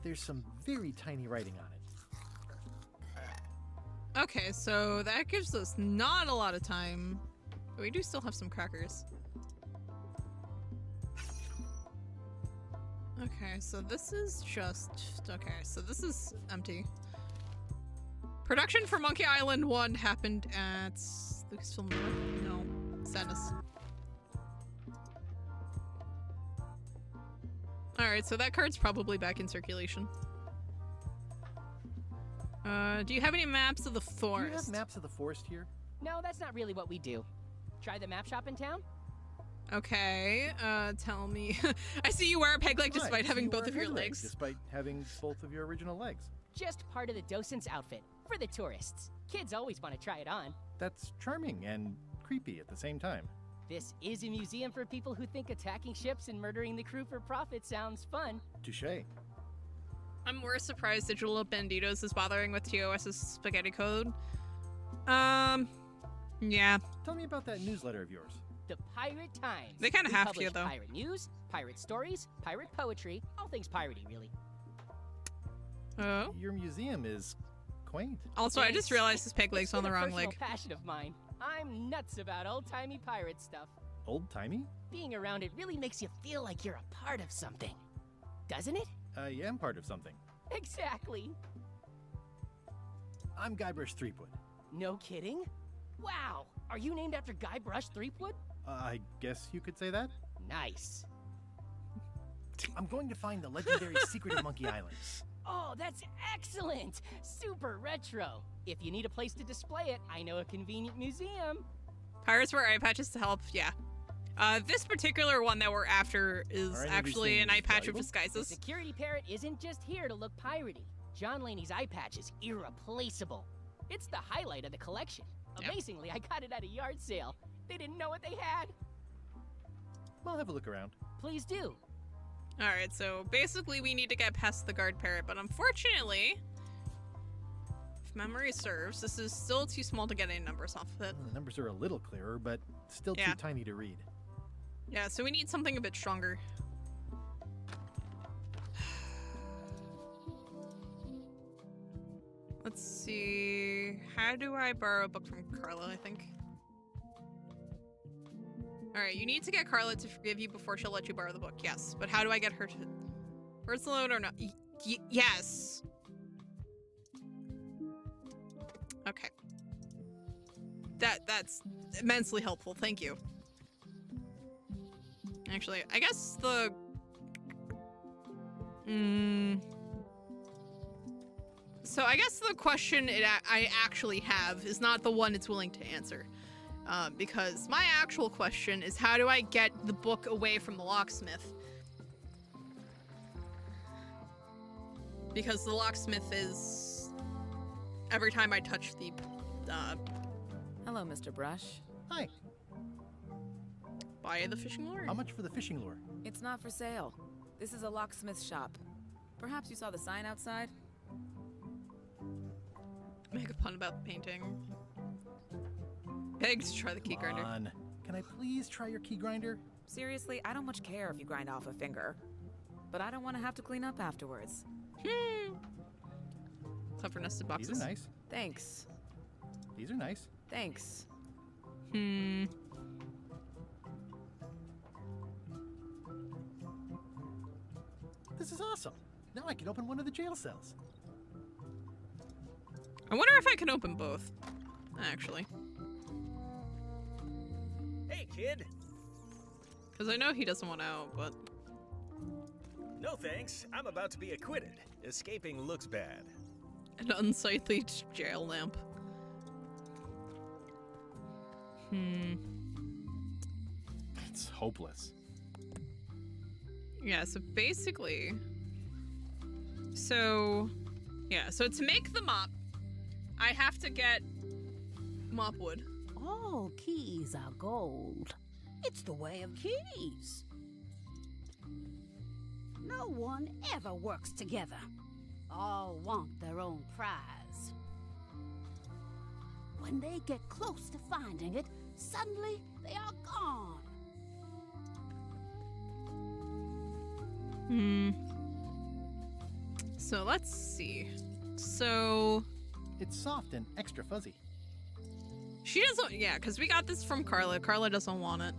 There's some very tiny writing on it. Okay, so that gives us not a lot of time. But we do still have some crackers. Okay, so this is just... Okay, so this is empty. Production for Monkey Island 1 happened at Lucasfilm. No. Sadness. Alright, so that card's probably back in circulation. Do you have any maps of the forest? Do you have maps of the forest here? No, that's not really what we do. Try the map shop in town? Okay, tell me. I see you wear a peg leg despite having both of your legs. Despite having both of your original legs. Just part of the docent's outfit, for the tourists. Kids always want to try it on. That's charming and creepy at the same time. This is a museum for people who think attacking ships and murdering the crew for profit sounds fun. Touché. I'm more surprised Digital Banditos is bothering with TOS's spaghetti code. Yeah. Tell me about that newsletter of yours. The Pirate Times. They kind of have to, though. Pirate news, pirate stories, pirate poetry, all things piratey, really. Oh. Your museum is quaint. Also, I just realized his peg leg's on the wrong leg. It's a personal passion of mine. I'm nuts about old-timey pirate stuff. Old-timey? Being around it really makes you feel like you're a part of something. Doesn't it? I am part of something. Exactly. I'm Guybrush Threepwood. No kidding? Wow! Are you named after Guybrush Threepwood? I guess you could say that. Nice. I'm going to find the legendary secret of Monkey Island. Oh, that's excellent! Super retro. If you need a place to display it, I know a convenient museum. Pirates wear eye patches to help, yeah. This particular one that we're after is actually an eye patch of disguises. The security parrot isn't just here to look piratey. John Laney's eye patch is irreplaceable. It's the highlight of the collection. Amazingly, I got it at a yard sale. They didn't know what they had. I'll have a look around. Please do. Alright, so basically we need to get past the guard parrot, but unfortunately, if memory serves, this is still too small to get any numbers off of it. The numbers are a little clearer, but still too tiny to read. Yeah, so we need something a bit stronger. Let's see. How do I borrow a book from Carla, I think? Alright, you need to get Carla to forgive you before she'll let you borrow the book. Yes, but how do I get her to... First alone or not? Yes! Okay. That's immensely helpful, thank you. Actually, I guess the... So I guess the question I actually have is not the one it's willing to answer. Because my actual question is, how do I get the book away from the locksmith? Because the locksmith is... Every time I touch the... Hello, Mr. Brush. Hi. Buy the fishing lure? How much for the fishing lure? It's not for sale. This is a locksmith shop. Perhaps you saw the sign outside? Make a pun about the painting. Beg to try the key grinder. Come on. Can I please try your key grinder? Seriously, I don't much care if you grind off a finger. But I don't want to have to clean up afterwards. Clever nested boxes. These are nice. Thanks. These are nice. Thanks. This is awesome. Now I can open one of the jail cells. I wonder if I can open both, actually. Hey, kid. Because I know he doesn't want out, but... No thanks. I'm about to be acquitted. Escaping looks bad. An unsightly jail lamp. It's hopeless. Yeah, so basically... So to make the mop, I have to get mop wood. All keys are gold. It's the way of keys. No one ever works together. All want their own prize. When they get close to finding it, suddenly they are gone. So let's see. So it's soft and extra fuzzy. She doesn't. Yeah, because we got this from Carla. Carla doesn't want it.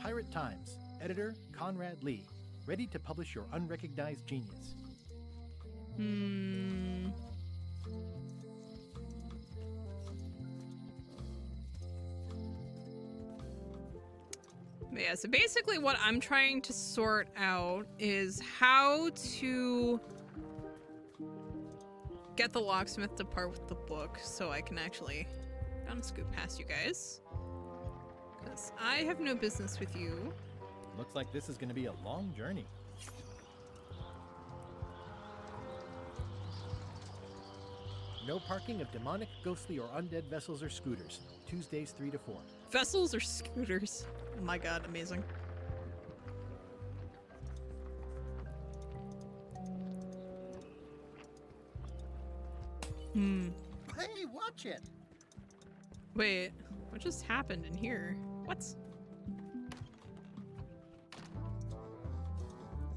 Pirate Times. Editor Conrad Lee. Ready to publish your unrecognized genius. Yeah, so basically what I'm trying to sort out is how to get the locksmith to part with the book so I can actually scoot past you guys. Because I have no business with you. Looks like this is going to be a long journey. No parking of demonic, ghostly, or undead vessels or scooters. Tuesdays 3 to 4. Vessels or scooters? Oh my god, amazing. Hey, watch it! Wait, what just happened in here? What?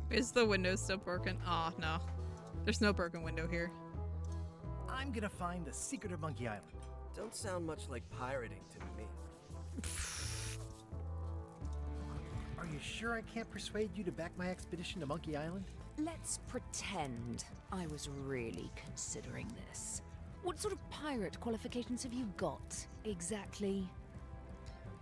Is the window still broken? Oh, no. There's no broken window here. I'm gonna find the secret of Monkey Island. Don't sound much like pirating to me. Are you sure I can't persuade you to back my expedition to Monkey Island? Let's pretend I was really considering this. What sort of pirate qualifications have you got, exactly?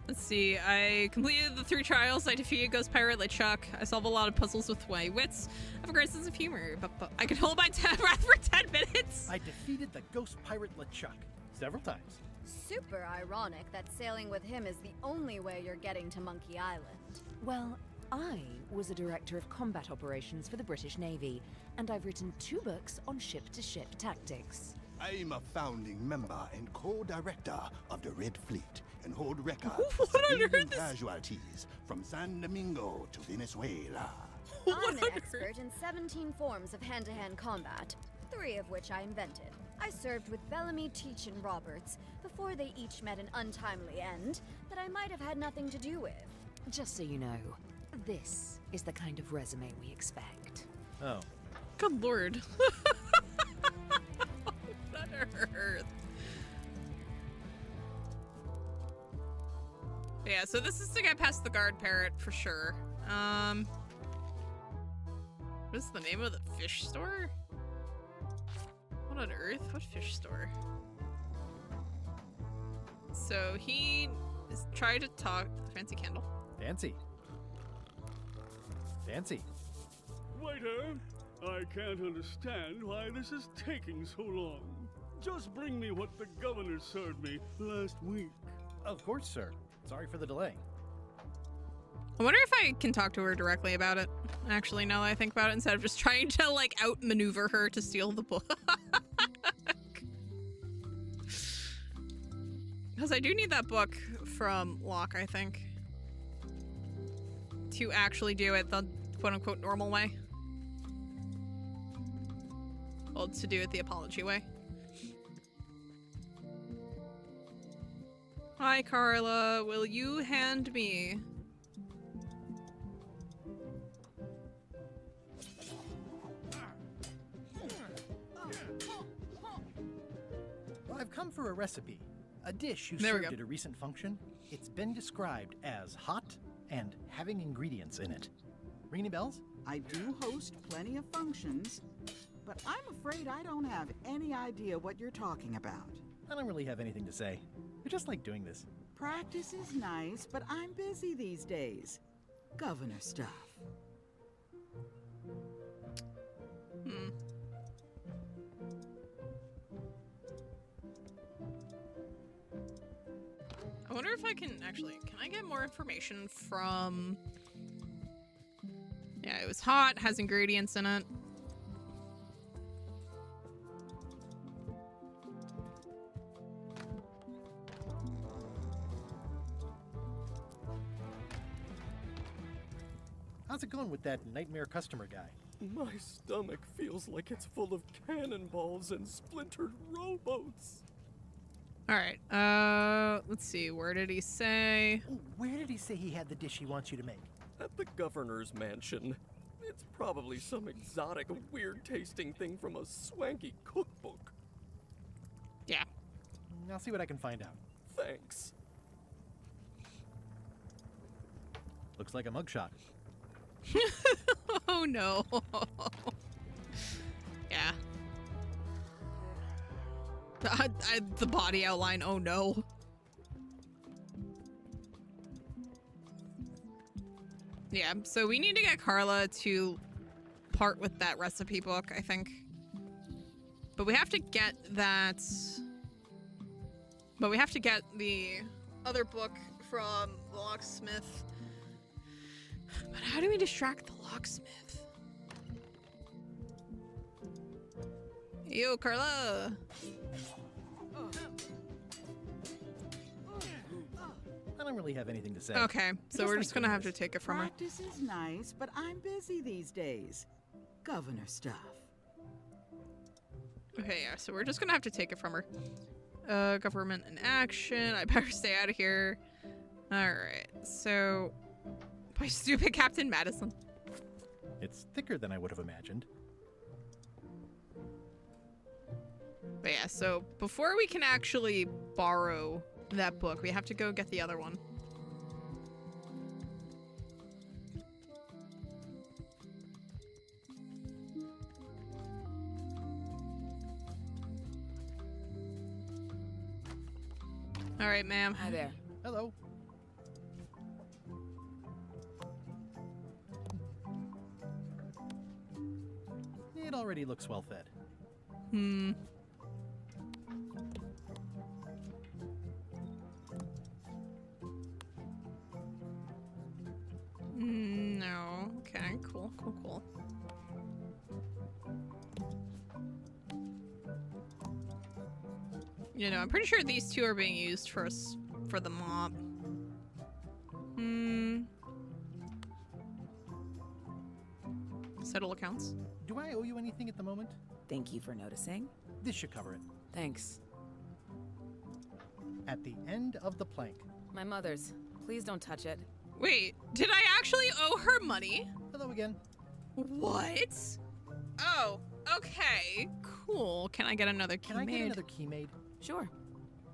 Let's see, I completed the 3 trials, I defeated Ghost Pirate like Chuck, I solve a lot of puzzles with my wits, I have a great sense of humor, but I can hold my breath for 10 minutes! I defeated the Ghost Pirate LeChuck several times. Super ironic that sailing with him is the only way you're getting to Monkey Island. Well, I was a director of combat operations for the British Navy, and I've written 2 books on ship-to-ship tactics. I'm a founding member and co-director of the Red Fleet and hold record What for on civilian earth is- casualties from San Domingo to Venezuela. I'm an expert in 17 forms of hand-to-hand combat, 3 of which I invented. I served with Bellamy, Teach, and Roberts before they each met an untimely end that I might have had nothing to do with. Just so you know, this is the kind of resume we expect. Oh. Good lord. That hurt. Yeah, so this is to get past the guard parrot for sure. What is the name of the fish store? What on earth? What fish store? So he is trying to talk. Fancy candle. Fancy. Fancy. Waiter, I can't understand why this is taking so long. Just bring me what the governor served me last week. Of course, sir. Sorry for the delay. I wonder if I can talk to her directly about it. Actually, now that I think about it, instead of just trying to like outmaneuver her to steal the book. Because I do need that book from Locke, I think, to actually do it the quote-unquote normal way. Well, to do it the apology way. Hi, Carla. Will you hand me? Well, I've come for a recipe. A dish you There we served go. at a recent function. It's been described as hot and having ingredients in it. Ring any bells? I do host plenty of functions, but I'm afraid I don't have any idea what you're talking about. I don't really have anything to say. I just like doing this. Practice is nice, but I'm busy these days. Governor stuff. I wonder if I can I get more information from... Yeah, it was hot, has ingredients in it. How's it going with that nightmare customer guy? My stomach feels like it's full of cannonballs and splintered rowboats. Alright, let's see, where did he say? Oh, where did he say he had the dish he wants you to make? At the governor's mansion. It's probably some exotic, weird-tasting thing from a swanky cookbook. Yeah. I'll see what I can find out. Thanks. Looks like a mugshot. Oh no. Yeah. The body outline, oh no. Yeah, so we need to get Carla to part with that recipe book, I think. But we have to get that... But we have to get the other book from the locksmith. But how do we distract the locksmith? Yo, Carla! I don't really have anything to say. Okay, so we're just gonna have to take it from her. Practice is nice, but I'm busy these days. Governor stuff. Okay, yeah, so we're just gonna have to take it from her. Government in action. I better stay out of here. Alright, so... By stupid Captain Madison. It's thicker than I would have imagined. But yeah, so before we can actually borrow that book, we have to go get the other one. All right, ma'am. Hi there. Hello. It already looks well fed. Hmm. No. Okay, cool, cool, cool. You know, I'm pretty sure these two are being used for the mop. Hmm. Settle accounts. Do I owe you anything at the moment? Thank you for noticing. This should cover it. Thanks. At the end of the plank. My mother's. Please don't touch it. Wait, did I actually owe her money? Hello again. What? Oh, okay, cool. Can I get another key Can I get another key made? Sure.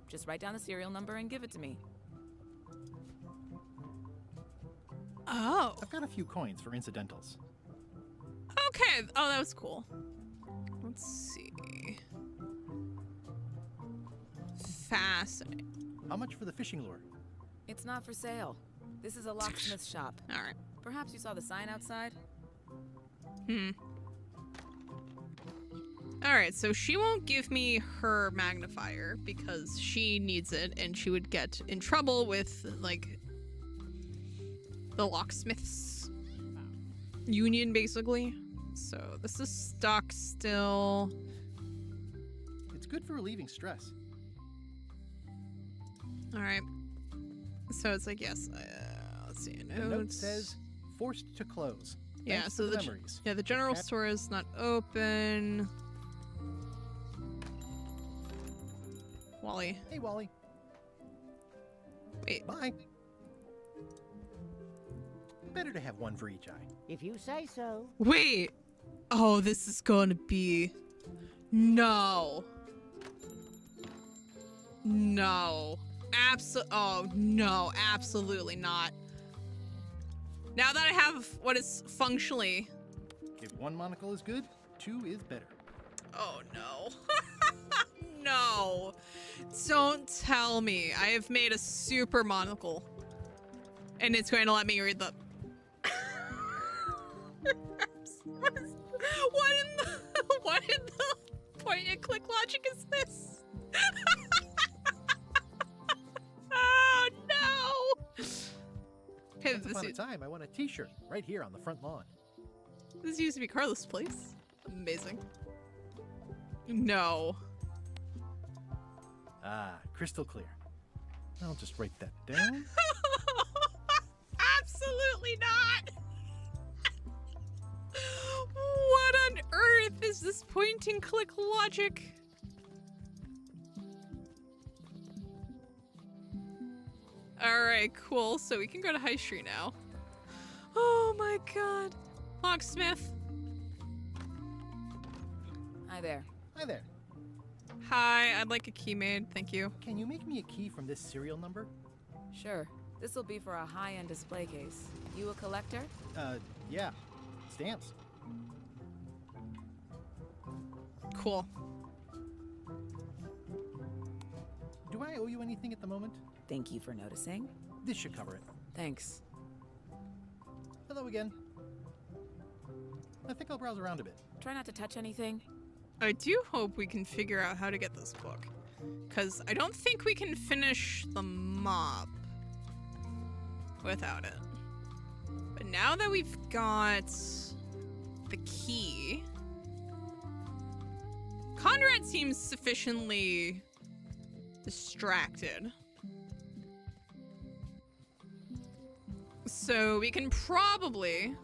Just write down the serial number and give it to me. Oh. I've got a few coins for incidentals. Okay. Oh, that was cool. Let's see. Fascinating. How much for the fishing lure? It's not for sale. This is a locksmith shop. All right. Perhaps you saw the sign outside? Hmm. All right, so she won't give me her magnifier because she needs it and she would get in trouble with, like, the locksmiths union, basically. So this is stock still. It's good for relieving stress. All right. So it's like, yes. Let's see. The note says forced to close. Yeah, Thanks so to the memories. Yeah, the general store is not open. Wally. Hey, Wally. Wait. Bye. Better to have one for each eye. If you say so. Wait. Oh, this is gonna be... No. No. Oh, no. Absolutely not. Now that I have what is functionally... If one monocle is good, two is better. Oh, no. No. Don't tell me. I have made a super monocle. And it's going to let me read the... What in the point and click logic is this? Oh, no. Okay, Once upon a time, I won a t-shirt right here on the front lawn. This used to be Carla's place. Amazing. No. Ah, crystal clear. I'll just write that down. Absolutely not. What on earth is this point and click logic? All right, cool. So we can go to High Street now. Oh my god. Locksmith. Hi there. Hi there. Hi, I'd like a key made, thank you. Can you make me a key from this serial number? Sure. This will be for a high-end display case. You a collector? Yeah. Stamps. Cool. Do I owe you anything at the moment? Thank you for noticing. This should cover it. Thanks. Hello again. I think I'll browse around a bit. Try not to touch anything. I do hope we can figure out how to get this book. Because I don't think we can finish the mob without it. But now that we've got the key, Conrad seems sufficiently distracted. So we can probably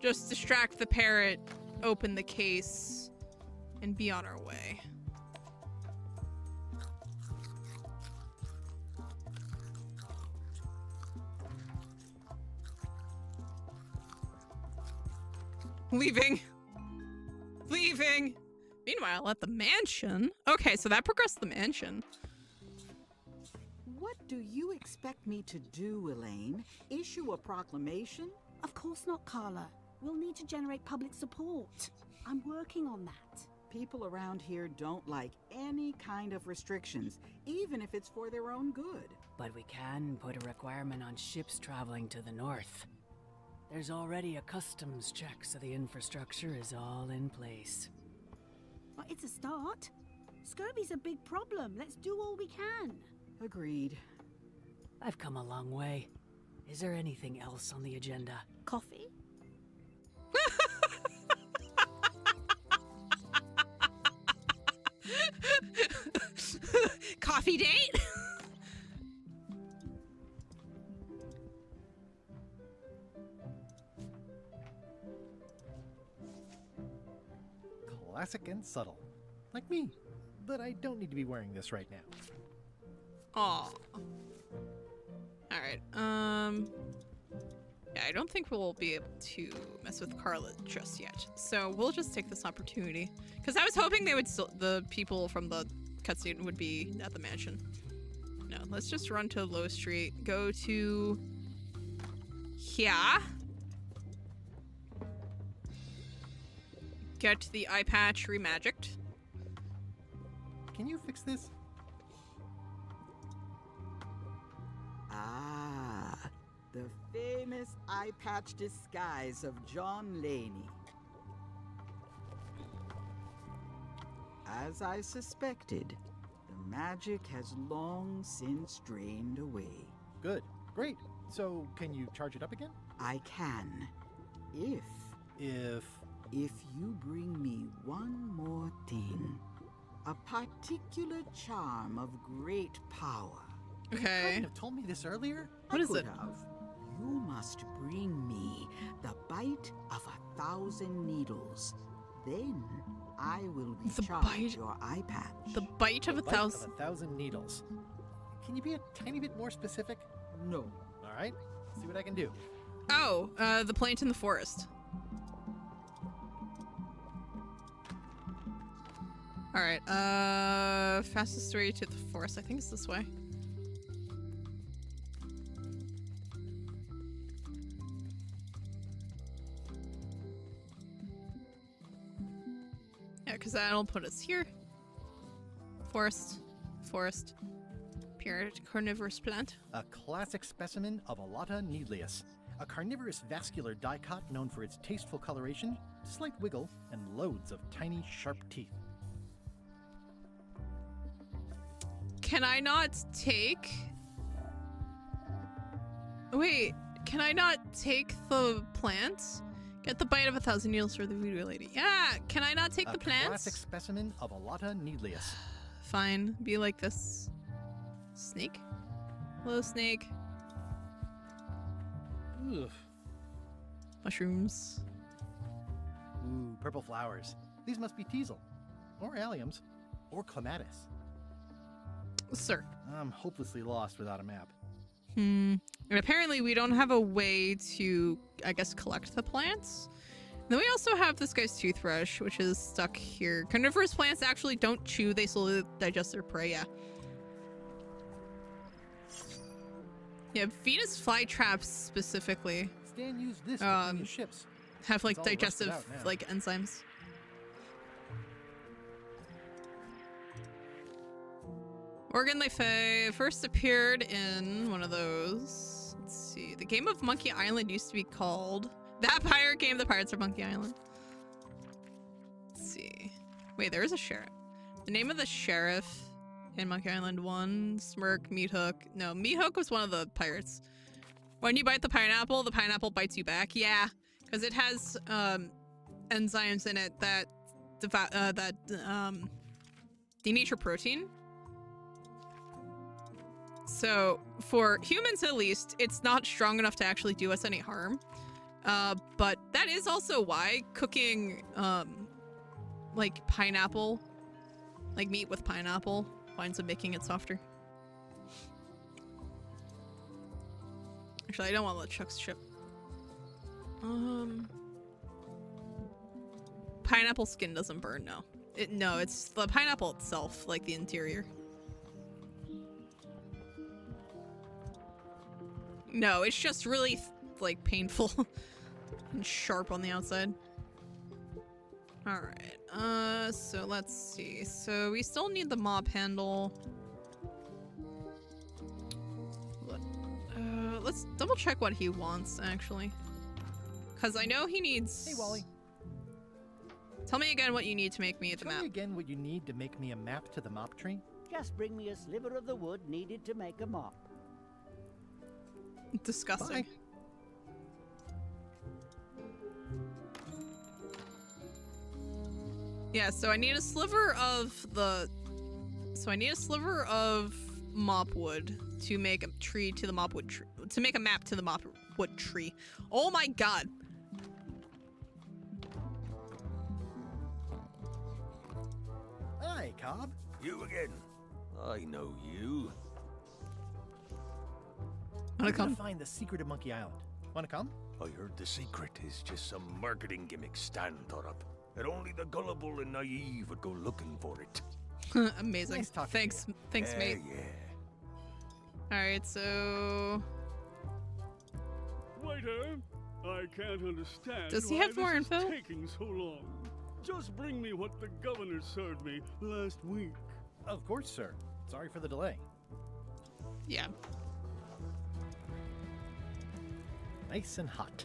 just distract the parrot, open the case, and be on our way. Leaving. Leaving. Meanwhile, at the mansion. Okay, so that progressed the mansion. What do you expect me to do, Elaine? Issue a proclamation? Of course not, Carla. We'll need to generate public support. I'm working on that. People around here don't like any kind of restrictions, even if it's for their own good. But we can put a requirement on ships traveling to the north. There's already a customs check, so the infrastructure is all in place. But it's a start. Scurvy's a big problem. Let's do all we can. Agreed. I've come a long way. Is there anything else on the agenda? Coffee? Coffee date? Classic and subtle. Like me. But I don't need to be wearing this right now. Aw. Alright, yeah, I don't think we'll be able to mess with Carla just yet. So we'll just take this opportunity. Because I was hoping they would still, the people from the cutscene would be at the mansion. No, let's just run to Low Street. Go to here. Get the eye patch remagicked. Can you fix this? Ah, the famous eye patch disguise of John Laney. As I suspected, the magic has long since drained away. Good. Great. So, can you charge it up again? I can. If you bring me one more thing. A particular charm of great power. You couldn't have told me this earlier? What is it? You must bring me the bite of 1,000 needles. Then I will recharge your eye patch. The bite of The 1,000. bite of 1,000 needles. Can you be a tiny bit more specific? No. All right. See what I can do. Oh, the plant in the forest. All right. Fastest way to the forest. I think it's this way. Yeah, because that'll put us here. Forest. Forest. Pure carnivorous plant. A classic specimen of Alata needleus. A carnivorous vascular dicot known for its tasteful coloration, slight wiggle, and loads of tiny, sharp teeth. Can I not take... Wait, can I not take the plants? Get the bite of 1,000 needles for the voodoo lady. Yeah, can I not take the plants? A classic specimen of Alata needleus. Fine, be like this. Snake? Hello, snake. Ugh. Mushrooms. Ooh, purple flowers. These must be teasel. Or alliums. Or clematis. Sir. I'm hopelessly lost without a map. And apparently we don't have a way to, I guess, collect the plants. And then we also have this guy's toothbrush, which is stuck here. Carnivorous plants actually don't chew, they slowly digest their prey, yeah. Yeah, Venus flytraps specifically. Stan used this to clean his ships. Have like It's all rusted digestive out now. like enzymes. Morgan Le Fay first appeared in one of those. Let's see. The game of Monkey Island used to be called that pirate game, The Pirates of Monkey Island. Let's see. Wait, there is a sheriff. The name of the sheriff in Monkey Island 1, Smirk, Meat Hook. No, Meat Hook was one of the pirates. When you bite the pineapple bites you back. Yeah, because it has enzymes in it that denature protein. So for humans at least, it's not strong enough to actually do us any harm. But that is also why cooking like pineapple, like meat with pineapple, winds up making it softer. Actually, I don't want to let Chuck's ship. Pineapple skin doesn't burn, no. No, it's the pineapple itself, like the interior. No, it's just really, like, painful and sharp on the outside. Alright, so let's see. So we still need the mop handle. Let's double check what he wants, actually. Because I know he needs... Hey, Wally. Tell me again what you need to make me the map. Tell me again what you need to make me a map to the mop tree. Just bring me a sliver of the wood needed to make a mop. Disgusting. Bye. Yeah, so I need a sliver of the... So I need a sliver of mop wood to make a tree to the mop wood tree. To make a map to the mop wood tree. Oh my god. Hi, Cobb. You again. I know you. I'm gonna find the secret of Monkey Island. Wanna come? I heard the secret is just some marketing gimmick Stan thought up. That only the gullible and naive would go looking for it. Amazing. Nice talking Thanks, thanks, mate. Yeah. Alright, so... Waiter, I can't understand. Does he why have more this is info? taking so long. Just bring me what the governor served me last week. Of course, sir. Sorry for the delay. Yeah. Nice and hot.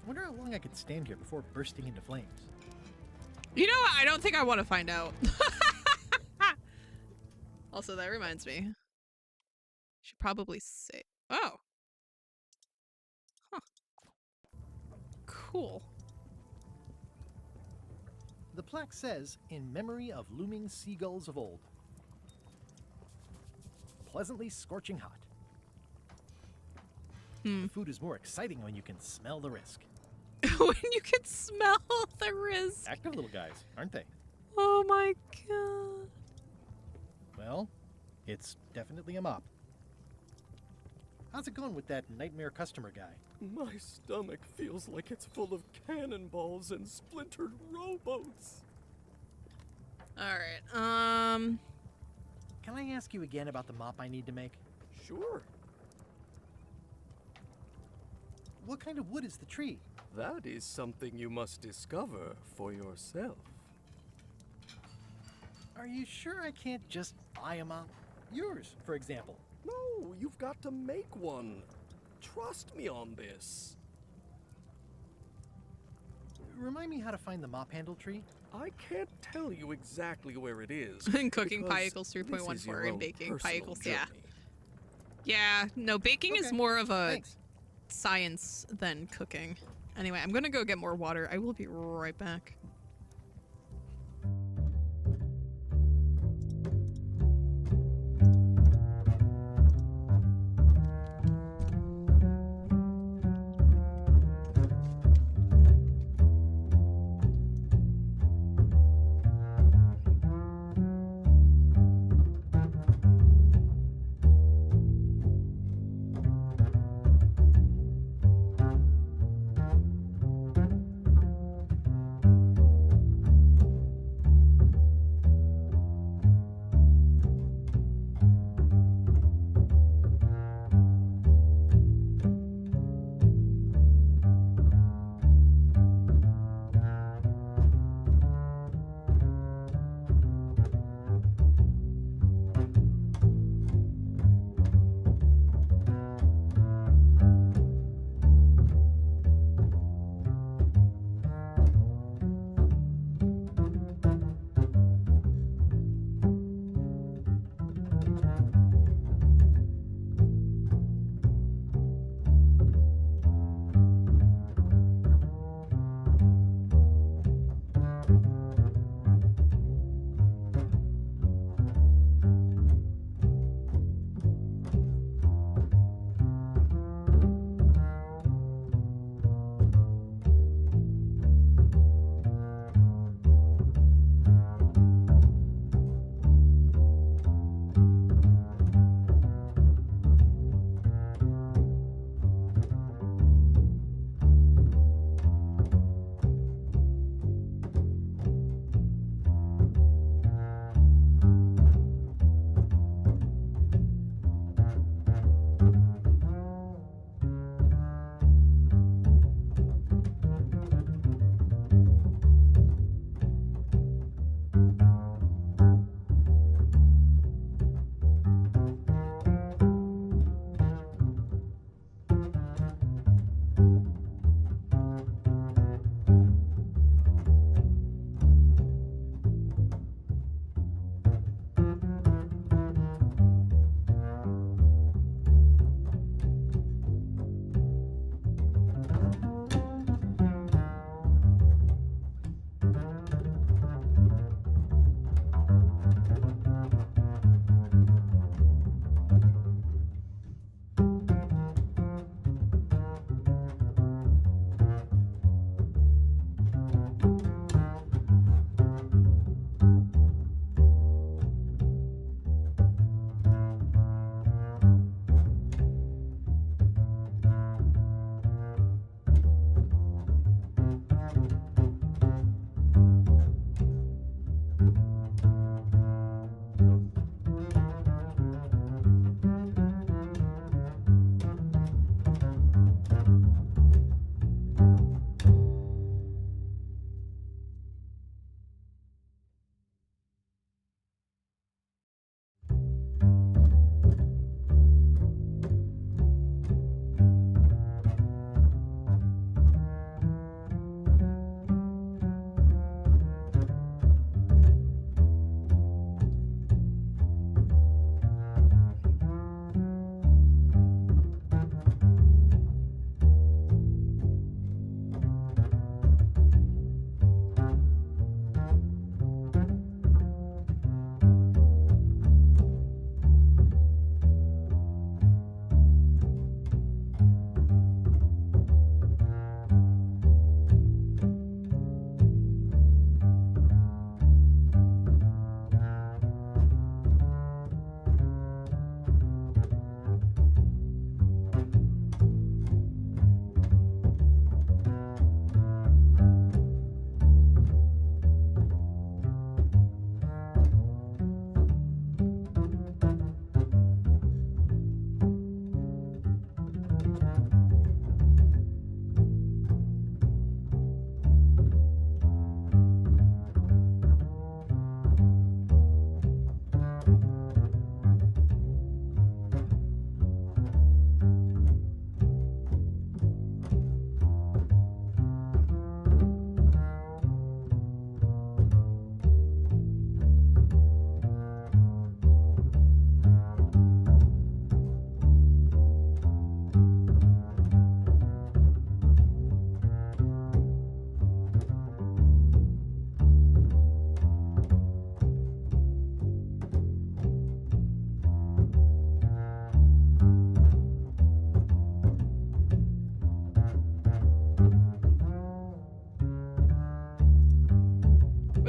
I wonder how long I could stand here before bursting into flames. You know what? I don't think I want to find out. Also, that reminds me. Should probably say... Oh. Huh. Cool. The plaque says, in memory of looming seagulls of old. Pleasantly scorching hot. The food is more exciting when you can smell the risk. When you can smell the risk. Active little guys, aren't they? Oh my god. Well, it's definitely a mop. How's it going with that nightmare customer guy? My stomach feels like it's full of cannonballs and splintered rowboats. Alright, Can I ask you again about the mop I need to make? Sure. What kind of wood is the tree? That is something you must discover for yourself. Are you sure I can't just buy a mop? Yours, for example. No, you've got to make one. Trust me on this. Remind me how to find the mop handle tree? I can't tell you exactly where it is. In cooking, pi because equals this is 3.14. your In own baking, pi personal equals, journey. yeah. Yeah, no, baking is Okay, more of a thanks. science than cooking. Anyway, I'm gonna go get more water. I will be right back.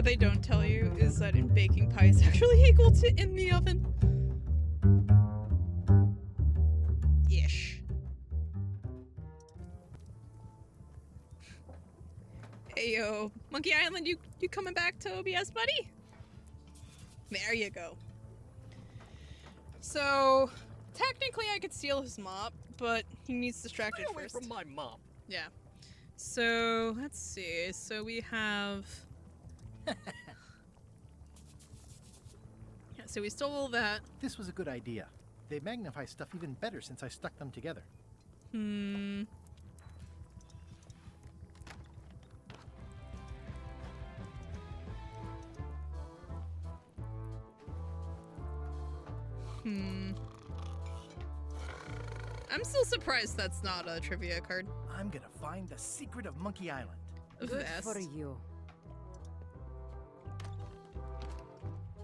they don't tell you is that in baking pie is actually equal to in the oven. Ish. Hey yo, Monkey Island, you coming back to OBS, buddy? There you go. So, technically I could steal his mop, but he needs distracted Stay away first. from my mop. Yeah. So, let's see. So we have... yeah, so we stole all that. This was a good idea. They magnify stuff even better since I stuck them together. I'm still surprised that's not a trivia card. I'm gonna find the secret of Monkey Island. Good for you.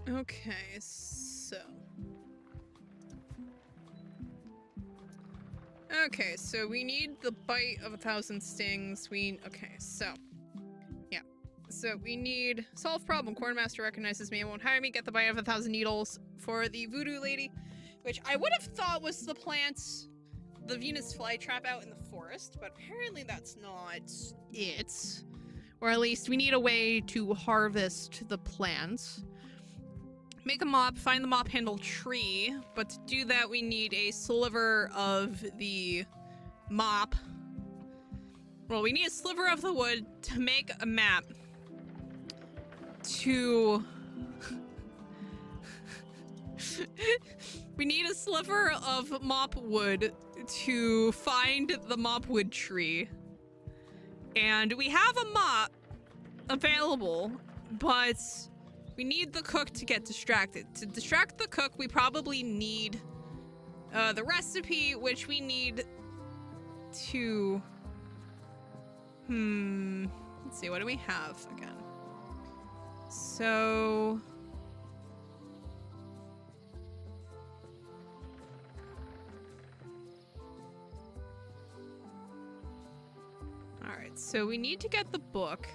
Okay, so... okay, so we need the bite of 1,000 stings. Okay, so... yeah. So we need... solve problem. Cornmaster recognizes me and won't hire me. Get the bite of 1,000 needles for the voodoo lady. Which I would have thought was the plants... the Venus flytrap out in the forest, but apparently that's not it. Or at least we need a way to harvest the plants. Make a mop, find the mop handle tree, but to do that we need a sliver of the mop. Well, we need a sliver of the wood to make a map to... we need a sliver of mop wood to find the mopwood tree. And we have a mop available, but we need the cook to get distracted. To distract the cook, we probably need the recipe, which we need to... let's see, what do we have again? So... alright, so we need to get the book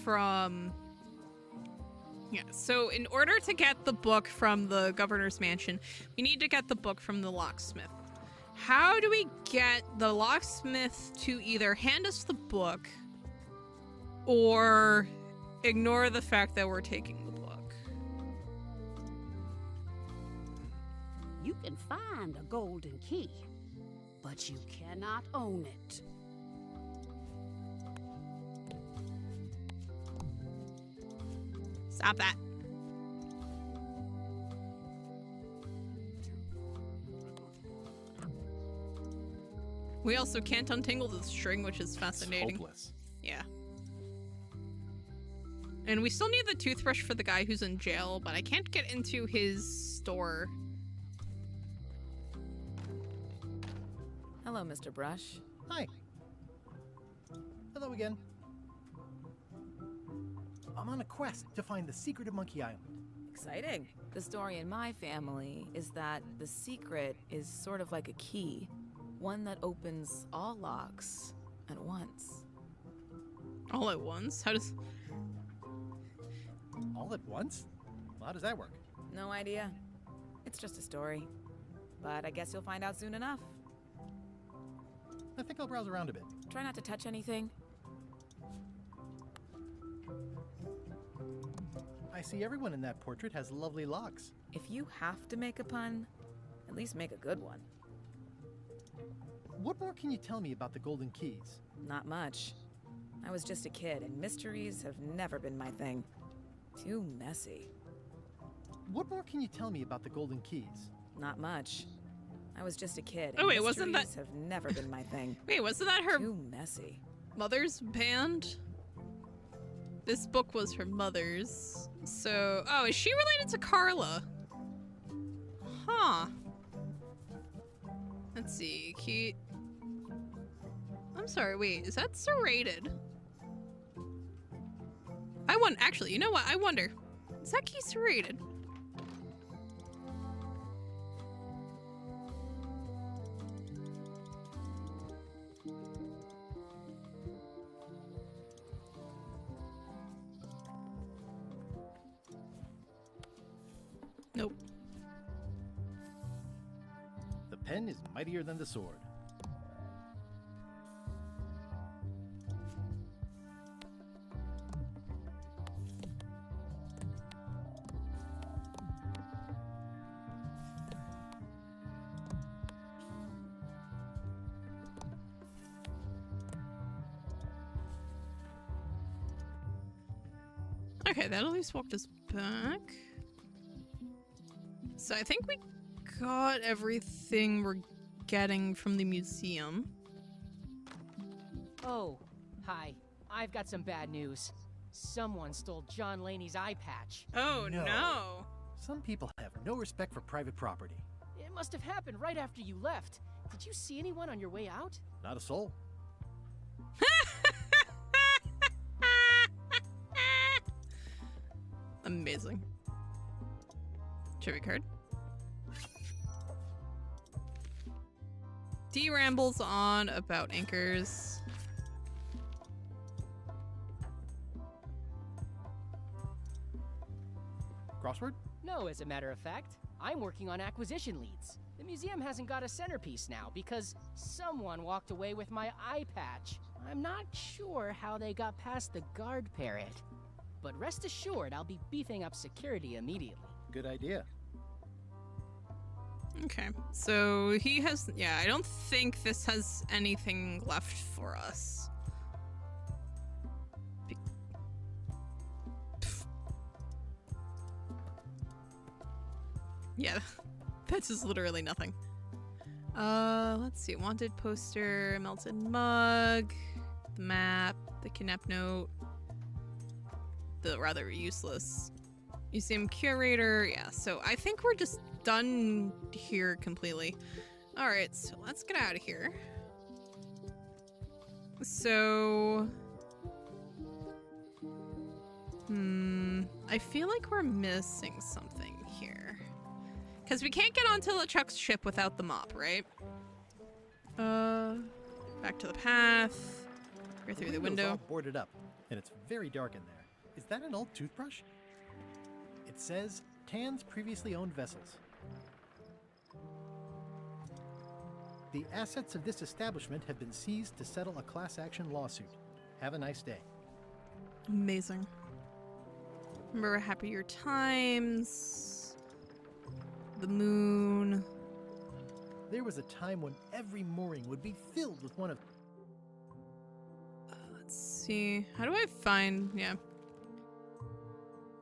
from... yeah, so in order to get the book from the governor's mansion, we need to get the book from the locksmith. How do we get the locksmith to either hand us the book or ignore the fact that we're taking the book? You can find a golden key, but you cannot own it. Stop that. We also can't untangle the string, which is fascinating. It's hopeless. Yeah. And we still need the toothbrush for the guy who's in jail, but I can't get into his store. Hello, Mr. Brush. Hi. Hello again. I'm on a quest to find the secret of Monkey Island. Exciting. The story in my family is that the secret is sort of like a key. One that opens all locks at once. All at once? How does... all at once? Well, how does that work? No idea. It's just a story. But I guess you'll find out soon enough. I think I'll browse around a bit. Try not to touch anything. I see everyone in that portrait has lovely locks. If you have to make a pun, at least make a good one. What more can you tell me about the golden keys? Not much. I was just a kid, and mysteries have never been my thing. Too messy. What more can you tell me about the golden keys? Not much. I was just a kid, and oh wait, wasn't that... mysteries have never been my thing. Wait, wasn't that her... Too messy. Mother's band? This book was her mother's. So... oh, is she related to Carla? Huh. Let's see. Key... I'm sorry, wait. Is that serrated? I want... actually, you know what? I wonder. Is that key serrated? Nope. The pen is mightier than the sword. Okay, that at least walked us back. So I think we got everything we're getting from the museum. Oh, hi. I've got some bad news. Someone stole John Laney's eye patch. Oh no. Some people have no respect for private property. It must have happened right after you left. Did you see anyone on your way out? Not a soul. Amazing. Trivia card. D rambles on about anchors. Crossword? No, as a matter of fact. I'm working on acquisition leads. The museum hasn't got a centerpiece now because someone walked away with my eye patch. I'm not sure how they got past the guard parrot. But rest assured, I'll be beefing up security immediately. Good idea. Okay, so he has, yeah, I don't think this has anything left for us. Yeah, this is literally nothing. Let's see, wanted poster, melted mug, the map, the kidnap note, the rather useless museum curator. Yeah, so I think we're just done here completely. All right, so let's get out of here. So, I feel like we're missing something here. Because we can't get onto LeChuck's ship without the mop, right? Back to the path. Or through the window. All boarded up, and it's very dark in there. Is that an old toothbrush? It says, Tan's previously owned vessels. The assets of this establishment have been seized to settle a class action lawsuit. Have a nice day. Amazing. Remember happier times. The moon. There was a time when every mooring would be filled with one of... Let's see. How do I find... Yeah.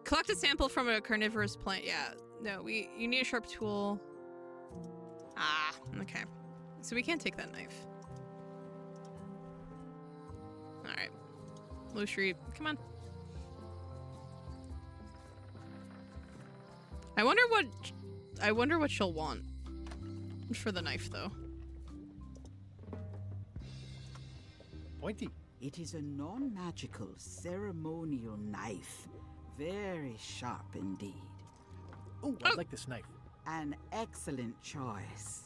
Collect a sample from a carnivorous plant. Yeah. No, you need a sharp tool. Ah, okay. So we can't take that knife. Alright. Blue Street. Come on. I wonder what she'll want for the knife, though. Pointy. It is a non-magical ceremonial knife. Very sharp indeed. Oh, I like this knife. An excellent choice.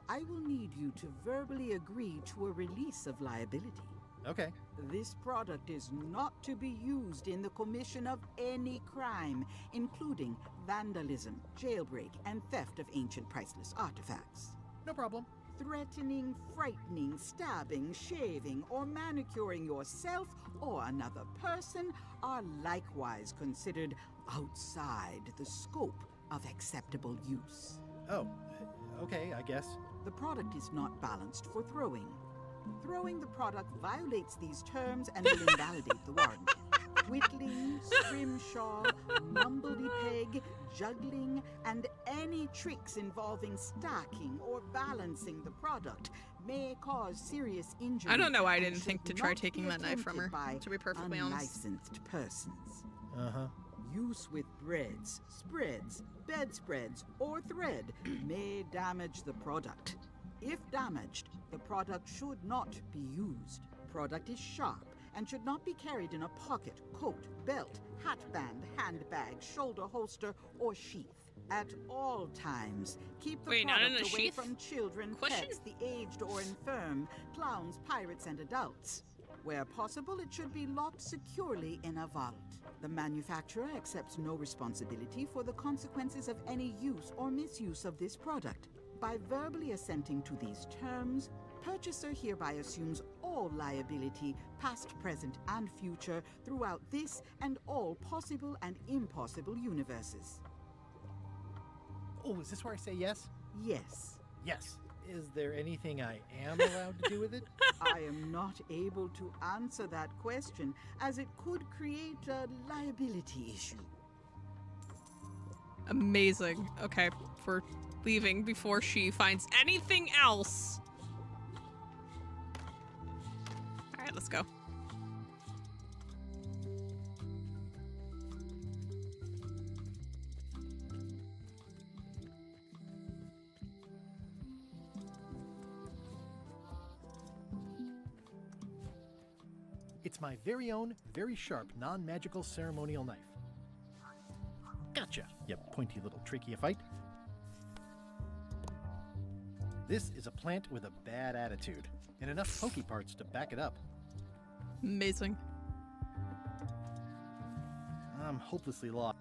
I will need you to verbally agree to a release of liability. Okay. This product is not to be used in the commission of any crime, including vandalism, jailbreak, and theft of ancient priceless artifacts. No problem. Threatening, frightening, stabbing, shaving, or manicuring yourself or another person are likewise considered outside the scope of acceptable use. Oh, okay, I guess. The product is not balanced for throwing. Throwing the product violates these terms and will invalidate the warranty. Whittling, scrimshaw, mumbledy-peg, juggling, and any tricks involving stacking or balancing the product may cause serious injury. I don't know why I didn't think to try taking that knife from her, to be perfectly honest. Unlicensed persons. Uh-huh. Use with breads, spreads, bedspreads, or thread may damage the product. If damaged, the product should not be used. Product is sharp and should not be carried in a pocket, coat, belt, hatband, handbag, shoulder holster, or sheath. At all times, keep the product away from children, pets, the aged or infirm, clowns, pirates, and adults. Where possible, it should be locked securely in a vault. The manufacturer accepts no responsibility for the consequences of any use or misuse of this product. By verbally assenting to these terms, purchaser hereby assumes all liability, past, present, and future, throughout this and all possible and impossible universes. Oh, is this where I say yes? Yes. Yes. Is there anything I am allowed to do with it? I am not able to answer that question, as it could create a liability issue. Amazing. Okay, we're leaving before she finds anything else. All right, let's go. It's my very own, very sharp, non-magical ceremonial knife. Gotcha, you pointy little trichiophyte. This is a plant with a bad attitude, and enough pokey parts to back it up. Amazing. I'm hopelessly lost.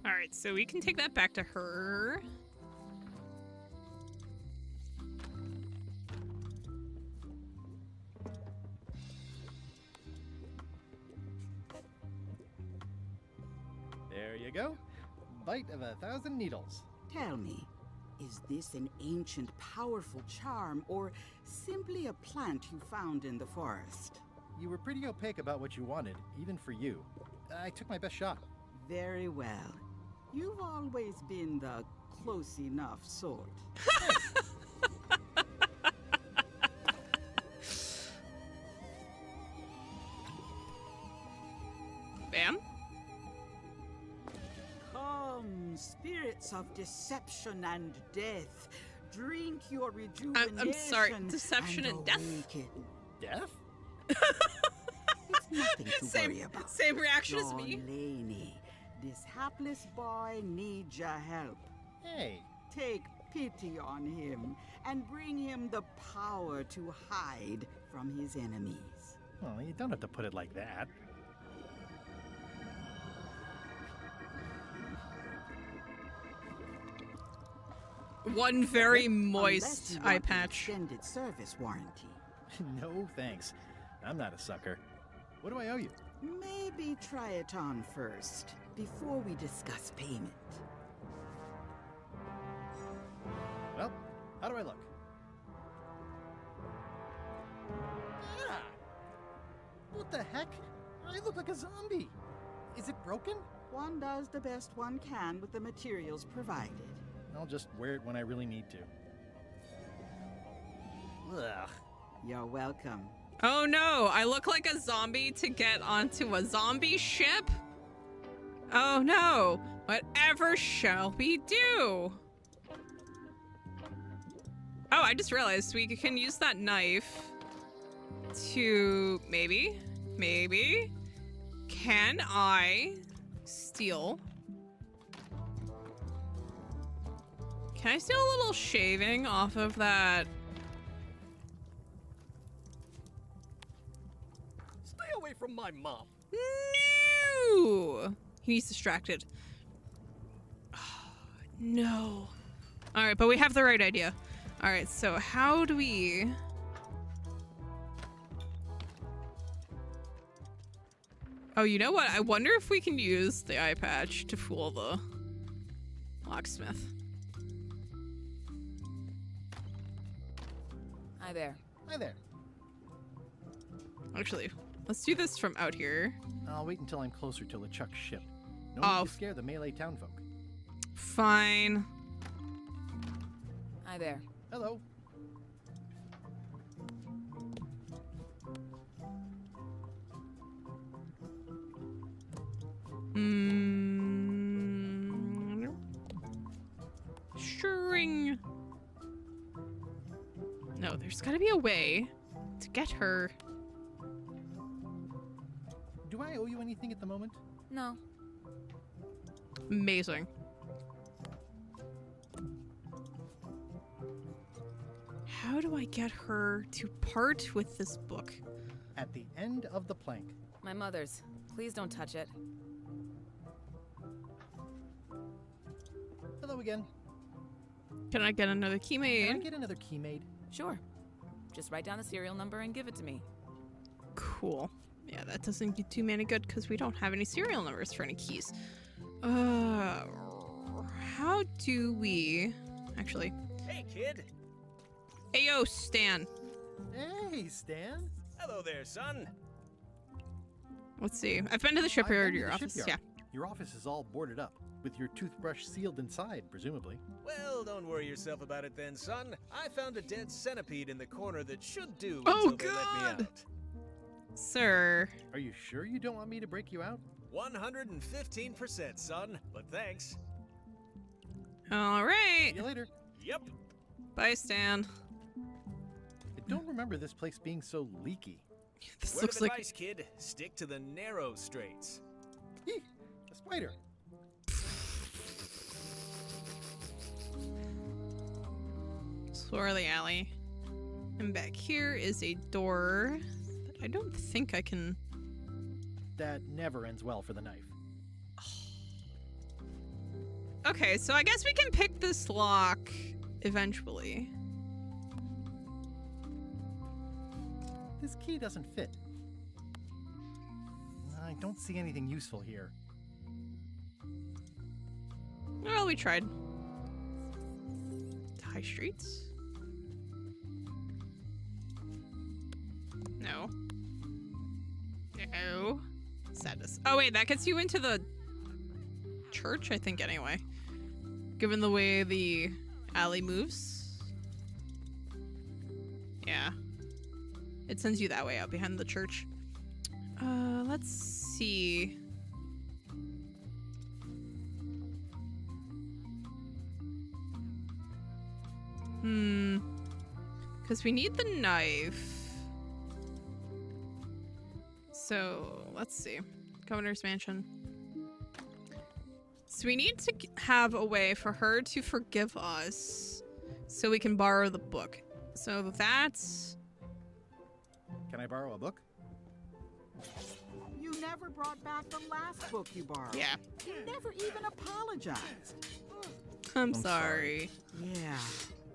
All right, so we can take that back to her. There you go. Bite of 1,000 needles. Tell me, is this an ancient, powerful charm, or simply a plant you found in the forest? You were pretty opaque about what you wanted, even for you. I took my best shot. Very well. You've always been the close enough sort. Bam. Come, spirits of deception and death, drink your rejuvenation. I'm sorry, deception and death? Death? It's nothing to worry about. Same reaction as me. John Laney, this hapless boy needs your help. Hey. Take pity on him and bring him the power to hide from his enemies. Well, you don't have to put it like that. One very moist Unless you eye want an patch. Extended service warranty. No, thanks. I'm not a sucker. What do I owe you? Maybe try it on first, before we discuss payment. Well, how do I look? Ah! What the heck? I look like a zombie. Is it broken? One does the best one can with the materials provided. I'll just wear it when I really need to. Ugh. You're welcome. Oh no, I look like a zombie to get onto a zombie ship? Oh no, whatever shall we do? Oh, I just realized we can use that knife to maybe, can I steal? Can I steal a little shaving off of that? Stay away from my mom. No! He's distracted. Oh, no. All right, but we have the right idea. All right, so how do we... Oh, you know what? I wonder if we can use the eye patch to fool the locksmith. Hi there. Hi there. Actually, let's do this from out here. I'll wait until I'm closer to LeChuck's ship. No Oh. need to scare the melee townfolk. Fine. Hi there. Hello. String. No, there's gotta be a way to get her. Do I owe you anything at the moment? No. Amazing. How do I get her to part with this book? At the end of the plank. My mother's. Please don't touch it. Hello again. Can I get another key made? Can I get another key made? Sure. Just write down the serial number and give it to me. Cool. Yeah, that doesn't do too many good because we don't have any serial numbers for any keys. How do we... Actually... Hey, kid! Ayo, Stan. Hey, Stan. Hello there, son. Let's see. I've been to the shipyard, your office. Yeah. Your office is all boarded up, with your toothbrush sealed inside, presumably. Well, don't worry yourself about it then, son. I found a dead centipede in the corner that should do Oh, until they let me God. out. Sir. Are you sure you don't want me to break you out? 115%, son, but thanks. All right. See you later. Yep. Bye, Stan. I don't remember this place being so leaky. This Word looks of like... advice, kid. Stick to the narrow straights. Eek, a spider. Swirly alley. And back here is a door that I don't think I can... That never ends well for the knife. Okay, so I guess we can pick this lock eventually. This key doesn't fit. I don't see anything useful here. Well, we tried. High streets? No. No. Sadness. Oh, wait, that gets you into the church, I think, anyway. Given the way the alley moves. Yeah. It sends you that way out behind the church. Let's see. Because we need the knife. So, let's see. Governor's Mansion. So we need to have a way for her to forgive us so we can borrow the book. So that's... Can I borrow a book? You never brought back the last book you borrowed. Yeah. You never even apologized. I'm sorry. Yeah,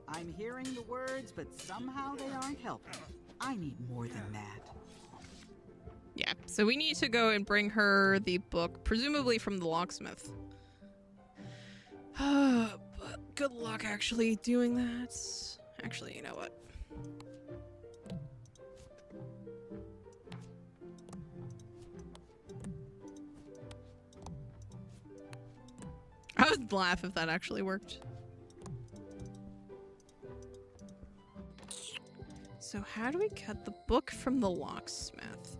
I'm hearing the words, but somehow they aren't helping. I need more than that. Yeah, so we need to go and bring her the book, presumably from the locksmith. But good luck actually doing that. Actually, you know what? I would laugh if that actually worked. So how do we get the book from the locksmith?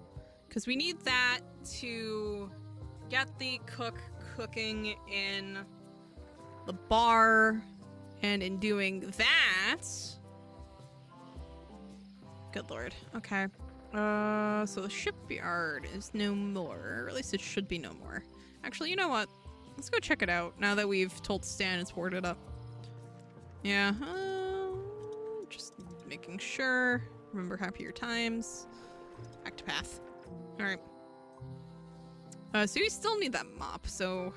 Because we need that to get the cook cooking in the bar, and in doing that... Good lord. Okay. So the shipyard is no more. Or at least it should be no more. Actually, you know what? Let's go check it out now that we've told Stan it's boarded up. Yeah. Just making sure. Remember happier times. Back to path. Alright. So we still need that mop, so...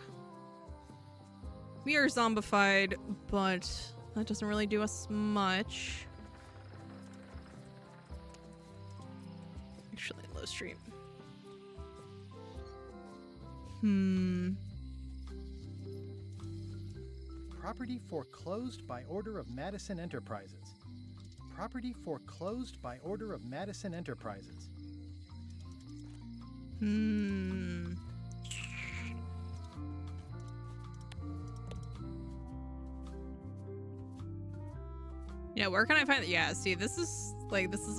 We are zombified, but that doesn't really do us much. Actually, low street. Property foreclosed by order of Madison Enterprises. Property foreclosed by order of Madison Enterprises. Yeah, where can I find it? Yeah, see, this is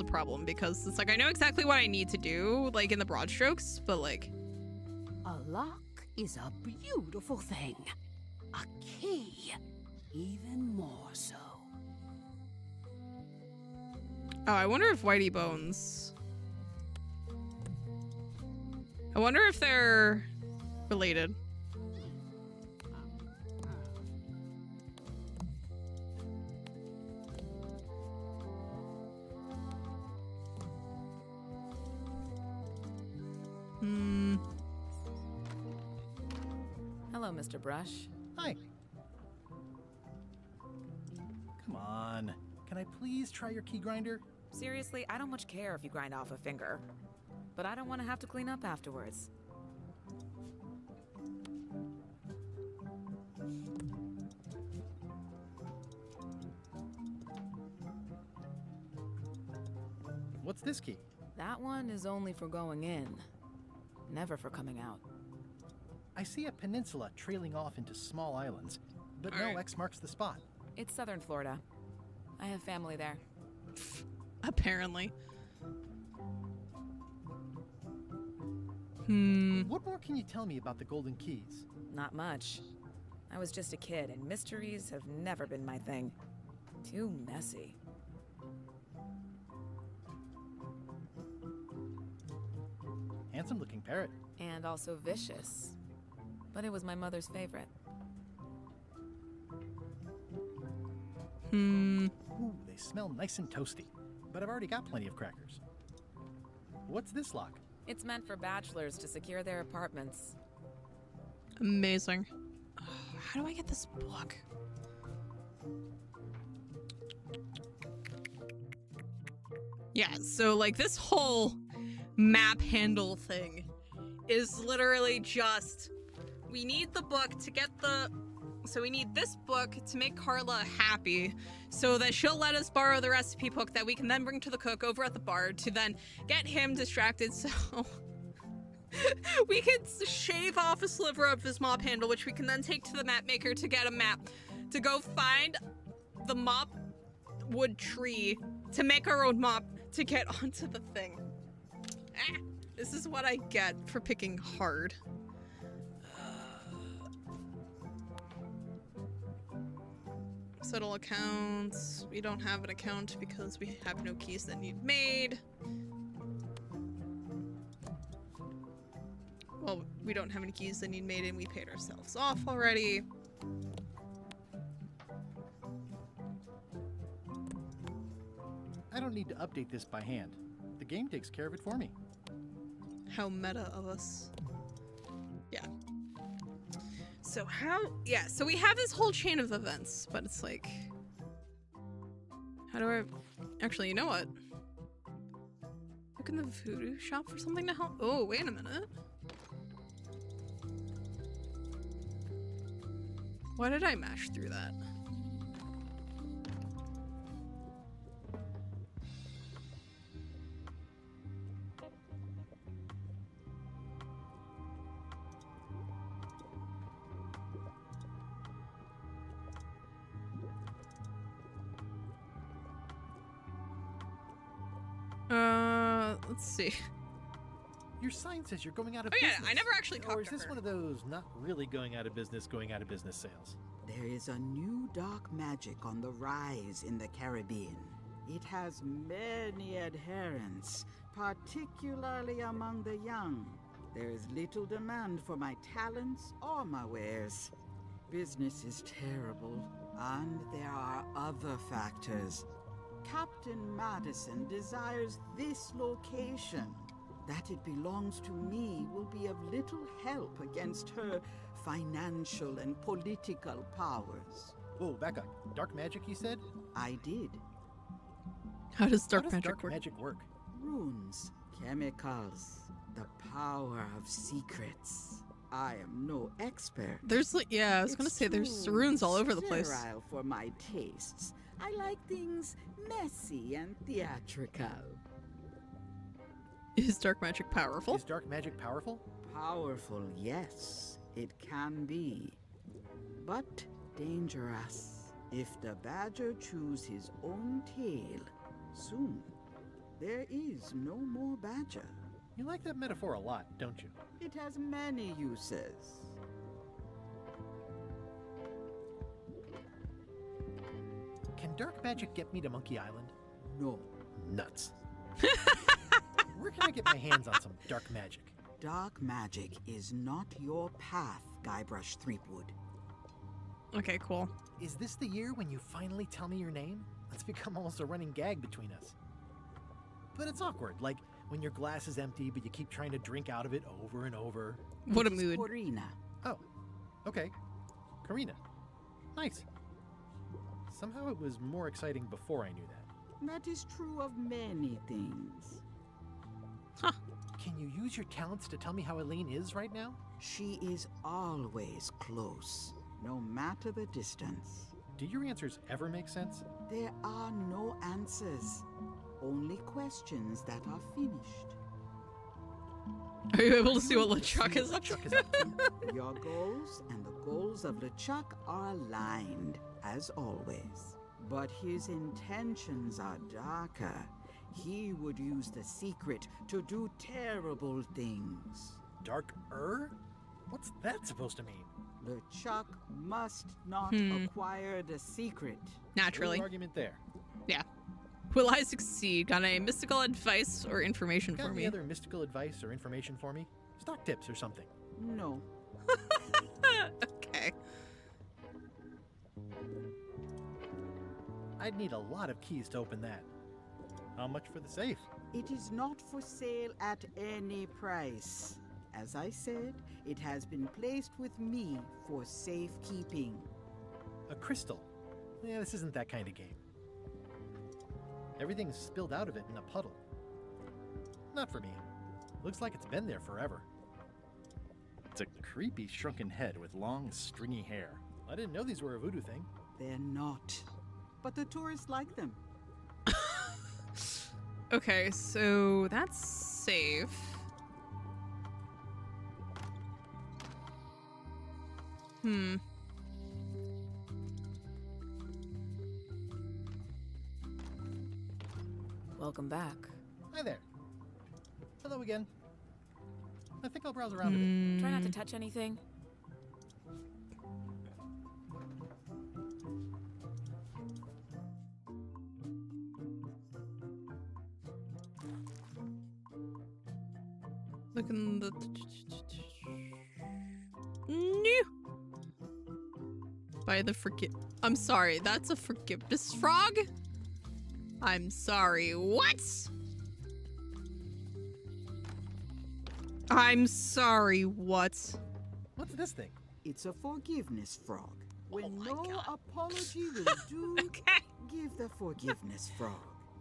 a problem because it's like I know exactly what I need to do, like in the broad strokes, but like... A lock is a beautiful thing. A key, even more so. Oh, I wonder if Whitey Bones... I wonder if they're related. Hello, Mr. Brush. Hi. Come on. Can I please try your key grinder? Seriously, I don't much care if you grind off a finger. But I don't want to have to clean up afterwards. What's this key? That one is only for going in, never for coming out. I see a peninsula trailing off into small islands, but no X marks the spot. It's southern Florida. I have family there. Apparently. What more can you tell me about the Golden Keys? Not much. I was just a kid, and mysteries have never been my thing. Too messy. Handsome looking parrot. And also vicious. But it was my mother's favorite. Ooh, they smell nice and toasty. But I've already got plenty of crackers. What's this lock? It's meant for bachelors to secure their apartments. Amazing. How do I get this book? Yeah, so like this whole map handle thing is literally just, we need the book to get the, so we need this book to make Carla happy so that she'll let us borrow the recipe book that we can then bring to the cook over at the bar to then get him distracted so we could shave off a sliver of his mop handle, which we can then take to the map maker to get a map to go find the mop wood tree to make our own mop to get onto the thing. This is what I get for picking hard. Settle accounts. We don't have an account because we have no keys that need made. Well, we don't have any keys that need made and we paid ourselves off already. I don't need to update this by hand. The game takes care of it for me. How meta of us. Yeah. So so we have this whole chain of events, but it's like, how do I, actually, you know what? Look in the voodoo shop for something to help. Oh, wait a minute. Why did I mash through that? Let's see. Your sign says you're going out of business. business. Oh yeah, I never actually talked to her. Or is this one of those not really going out of business sales? There is a new dark magic on the rise in the Caribbean. It has many adherents, particularly among the young. There is little demand for my talents or my wares. Business is terrible, and there are other factors. Captain Madison desires this location. That it belongs to me will be of little help against her financial and political powers. Whoa, back up. Dark magic, you said? I did. How does dark magic work? Runes, chemicals, the power of secrets. I am no expert. There's like, yeah, I was gonna say there's runes all over the place. Sterile for my tastes. I like things messy and theatrical. Is dark magic powerful? Is dark magic powerful? Powerful, yes, it can be. But dangerous. If the badger chews his own tail, soon there is no more badger. You like that metaphor a lot, don't you? It has many uses. Can dark magic get me to Monkey Island? No. Nuts. Where can I get my hands on some dark magic? Dark magic is not your path, Guybrush Threepwood. Okay, cool. Is this the year when you finally tell me your name? It's become almost a running gag between us. But it's awkward, like When your glass is empty, but you keep trying to drink out of it over and over. What a mood. Corina. Oh, okay. Karina. Nice. Somehow it was more exciting before I knew that. That is true of many things. Huh. Can you use your talents to tell me how Eileen is right now? She is always close, no matter the distance. Do your answers ever make sense? There are no answers, only questions that are finished. Are you able to see what LeChuck is up to? Your goals and the goals of LeChuck are aligned, as always. But his intentions are darker. He would use the secret to do terrible things. Darker? What's that supposed to mean? LeChuck must not acquire the secret. Naturally. No argument there. Yeah. Will I succeed? Got any mystical advice or information Got for any me? other mystical advice or information for me? Stock tips or something? No. Okay. I'd need a lot of keys to open that. How much for the safe? It is not for sale at any price. As I said, it has been placed with me for safekeeping. A crystal? Yeah, this isn't that kind of game. Everything's spilled out of it in a puddle. Not for me. Looks like it's been there forever. It's a creepy shrunken head with long, stringy hair. I didn't know these were a voodoo thing. They're not. But the tourists like them. Okay, so that's safe. Welcome back. Hi there. Hello again. I think I'll browse around a bit. Try not to touch anything. Look in the... New. By the I'm sorry, that's a forgiveness frog? I'm sorry, what? I'm sorry, what? What's this thing? It's a forgiveness frog. When no apology will do, give the forgiveness frog.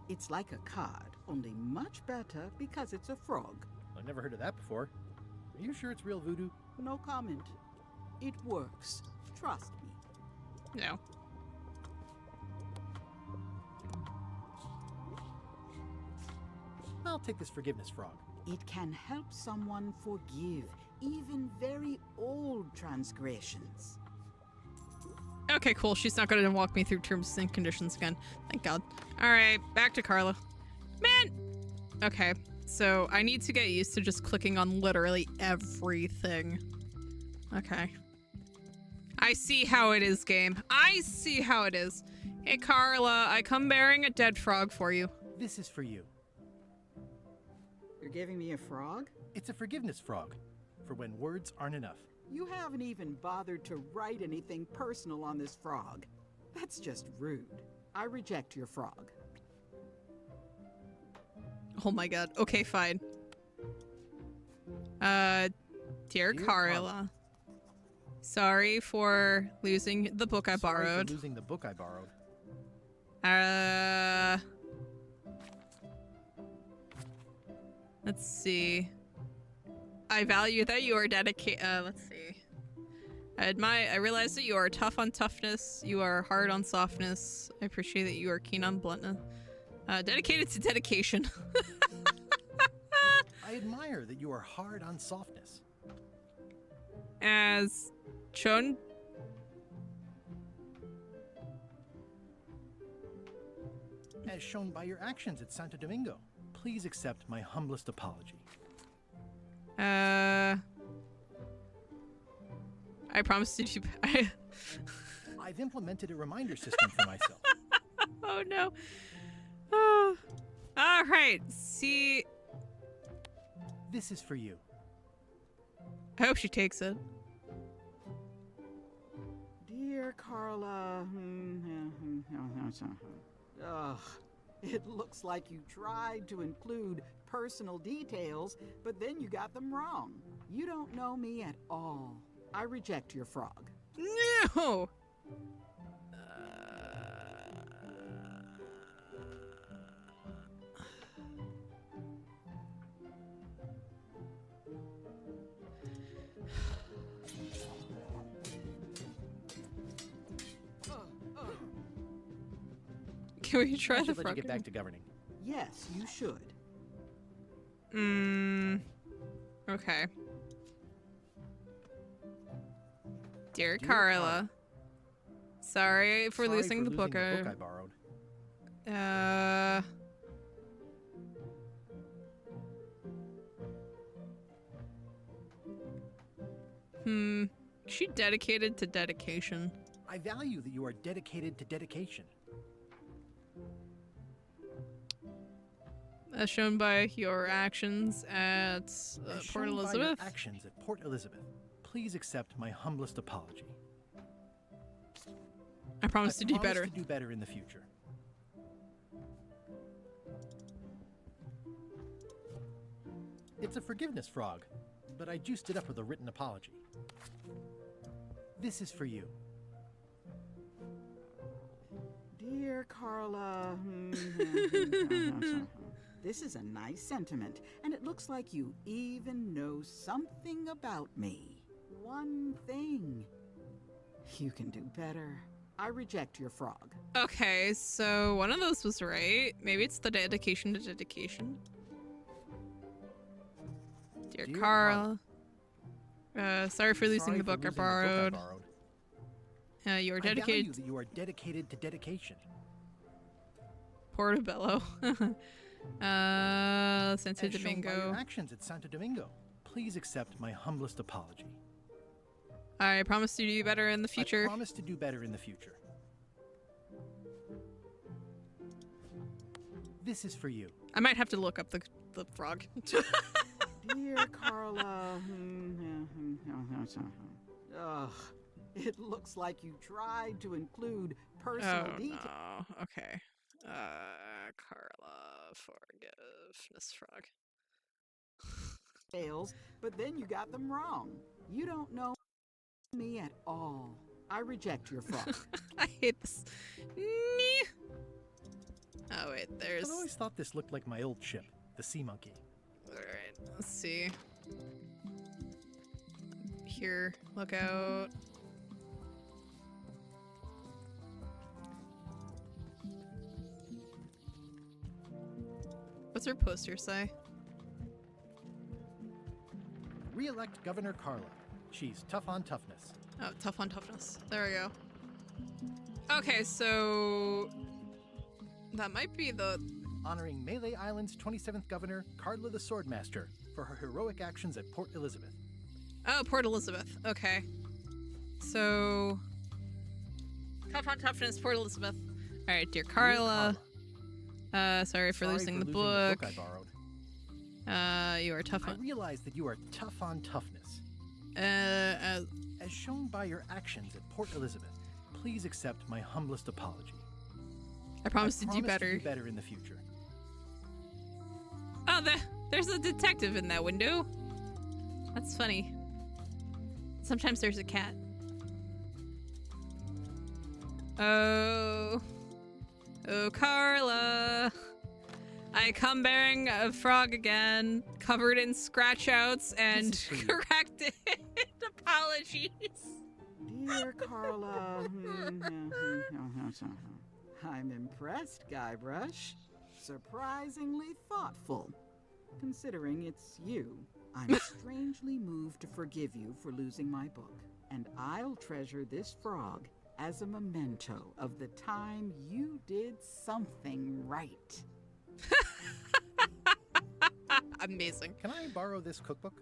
It's like a card, only much better because it's a frog. I've never heard of that before. Are you sure it's real voodoo? No comment. It works. Trust me. No. I'll take this forgiveness frog. It can help someone forgive even very old transgressions. Okay, cool. She's not gonna walk me through terms and conditions again. Thank God. Alright, back to Carla. Man! Okay, so I need to get used to just clicking on literally everything. Okay. I see how it is, game. I see how it is. Hey, Carla, I come bearing a dead frog for you. This is for you. You're giving me a frog? It's a forgiveness frog, for when words aren't enough. You haven't even bothered to write anything personal on this frog. That's just rude. I reject your frog. Oh my God. Okay, fine. Dear Carla. Sorry for losing the book I borrowed. For losing the book I borrowed. Let's see. I value that you are dedicated. Let's see. I realize that you are tough on toughness. You are hard on softness. I appreciate that you are keen on bluntness. Dedicated to dedication. I admire that you are hard on softness. As shown. As shown by your actions at Santo Domingo. Please accept my humblest apology. I promise to do. I've implemented a reminder system for myself. Oh no. Oh. All right. See. This is for you. I hope she takes it. Dear Carla. Ugh. It looks like you tried to include personal details, but then you got them wrong. You don't know me at all. I reject your frog. No! Can we try the let you get back to governing. Yes, you should. Okay. Dear Carla. Sorry for losing the book I borrowed. She dedicated to dedication. I value that you are dedicated to dedication. As shown by your actions at Port Elizabeth. Actions at Port Elizabeth. Please accept my humblest apology. I promise to do better. To do better in the future. It's a forgiveness frog, but I juiced it up with a written apology. This is for you. Dear Carla, this is a nice sentiment, and it looks like you even know something about me. One thing. You can do better. I reject your frog. Okay, so one of those was right. Maybe it's the dedication to dedication. Dear Carl. Sorry for losing the book I borrowed. You are dedicated. I value that you are dedicated to dedication. Portobello. Santo Domingo. By your actions at Santo Domingo. Please accept my humblest apology. I promise to do better in the future. I promise to do better in the future. This is for you. I might have to look up the frog. Dear Carla. Ugh. It looks like you tried to include personal details. No. Okay. Carla, forgiveness frog. But then you got them wrong. You don't know me at all. I reject your frog. I hate this. Oh wait, there's. I always thought this looked like my old ship, the Sea Monkey. Alright, let's see. Here, look out. What's her poster say? Re-elect Governor Carla. She's tough on toughness. Oh, tough on toughness. There we go. Okay, so that might be the honoring Melee Island's 27th governor, Carla the Swordmaster, for her heroic actions at Port Elizabeth. Oh, Port Elizabeth. Okay. So tough on toughness, Port Elizabeth. All right, dear Carla. Sorry for losing the book I borrowed. You are tough on. I realize that you are tough on toughness. As shown by your actions at Port Elizabeth, please accept my humblest apology. I promise to do better. To do better in the future. Oh, there's a detective in that window. That's funny. Sometimes there's a cat. Oh, Carla. I come bearing a frog again, covered in scratch outs and corrected apologies. Dear Carla. I'm impressed, Guybrush. Surprisingly thoughtful. Considering it's you, I'm strangely moved to forgive you for losing my book. And I'll treasure this frog as a memento of the time you did something right. Amazing. Can I borrow this cookbook?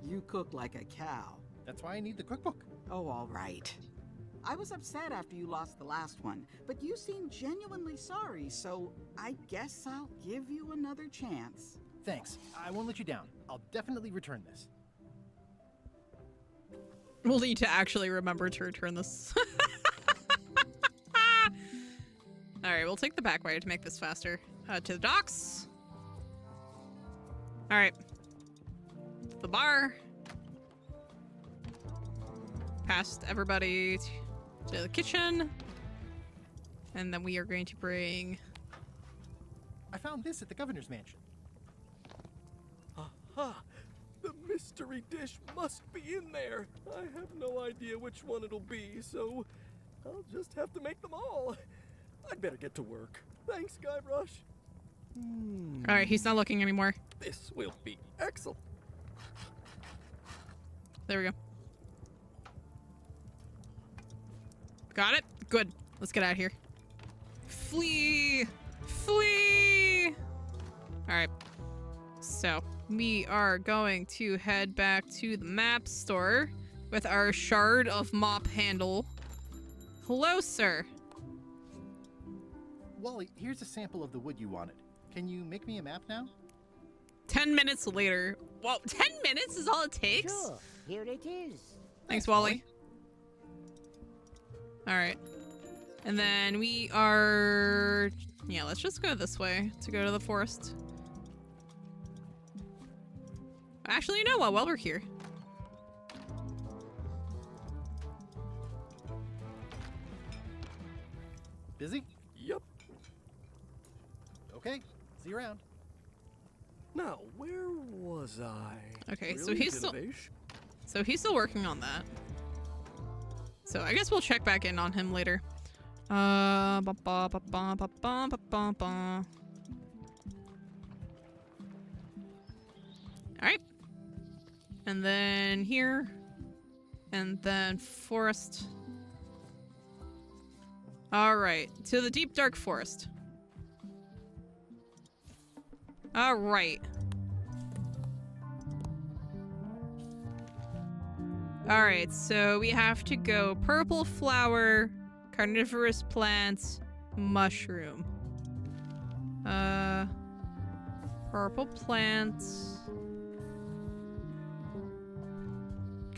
You cook like a cow. That's why I need the cookbook. Oh, all right. I was upset after you lost the last one, but you seemed genuinely sorry, so I guess I'll give you another chance. Thanks. I won't let you down. I'll definitely return this. We'll need to actually remember to return this. Alright, we'll take the back way to make this faster. To the docks. Alright. The bar. Past everybody to the kitchen. And then we are going to bring... I found this at the governor's mansion. Aha! The mystery dish must be in there. I have no idea which one it'll be, so I'll just have to make them all. I'd better get to work. Thanks, Guybrush. Alright, he's not looking anymore. This will be excellent. There we go. Got it? Good. Let's get out of here. Flee! Flee! Alright. So, we are going to head back to the map store with our shard of mop handle. Hello, sir. Wally, here's a sample of the wood you wanted. Can you make me a map now? 10 minutes later. Whoa, 10 minutes is all it takes? Sure, here it is. Thanks, Wally. Alright. And then we are... Yeah, let's just go this way to go to the forest. Actually, you know what? While we're here. Busy? Yep. Okay, see you around. Now, where was I? Okay, so Brilliant he's still... innovation. So he's still working on that. So I guess we'll check back in on him later. Alright. And then here. And then forest. Alright, to the deep dark forest. Alright. Alright, so we have to go purple flower, carnivorous plants, mushroom. Purple plants,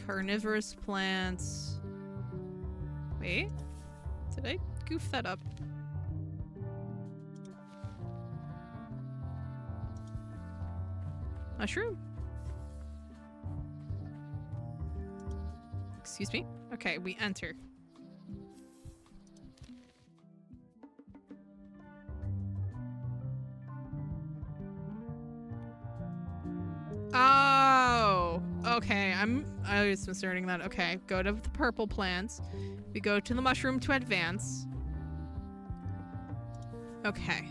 carnivorous plants. Wait, did I goof that up? Mushroom? Excuse me? Okay, we enter. Oh, okay. I was miscerning that. Okay, go to the purple plants. We go to the mushroom to advance. Okay.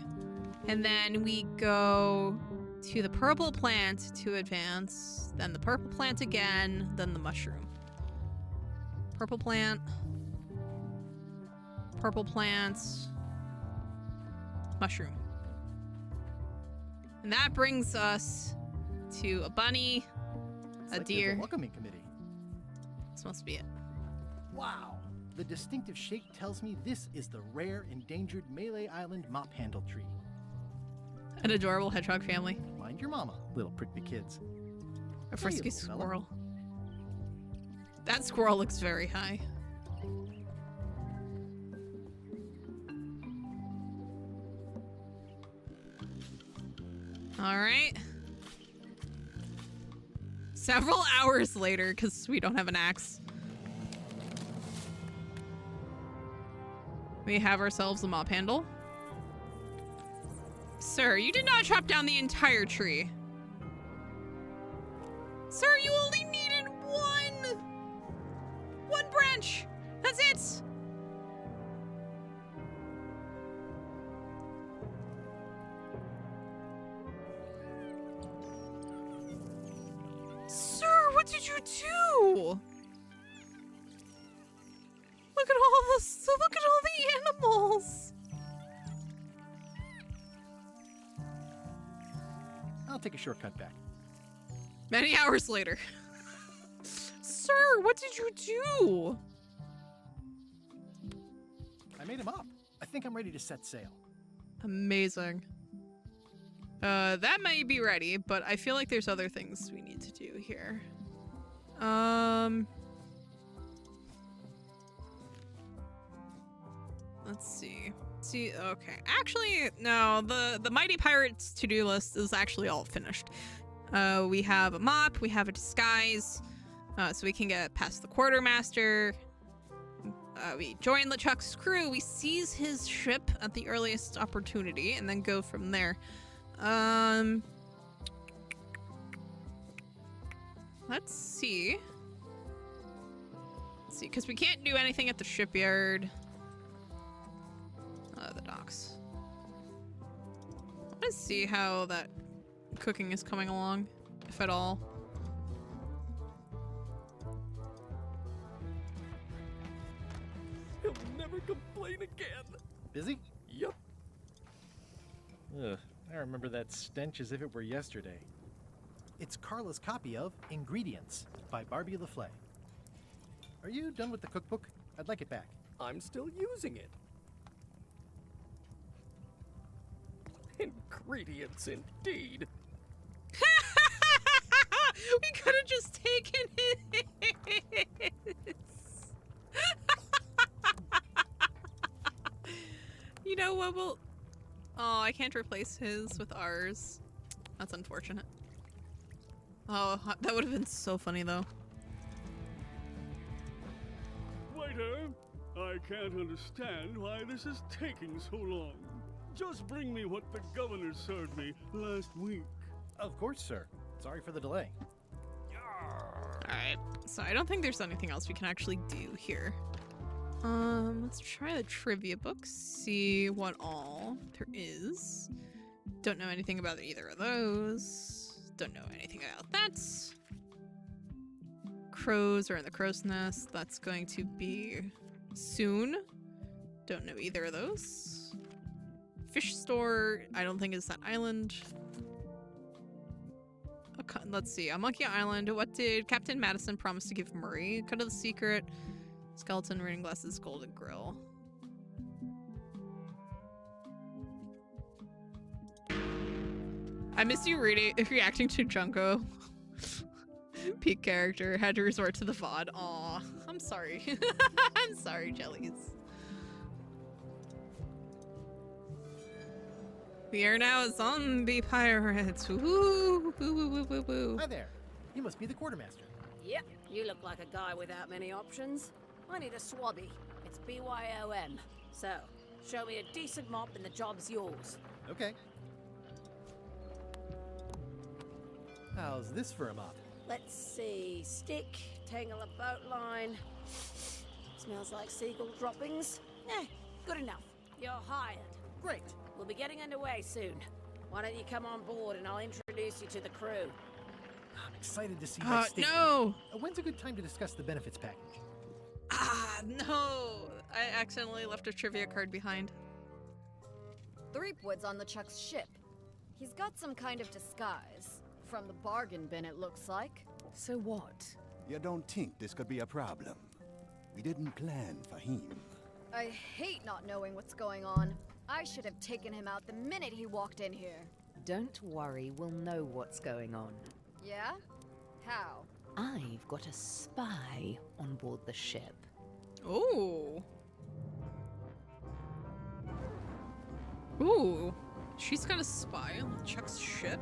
And then we go to the purple plant to advance, then the purple plant again, then the mushroom. Purple plant, mushroom. And that brings us to a bunny, a deer. There's a welcoming committee. This must be it. Wow. The distinctive shape tells me this is the rare endangered Melee Island mop handle tree. An adorable hedgehog family. Mind your mama, little prickly kids. A frisky squirrel. That squirrel looks very high. All right. Several hours later, because we don't have an axe. We have ourselves a mop handle. Sir, you did not chop down the entire tree. Sir, you only needed one branch. That's it. Sir, what did you do? Look at all this. Look at all the animals. I'll take a shortcut back. Many hours later. Sir, what did you do? I made him up. I think I'm ready to set sail. Amazing. That may be ready, but I feel like there's other things we need to do here. Let's see. Okay. Actually, no, the Mighty Pirates to-do list is actually all finished. We have a mop, we have a disguise, so we can get past the quartermaster. We join LeChuck's crew, we seize his ship at the earliest opportunity, and then go from there. Let's see. Because we can't do anything at the shipyard. The docks. Let's see how that cooking is coming along, if at all. He'll never complain again. Busy? Yep. Ugh, I remember that stench as if it were yesterday. It's Carla's copy of Ingredients by Barbie LaFleur. Are you done with the cookbook? I'd like it back. I'm still using it. Ingredients, indeed. We could have just taken his. You know what? We'll. Oh, I can't replace his with ours. That's unfortunate. Oh, that would have been so funny though. Waiter, I can't understand why this is taking so long. Just bring me what the governor served me last week. Of course, sir. Sorry for the delay. Alright, so I don't think there's anything else we can actually do here. Let's try the trivia book, see what all there is. Don't know anything about either of those. Don't know anything about that. Crows are in the crow's nest. That's going to be soon. Don't know either of those. Fish store, I don't think is that island. Let's see, on Monkey Island, what did Captain Madison promise to give Murray? Cut of the Secret, skeleton, reading glasses, golden grill. I miss you reacting to Junko. Peak character, had to resort to the VOD. Aw, I'm sorry. I'm sorry, Jellies. We are now zombie pirates. Woo, woo, woo, woo, woo, woo. Hi there. You must be the quartermaster. Yep, you look like a guy without many options. I need a swabby. It's BYOM. So, show me a decent mop and the job's yours. Okay. How's this for a mop? Let's see. Stick, tangle a boat line. Smells like seagull droppings. Good enough. You're hired. Great. We'll be getting underway soon. Why don't you come on board and I'll introduce you to the crew. I'm excited to see my statement. No! When's a good time to discuss the benefits package? No! I accidentally left a trivia card behind. Threepwood's on LeChuck's ship. He's got some kind of disguise. From the bargain bin, it looks like. So what? You don't think this could be a problem? We didn't plan for him. I hate not knowing what's going on. I should have taken him out the minute he walked in here. Don't worry, we'll know what's going on. Yeah? How? I've got a spy on board the ship. Ooh. Ooh. She's got a spy on Chuck's ship.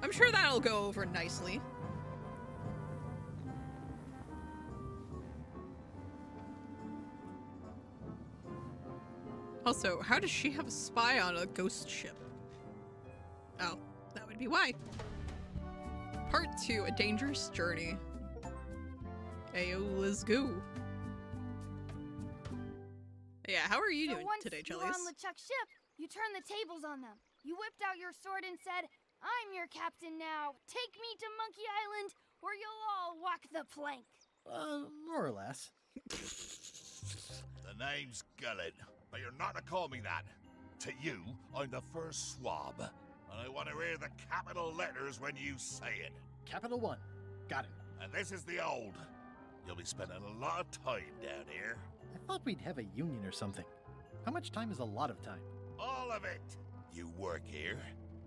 I'm sure that'll go over nicely. Also, how does she have a spy on a ghost ship? Oh, that would be why. Part 2, A Dangerous Journey. Ayo, let's go. Yeah, how are you doing today, Jellies? Once you were on LeChuck's ship, you turned the tables on them. You whipped out your sword and said, "I'm your captain now. Take me to Monkey Island, or you'll all walk the plank." More or less. The name's Gullen, but you're not to call me that. To you, I'm the first swab, and I want to hear the capital letters when you say it. Capital 1. Got it. And this is the old. You'll be spending a lot of time down here. I thought we'd have a union or something. How much time is a lot of time? All of it. You work here,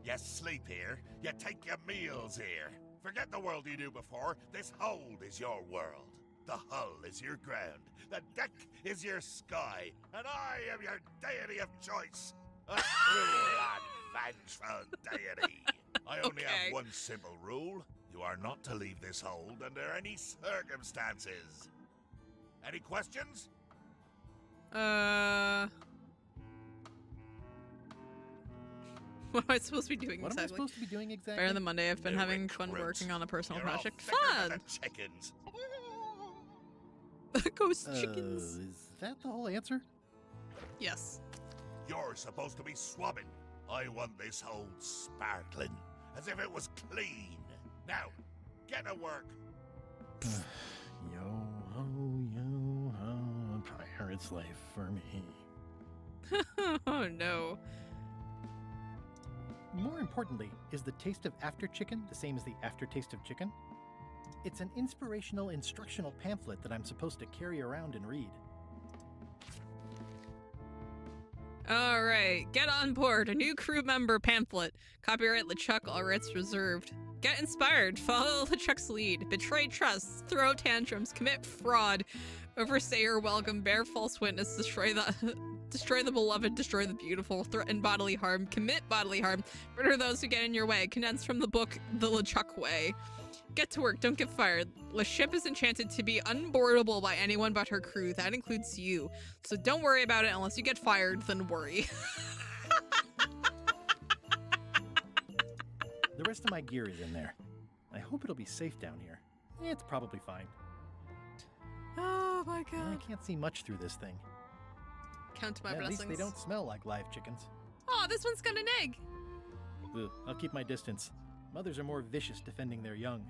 you sleep here, you take your meals here. Forget the world you knew before. This hold is your world. The hull is your ground, the deck is your sky, and I am your deity of choice. A cruel and vengeful deity. I only have one simple rule. You are not to leave this hold under any circumstances. Any questions? What am I supposed to be doing What exactly? am I supposed to be doing exactly? Better than Monday. I've been having fun working on a personal project. Fun! Chickens. Ghost chickens. Is that the whole answer? Yes. You're supposed to be swabbing. I want this hold sparkling, as if it was clean. Now, get to work. Yo ho, a pirate's life for me. Oh no. More importantly, is the taste of after chicken the same as the aftertaste of chicken? It's an inspirational instructional pamphlet that I'm supposed to carry around and read. All right, get on board. A new crew member pamphlet. Copyright LeChuck, all rights reserved. Get inspired. Follow LeChuck's lead. Betray trust. Throw tantrums. Commit fraud. Overstay your welcome. Bear false witness. Destroy the beloved. Destroy the beautiful. Threaten bodily harm. Commit bodily harm. Murder those who get in your way. Condensed from the book The LeChuck Way. Get to work. Don't get fired. The ship is enchanted to be unboardable by anyone but her crew. That includes you. So don't worry about it unless you get fired, then worry. The rest of my gear is in there. I hope it'll be safe down here. It's probably fine. Oh my god. I can't see much through this thing. Count my At blessings. least they don't smell like live chickens. Oh, this one's got an egg. Ugh, I'll keep my distance. Mothers are more vicious defending their young.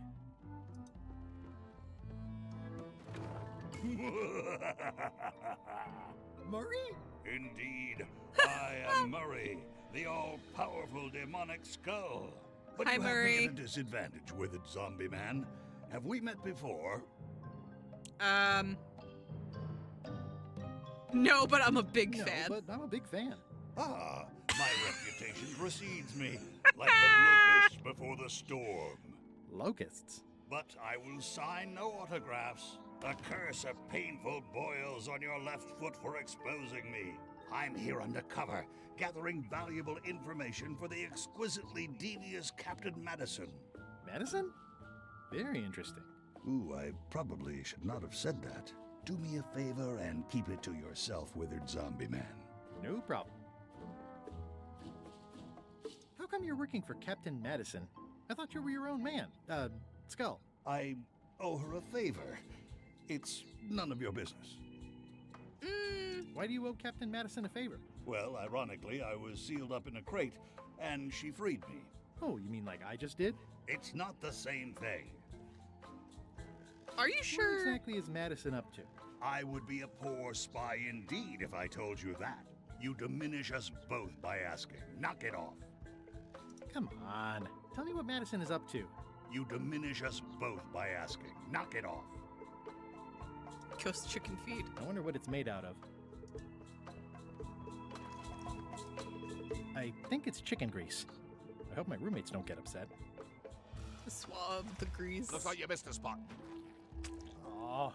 Murray? Indeed. I am Murray, the all-powerful demonic skull. But Hi, you Murray. have me at a disadvantage with it, zombie man. Have we met before? No, but I'm a big fan. But I'm a big fan. Ah, my reputation precedes me, like the locusts before the storm. Locusts? But I will sign no autographs. A curse of painful boils on your left foot for exposing me. I'm here undercover, gathering valuable information for the exquisitely devious Captain Madison. Madison? Very interesting. Ooh, I probably should not have said that. Do me a favor and keep it to yourself, withered zombie man. No problem. How come you're working for Captain Madison? I thought you were your own man. Skull. I owe her a favor. It's none of your business. Why do you owe Captain Madison a favor? Well, ironically, I was sealed up in a crate, and she freed me. Oh, you mean like I just did? It's not the same thing. Are you sure? What exactly is Madison up to? I would be a poor spy indeed if I told you that. You diminish us both by asking. Knock it off. Come on. Tell me what Madison is up to. You diminish us both by asking. Knock it off. Ghost chicken feed. I wonder what it's made out of. I think it's chicken grease. I hope my roommates don't get upset. The swab, the grease. Looks like you missed a spot. Aw.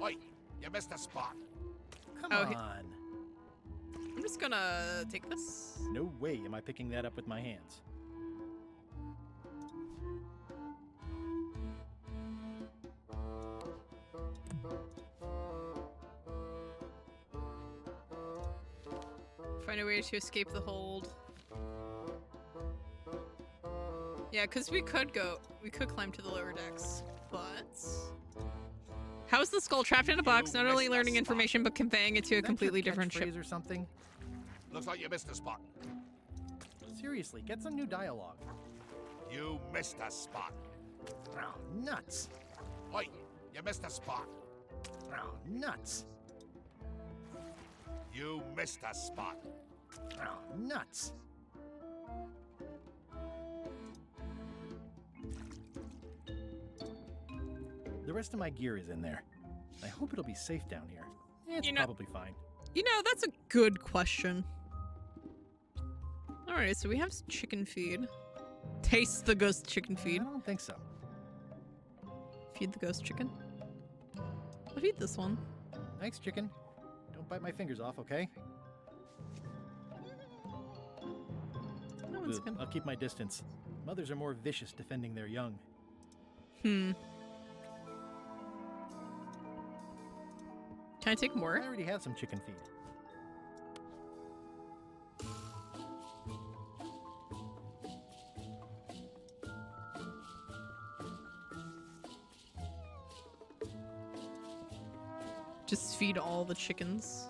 Oi, you missed a spot. Come on. I'm just gonna take this. No way am I picking that up with my hands. Find a way to escape the hold. Yeah, because we could climb to the lower decks, but... How is the skull trapped in a box, not only learning information, but conveying it to a completely different ship? Or something? Looks like you missed a spot. Seriously, get some new dialogue. You missed a spot. Oh, nuts. Oi, you missed a spot. Oh, nuts. You missed a spot. Oh, nuts. The rest of my gear is in there. I hope it'll be safe down here. It's probably fine. You know, that's a good question. Alright, so we have chicken feed. Taste the ghost chicken feed. I don't think so. Feed the ghost chicken. I'll feed this one. Thanks, chicken. Don't bite my fingers off, okay? That one's good. I'll keep my distance. Mothers are more vicious defending their young. Can I take more? I already have some chicken feed. Just feed all the chickens.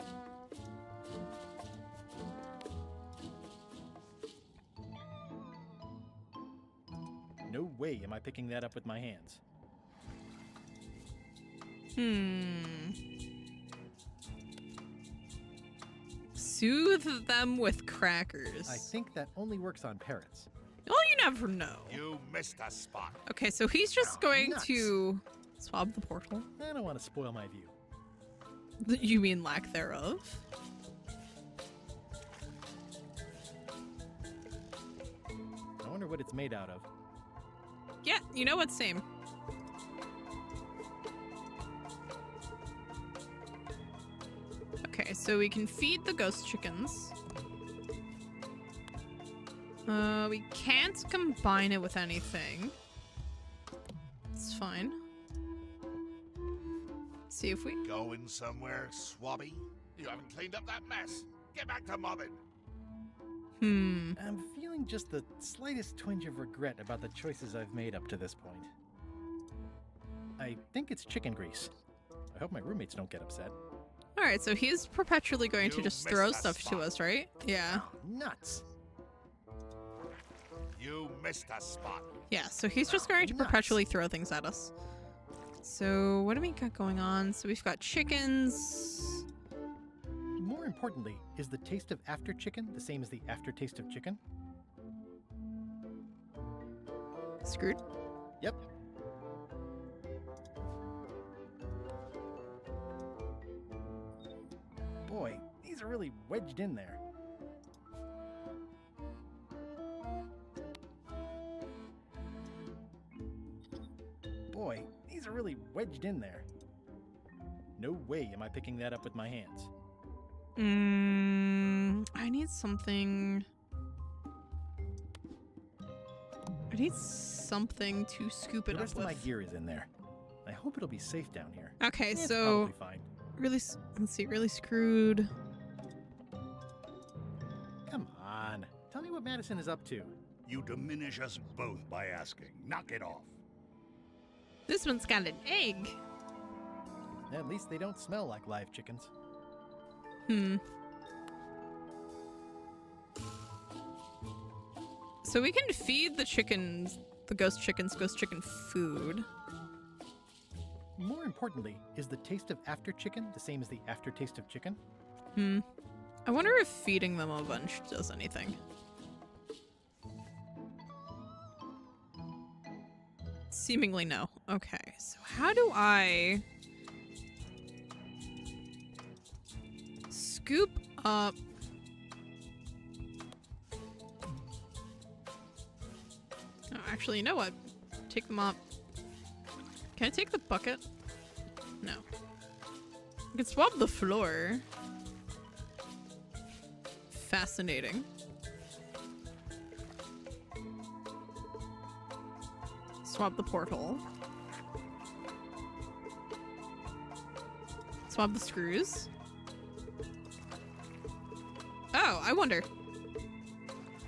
No way am I picking that up with my hands. Soothe them with crackers. I think that only works on parrots. Well, you never know. You missed a spot. Okay, so he's just going to swab the portal. I don't want to spoil my view. You mean lack thereof? I wonder what it's made out of. Yeah, you know what? Same. Okay, so we can feed the ghost chickens. We can't combine it with anything. It's fine. Let's see if we... Going somewhere, Swabby? You haven't cleaned up that mess. Get back to mobbing. I'm feeling just the slightest twinge of regret about the choices I've made up to this point. I think it's chicken grease. I hope my roommates don't get upset. Alright, so he's perpetually going to just throw stuff to us, right? Yeah. Nuts! You missed a spot. Yeah, so he's just going to perpetually throw things at us. So what do we got going on? So we've got chickens. More importantly, is the taste of after chicken the same as the aftertaste of chicken? Screwed? Yep. Boy, these are really wedged in there. Boy, these are really wedged in there. No way am I picking that up with my hands. I need something... I need something to scoop it The up rest with. of my gear is in there. I hope it'll be safe down here. Okay, It's so... probably fine. Really, let's see, really screwed. Come on. Tell me what Madison is up to. You diminish us both by asking. Knock it off. This one's got an egg. At least they don't smell like live chickens. So we can feed the chickens, the ghost chicken food. More importantly, is the taste of after chicken the same as the aftertaste of chicken? I wonder if feeding them a bunch does anything. Seemingly no. Okay, so how do I scoop up... Oh, actually, you know what? Take them up. Can I take the bucket? No. I can swab the floor. Fascinating. Swab the portal. Swab the screws. Oh, I wonder.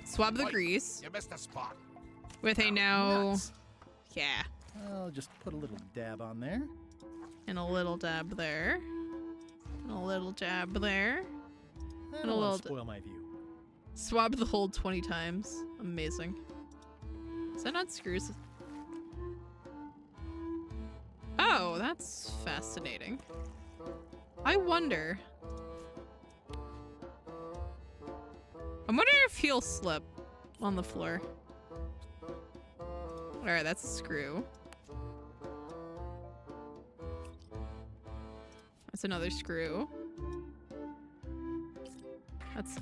Swab the grease. You missed a spot. With a now... Nuts. Yeah. I'll just put a little dab on there. And a little dab there. And a little jab there. I And a don't little... want to spoil my view. Swab the hole 20 times. Amazing. Is that not screws? Oh, that's fascinating. I wonder... I wonder if he'll slip on the floor. Alright, that's a screw. That's another screw. That's...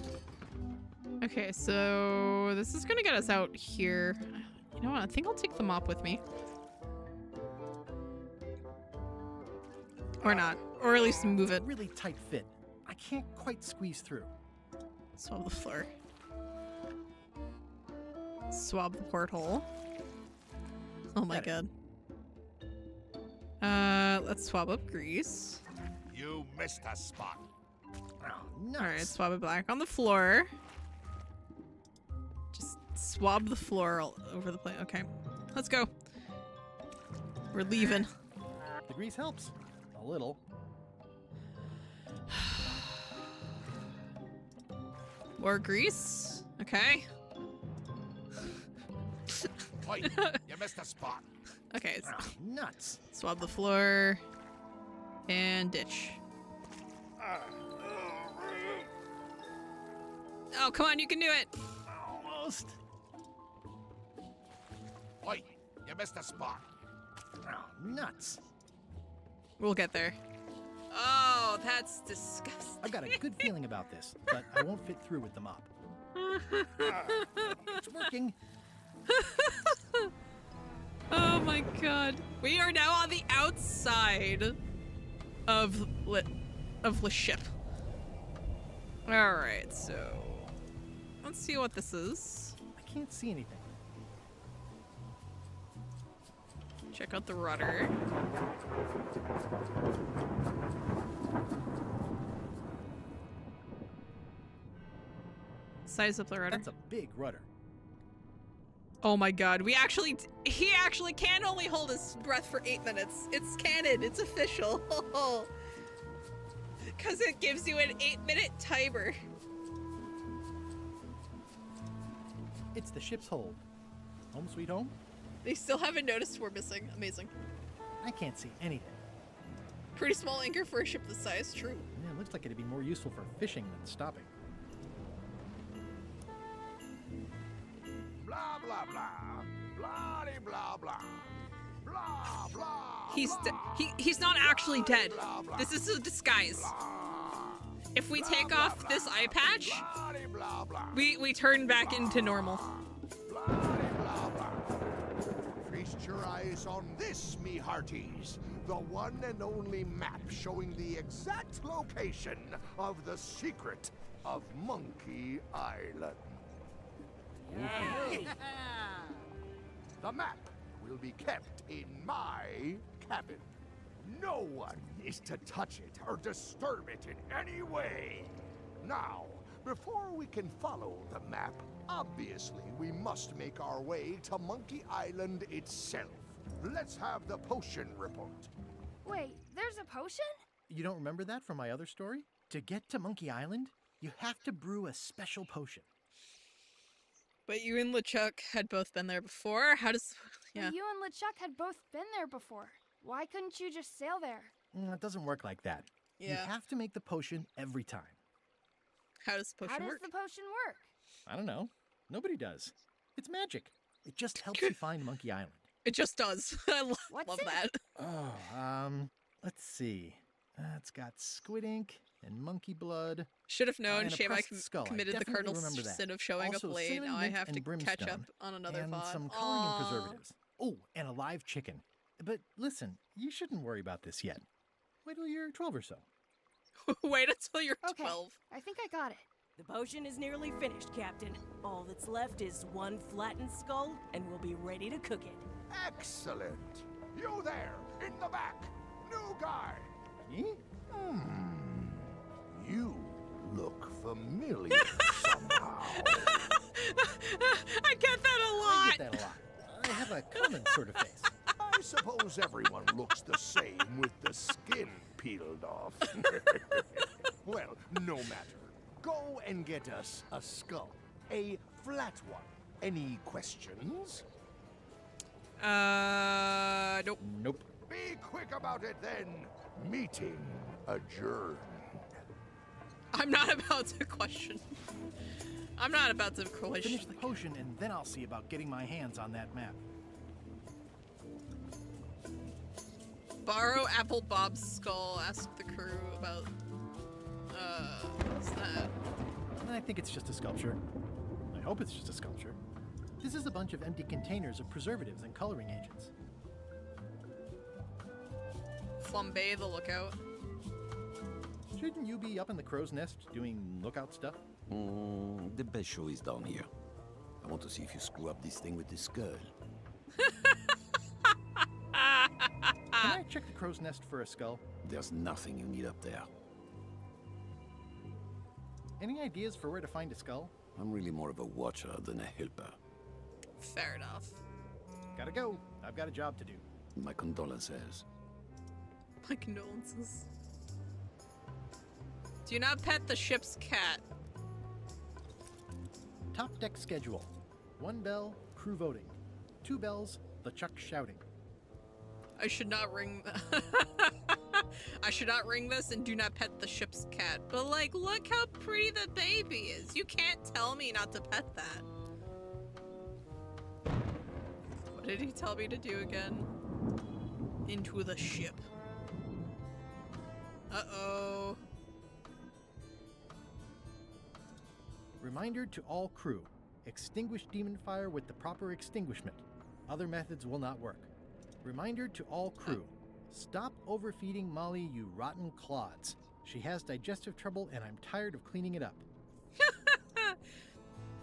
Okay, so this is gonna get us out here. You know what? I think I'll take the mop with me. Or not. Or at least move it. Really tight fit. I can't quite squeeze through. Swab the floor. Swab the porthole. Oh my god. Let's swab up grease. You missed a spot. Alright, swab it back on the floor. Just swab the floor all over the place. Okay, let's go. We're leaving. The grease helps. A little. More grease. Okay. Oi, you missed a spot. Okay. Nuts. Swab the floor. And ditch. Oh, come on, you can do it. Almost. Oi, you missed a spot. Nuts. We'll get there. Oh, that's disgusting. I've got a good feeling about this, but I won't fit through with the mop. It's working. Oh my god. We are now on the outside of the ship. Alright, so let's see what this is. I can't see anything. Check out the rudder. Size up the rudder. That's a big rudder. Oh my god, he actually can only hold his breath for 8 minutes. It's canon, it's official. Because it gives you an 8-minute timer. It's the ship's hold. Home sweet home? They still haven't noticed we're missing. Amazing. I can't see anything. Pretty small anchor for a ship this size, true. Yeah, it looks like it'd be more useful for fishing than stopping. Blah, blah, blah. Blah, blah, blah. Blah, blah. He's not actually dead. This is a disguise. If we take off this eye patch, we turn back into normal. Feast your eyes on this, me hearties. The one and only map showing the exact location of the secret of Monkey Island. The map will be kept in my cabin. No one is to touch it or disturb it in any way. Now, before we can follow the map, obviously we must make our way to Monkey Island itself. Let's have the potion report. Wait, there's a potion? You don't remember that from my other story? To get to Monkey Island, you have to brew a special potion. But you and LeChuck had both been there before? How does... Yeah. Well, you and LeChuck had both been there before. Why couldn't you just sail there? It doesn't work like that. Yeah. You have to make the potion every time. How does the potion work? How does the potion work? I don't know. Nobody does. It's magic. It just helps you find Monkey Island. It just does. I love that. Oh, let's see. It's got squid ink and monkey blood. Should have known. and a Shame I pressed skull. committed the cardinal remember that. sin of showing Also, up late. cinnamon Now I mint have and to catch brimstone, up on another and VOD. some coloring and preservatives. Oh, and a live chicken. But listen, you shouldn't worry about this yet. Wait till you're 12 or so. Wait until you're 12. Okay, I think I got it. The potion is nearly finished, Captain. All that's left is one flattened skull, and we'll be ready to cook it. Excellent. You there, in the back. New guy. Me? You look familiar somehow. I get that a lot. I get that a lot. I have a common sort of face. I suppose everyone looks the same with the skin peeled off. Well, no matter. Go and get us a skull. A flat one. Any questions? Nope. Nope. Be quick about it then. Meeting adjourned. I'm not about to question. I'm not about to question. Finish the potion, and then I'll see about getting my hands on that map. Borrow Apple Bob's skull. Ask the crew about. What's that? I think it's just a sculpture. I hope it's just a sculpture. This is a bunch of empty containers of preservatives and coloring agents. Flambe the lookout. Shouldn't you be up in the crow's nest doing lookout stuff? The best show is down here. I want to see if you screw up this thing with this girl. Can I check the crow's nest for a skull? There's nothing you need up there. Any ideas for where to find a skull? I'm really more of a watcher than a helper. Fair enough. Gotta go. I've got a job to do. My condolences. My condolences. Do not pet the ship's cat. Top deck schedule. 1 bell, crew voting. 2 bells, the Chuck shouting. I should not ring. I should not ring this and do not pet the ship's cat. But like, look how pretty the baby is. You can't tell me not to pet that. What did he tell me to do again? Into the ship. Uh-oh. Reminder to all crew. Extinguish demon fire with the proper extinguishment. Other methods will not work. Reminder to all crew. Stop overfeeding Molly, you rotten clods. She has digestive trouble and I'm tired of cleaning it up.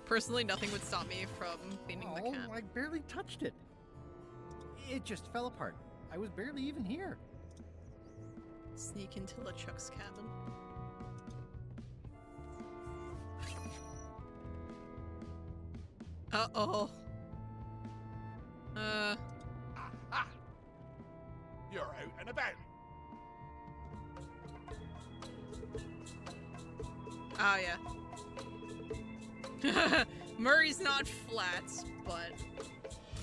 Personally, nothing would stop me from cleaning the cat. I barely touched it. It just fell apart. I was barely even here. Sneak into LeChuck's cabin. Uh-oh. Aha! You're out and about. Oh, yeah. Murray's not flats, but...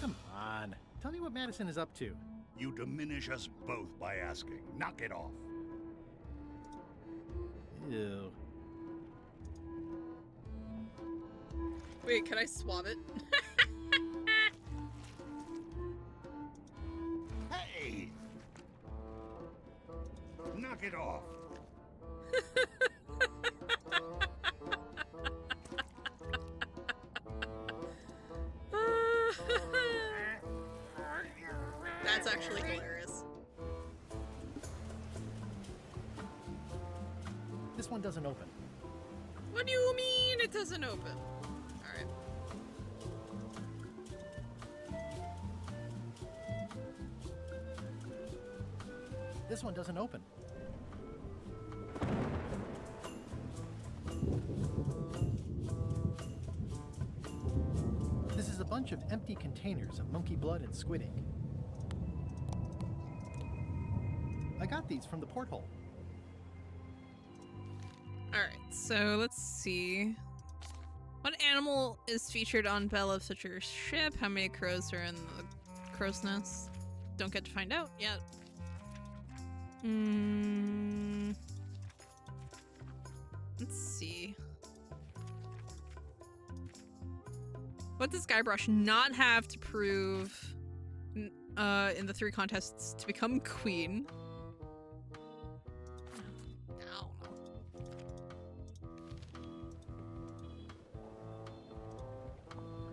Come on. Tell me what Madison is up to. You diminish us both by asking. Knock it off. Ew. Wait, can I swab it? Hey! Knock it off. That's actually hilarious. This one doesn't open. What do you mean it doesn't open? Alright. This one doesn't open. This is a bunch of empty containers of monkey blood and squid ink. I got these from the porthole. Alright, so let's see. What animal is featured on Bella Fitcher's ship? How many crows are in the crow's nest? Don't get to find out yet. Let's see. What does Guybrush not have to prove in the 3 contests to become queen?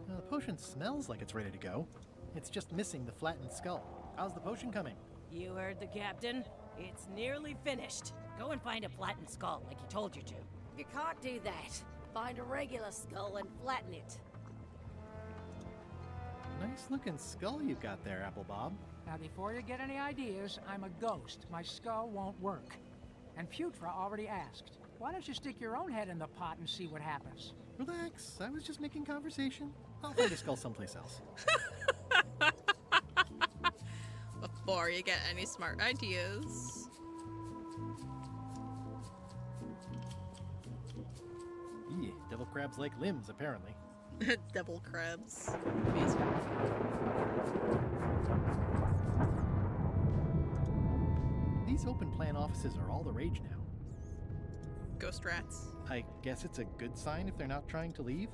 The potion smells like it's ready to go. It's just missing the flattened skull. How's the potion coming? You heard the captain. It's nearly finished. Go and find a flattened skull, like he told you to. You can't do that. Find a regular skull and flatten it. Nice looking skull you've got there, Apple Bob. Now, before you get any ideas, I'm a ghost. My skull won't work. And Putra already asked. Why don't you stick your own head in the pot and see what happens? Relax, I was just making conversation. I'll find a skull someplace else. Before you get any smart ideas. Eee, devil crabs like limbs, apparently. Devil crabs. These open plan offices are all the rage now. Ghost rats. I guess it's a good sign if they're not trying to leave?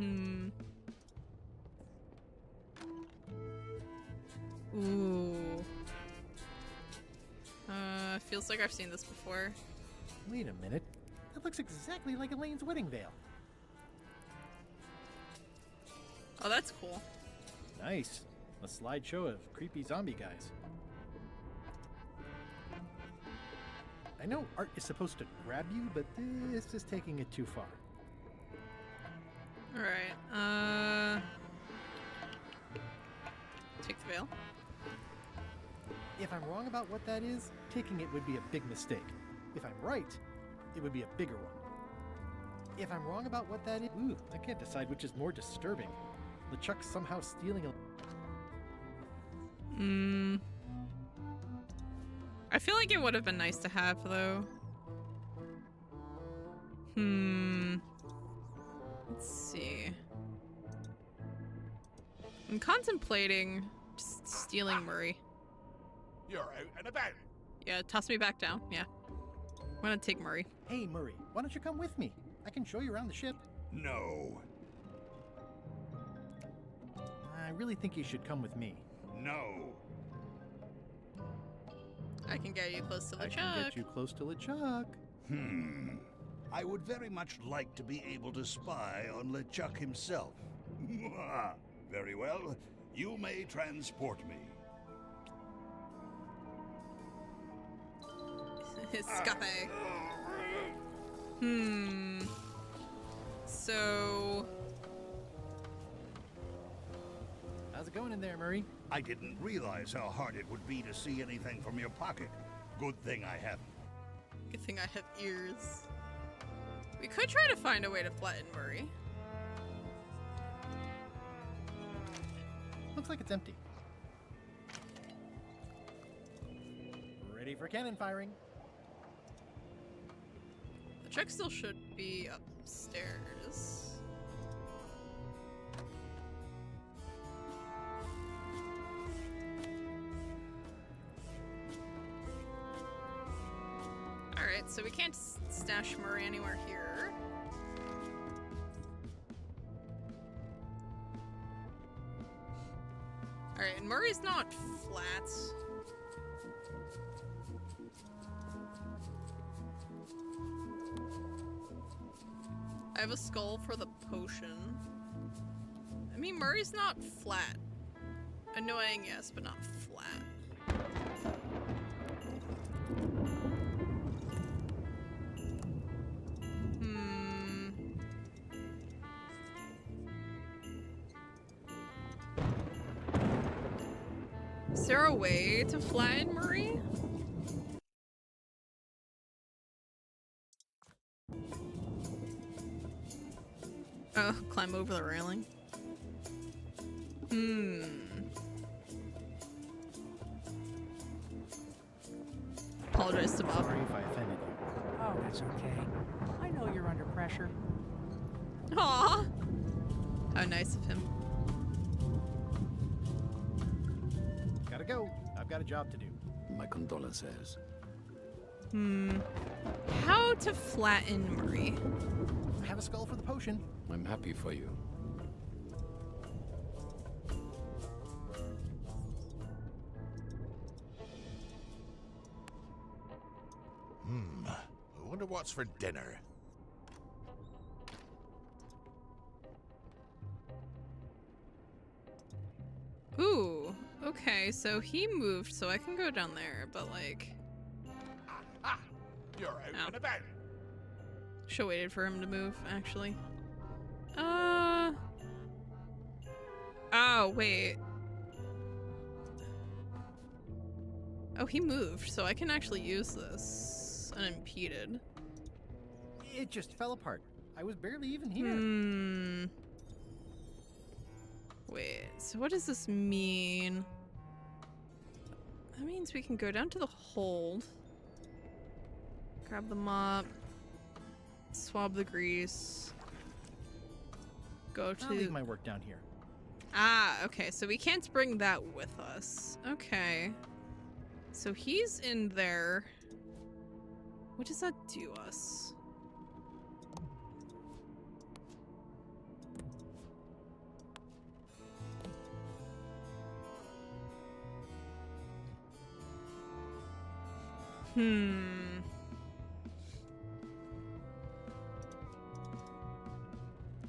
Ooh. Feels like I've seen this before. Wait a minute. That looks exactly like Elaine's wedding veil. Oh, that's cool. Nice. A slideshow of creepy zombie guys. I know art is supposed to grab you, but this is taking it too far. Alright, take the veil. If I'm wrong about what that is, taking it would be a big mistake. If I'm right, it would be a bigger one. If I'm wrong about what that is, ooh, I can't decide which is more disturbing. LeChuck somehow stealing a... I feel like it would have been nice to have, though. Let's see. I'm contemplating just stealing Murray. You're out and about. Yeah, toss me back down. Yeah. I'm gonna take Murray. Hey, Murray, why don't you come with me? I can show you around the ship. No. I really think you should come with me. No. I can get you close to LeChuck. I can get you close to LeChuck. I would very much like to be able to spy on LeChuck himself. Very well. You may transport me. Escape. So... How's it going in there, Murray? I didn't realize how hard it would be to see anything from your pocket. Good thing I haven't. Good thing I have ears. We could try to find a way to flatten Murray. Looks like it's empty. Ready for cannon firing. The truck still should be upstairs. Alright, so we can't stash Murray anywhere here. Alright, and Murray's not flat. I have a skull for the potion. I mean, Murray's not flat. Annoying, yes, but not flat. Is there a way to flatten Murray? Oh, climb over the railing. Apologize to Bob. Sorry if I offended you. Oh, that's okay. I know you're under pressure. Aw! How nice of him. Gotta go. I've got a job to do. My condolences. How to flatten Murray? I have a skull for the potion. I'm happy for you. I wonder what's for dinner. Ooh, okay, so he moved, so I can go down there, but like... You're out and about. Should've waited for him to move, actually. Oh, wait. Oh, he moved, so I can actually use this unimpeded. It just fell apart. I was barely even here. Wait, so what does this mean? That means we can go down to the hold. Grab the mop. Swab the grease. Go to... I'll leave my work down here. Ah, okay, so we can't bring that with us. Okay. So he's in there. What does that do us?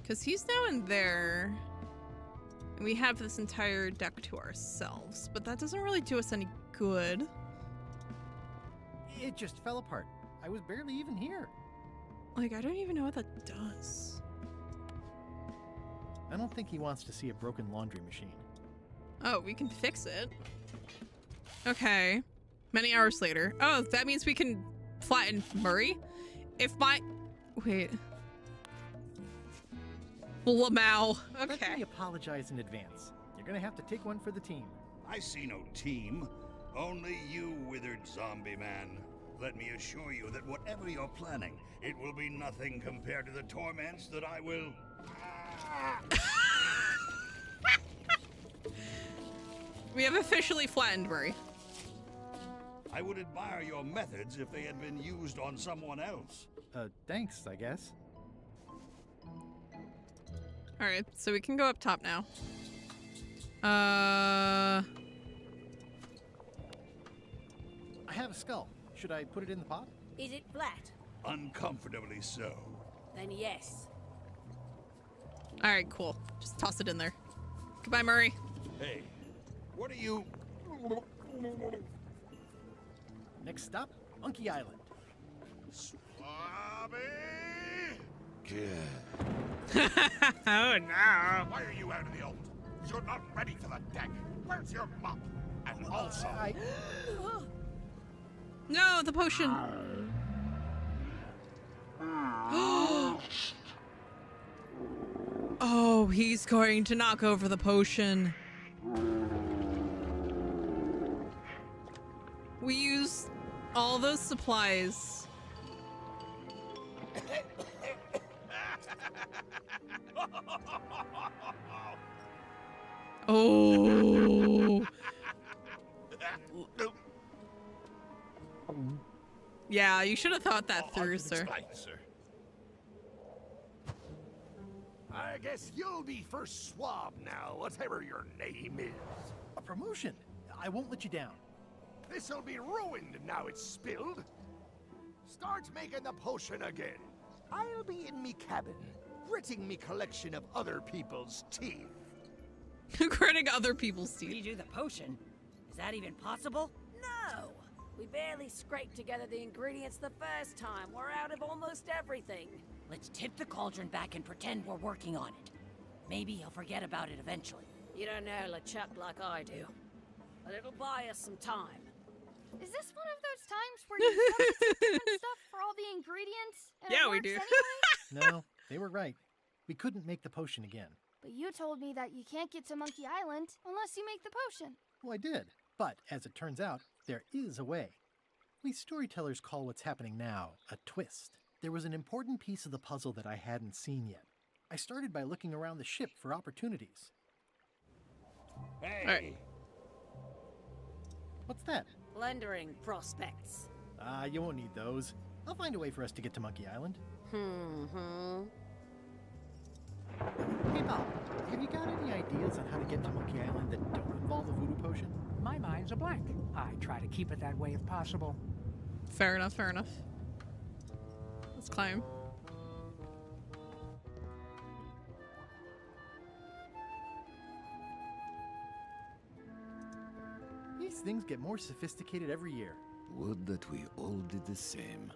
Because he's now in there. And we have this entire deck to ourselves, but that doesn't really do us any good. It just fell apart. I was barely even here. Like, I don't even know what that does. I don't think he wants to see a broken laundry machine. Oh, we can fix it. Okay. Many hours later. Oh, that means we can flatten Murray? If my... Wait. Lamau. Okay. Let me apologize in advance. You're gonna have to take one for the team. I see no team. Only you, withered zombie man. Let me assure you that whatever you're planning, it will be nothing compared to the torments that I will... We have officially flattened Murray. I would admire your methods if they had been used on someone else. Thanks, I guess. Alright, so we can go up top now. I have a skull. Should I put it in the pot? Is it flat? Uncomfortably so. Then yes. Alright, cool. Just toss it in there. Goodbye, Murray. Hey, what are you... Next stop, Monkey Island. Swabby! Oh no. Why are you out in the old? You're not ready for the deck. Where's your mop? And also... No, the potion. Oh, he's going to knock over the potion. We used all those supplies. Oh. Yeah, you should have thought that through, sir. I guess you'll be first swab now, whatever your name is. A promotion. I won't let you down. This'll be ruined now it's spilled. Start making the potion again. I'll be in me cabin, gritting me collection of other people's teeth. Gritting other people's teeth. Redo the potion? Is that even possible? No! We barely scraped together the ingredients the first time. We're out of almost everything. Let's tip the cauldron back and pretend we're working on it. Maybe he'll forget about it eventually. You don't know LeChuck like I do. But it'll buy us some time. Is this one of those times where you substitute different stuff for all the ingredients? And Yeah, it we works do. Anyway? No, they were right. We couldn't make the potion again. But you told me that you can't get to Monkey Island unless you make the potion. Well, I did. But, as it turns out, there is a way. We storytellers call what's happening now a twist. There was an important piece of the puzzle that I hadn't seen yet. I started by looking around the ship for opportunities. Hey! Right. What's that? Plundering prospects. You won't need those. I'll find a way for us to get to Monkey Island. Hey, Bob, have you got any ideas on how to get to Monkey Island that don't involve a voodoo potion? My mind's a blank. I try to keep it that way if possible. Fair enough, fair enough. Let's climb. These things get more sophisticated every year. Would that we all did the same.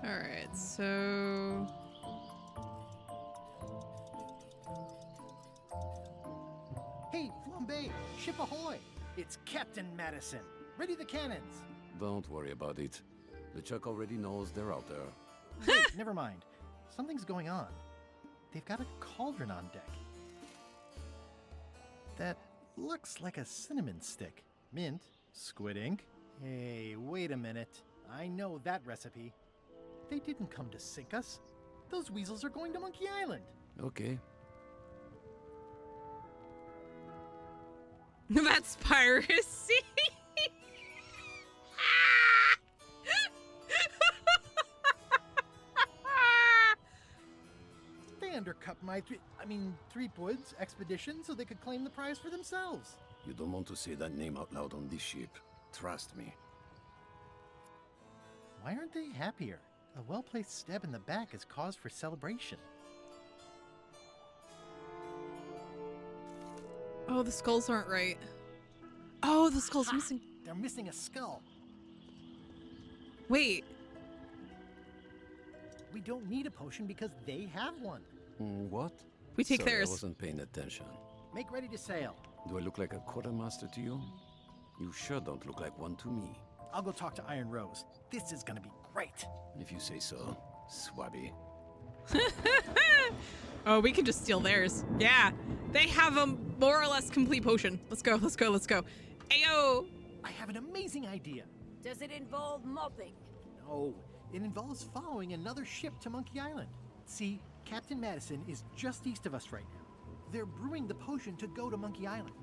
Alright, so... Hey, Flambe, ship ahoy! It's Captain Madison. Ready the cannons. Don't worry about it. LeChuck already knows they're out there. Wait, never mind. Something's going on. They've got a cauldron on deck. That looks like a cinnamon stick. Mint, squid ink. Hey, wait a minute. I know that recipe. They didn't come to sink us. Those weasels are going to Monkey Island. Okay. That's piracy. They undercut my Threepwood's expedition so they could claim the prize for themselves. You don't want to say that name out loud on this ship. Trust me. Why aren't they happier? A well-placed stab in the back is cause for celebration. Oh, the skulls aren't right. Oh, the skull's missing. They're missing a skull. Wait. We don't need a potion because they have one. What? We take Sorry, theirs. I wasn't paying attention. Make ready to sail. Do I look like a quartermaster to you? You sure don't look like one to me. I'll go talk to Iron Rose. This is gonna be great. If you say so, Swabby. Oh, we can just steal theirs. Yeah, they have a more or less complete potion. Let's go, let's go, let's go. Ayo! I have an amazing idea. Does it involve mopping? No, it involves following another ship to Monkey Island. See, Captain Madison is just east of us right now. They're brewing the potion to go to Monkey Island.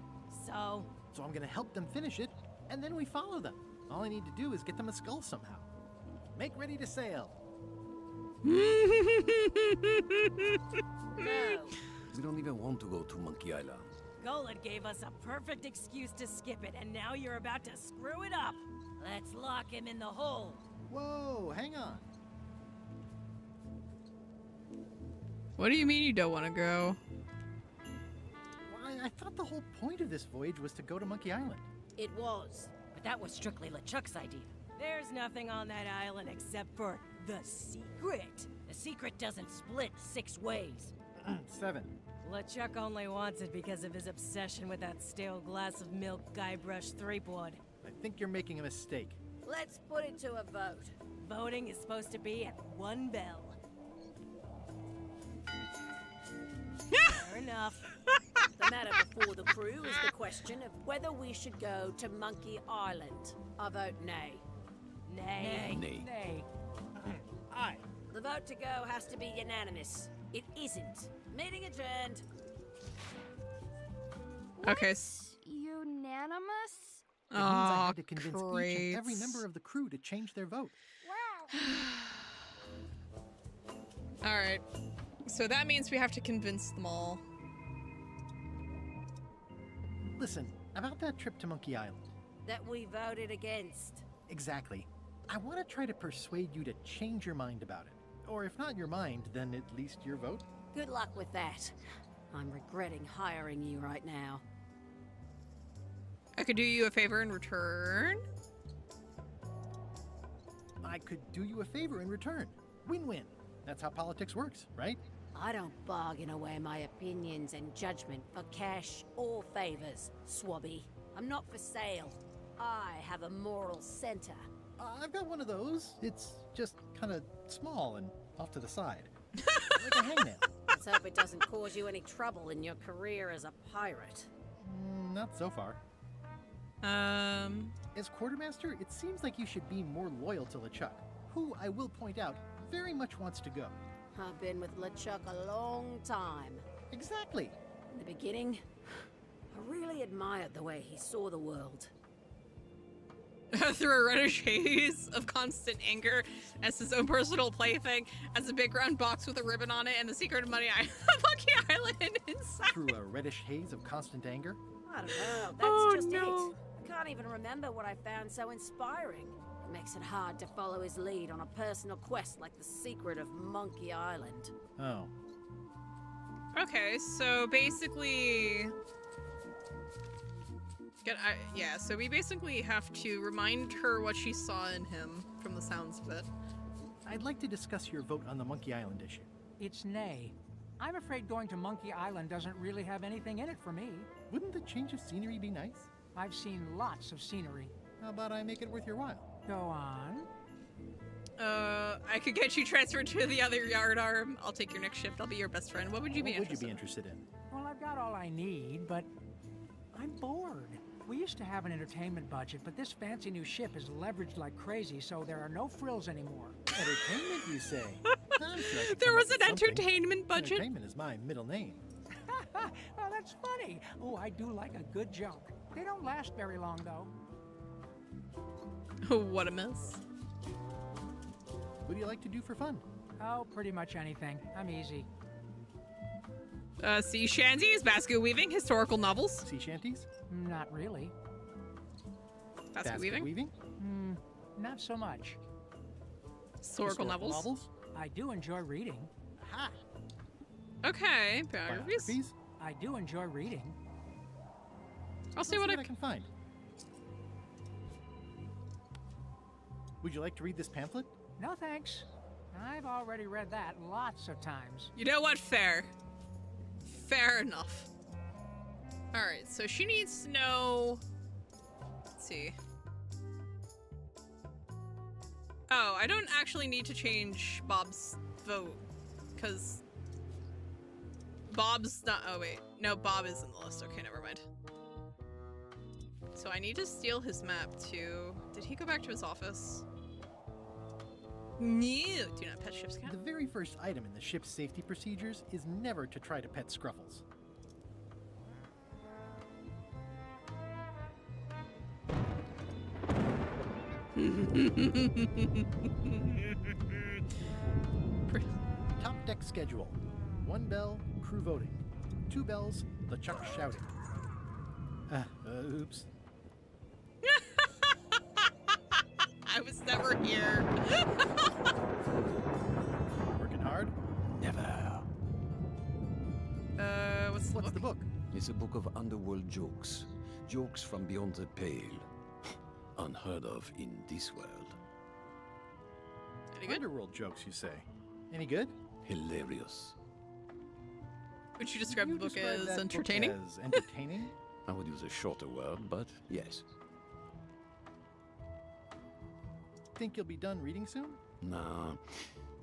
So I'm gonna help them finish it, and then we follow them. All I need to do is get them a skull somehow. Make ready to sail. No. We don't even want to go to Monkey Island. Golan gave us a perfect excuse to skip it, and now you're about to screw it up. Let's lock him in the hole. Whoa, hang on. What do you mean you don't want to go? Why, I thought the whole point of this voyage was to go to Monkey Island. It was. But that was strictly LeChuck's idea. There's nothing on that island except for the secret. The secret doesn't split 6 ways. 7. LeChuck only wants it because of his obsession with that stale glass of milk Guybrush Threepwood. I think you're making a mistake. Let's put it to a vote. Voting is supposed to be at 1 bell. Fair enough. The matter before the crew is the question of whether we should go to Monkey Island. I vote nay. Nay. Nay. Nay. Aye. The vote to go has to be unanimous. It isn't. Meeting adjourned. Okay. Unanimous? It means I Oh, had to convince each and every member of the crew to change their vote. Wow. All right. So that means we have to convince them all. Listen, about that trip to Monkey Island. That we voted against. Exactly. I want to try to persuade you to change your mind about it. Or if not your mind, then at least your vote. Good luck with that. I'm regretting hiring you right now. I could do you a favor in return. I could do you a favor in return. Win-win. That's how politics works, right? I don't bargain away my opinions and judgment for cash or favors, Swabby. I'm not for sale. I have a moral center. I've got one of those. It's just kind of small and off to the side. Like a hangnail. Let's hope it doesn't cause you any trouble in your career as a pirate. Not so far. As quartermaster, it seems like you should be more loyal to LeChuck, who, I will point out, very much wants to go. I've been with LeChuck a long time. Exactly. In the beginning, I really admired the way he saw the world. Through a reddish haze of constant anger as his own personal plaything, as a big round box with a ribbon on it and the secret of Monkey Island inside. Through a reddish haze of constant anger? I don't know, that's just it. I can't even remember what I found so inspiring. It makes it hard to follow his lead on a personal quest like the secret of Monkey Island. Oh. Okay, so basically... yeah, so we basically have to remind her what she saw in him, from the sounds of it. I'd like to discuss your vote on the Monkey Island issue. It's nay. I'm afraid going to Monkey Island doesn't really have anything in it for me. Wouldn't the change of scenery be nice? I've seen lots of scenery. How about I make it worth your while? Go on. I could get you transferred to the other yard arm. I'll take your next shift. I'll be your best friend. What would you be interested in? Well, I've got all I need, but I'm bored. We used to have an entertainment budget, but this fancy new ship is leveraged like crazy, so there are no frills anymore. Entertainment, you say? There was an entertainment budget? Entertainment is my middle name. Well, that's funny. Oh, I do like a good joke. They don't last very long, though. What a mess. What do you like to do for fun? Oh, pretty much anything. I'm easy. Sea shanties, basket weaving, historical novels. Sea shanties? Not really. Basket weaving? Not so much. Historical novels? I do enjoy reading. Aha! Okay, biographies. I do enjoy reading. I'll see what I can find. Would you like to read this pamphlet? No thanks. I've already read that lots of times. You know what? Fair. Fair enough. Alright, so she needs to know... Let's see. Oh, I don't actually need to change Bob's vote. Because... Bob's not... Oh, wait. No, Bob is in the list. Okay, never mind. So I need to steal his map, too. Did he go back to his office? No! Do not pet ship's cat. The very first item in the ship's safety procedures is never to try to pet Scruffles. Top deck schedule. 1 bell, crew voting. 2 bells, LeChuck shouting. Oops. I was never here. Working hard? Never. What's the book? It's a book of underworld jokes. Jokes from beyond the pale. Unheard of in this world. Any good? Underworld jokes, you say? Any good? Hilarious. Would you describe the book as entertaining? As entertaining? I would use a shorter word, but yes. Think you'll be done reading soon? Nah,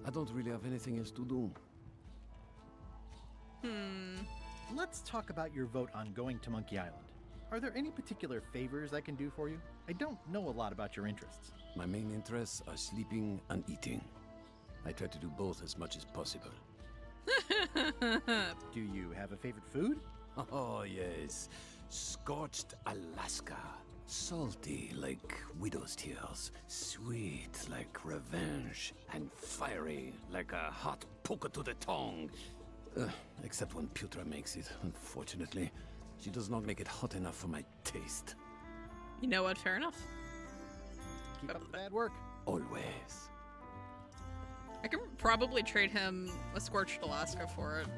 I don't really have anything else to do. Let's talk about your vote on going to Monkey Island. Are there any particular favors I can do for you? I don't know a lot about your interests. My main interests are sleeping and eating. I try to do both as much as possible. Do you have a favorite food? Oh, yes. Scorched Alaska. Salty like widow's tears. Sweet like revenge. And fiery like a hot poker to the tongue. Except when Putra makes it, unfortunately. She does not make it hot enough for my taste. You know what? Fair enough. Keep up the bad work. Always. I can probably trade him a Scorched Alaska for it.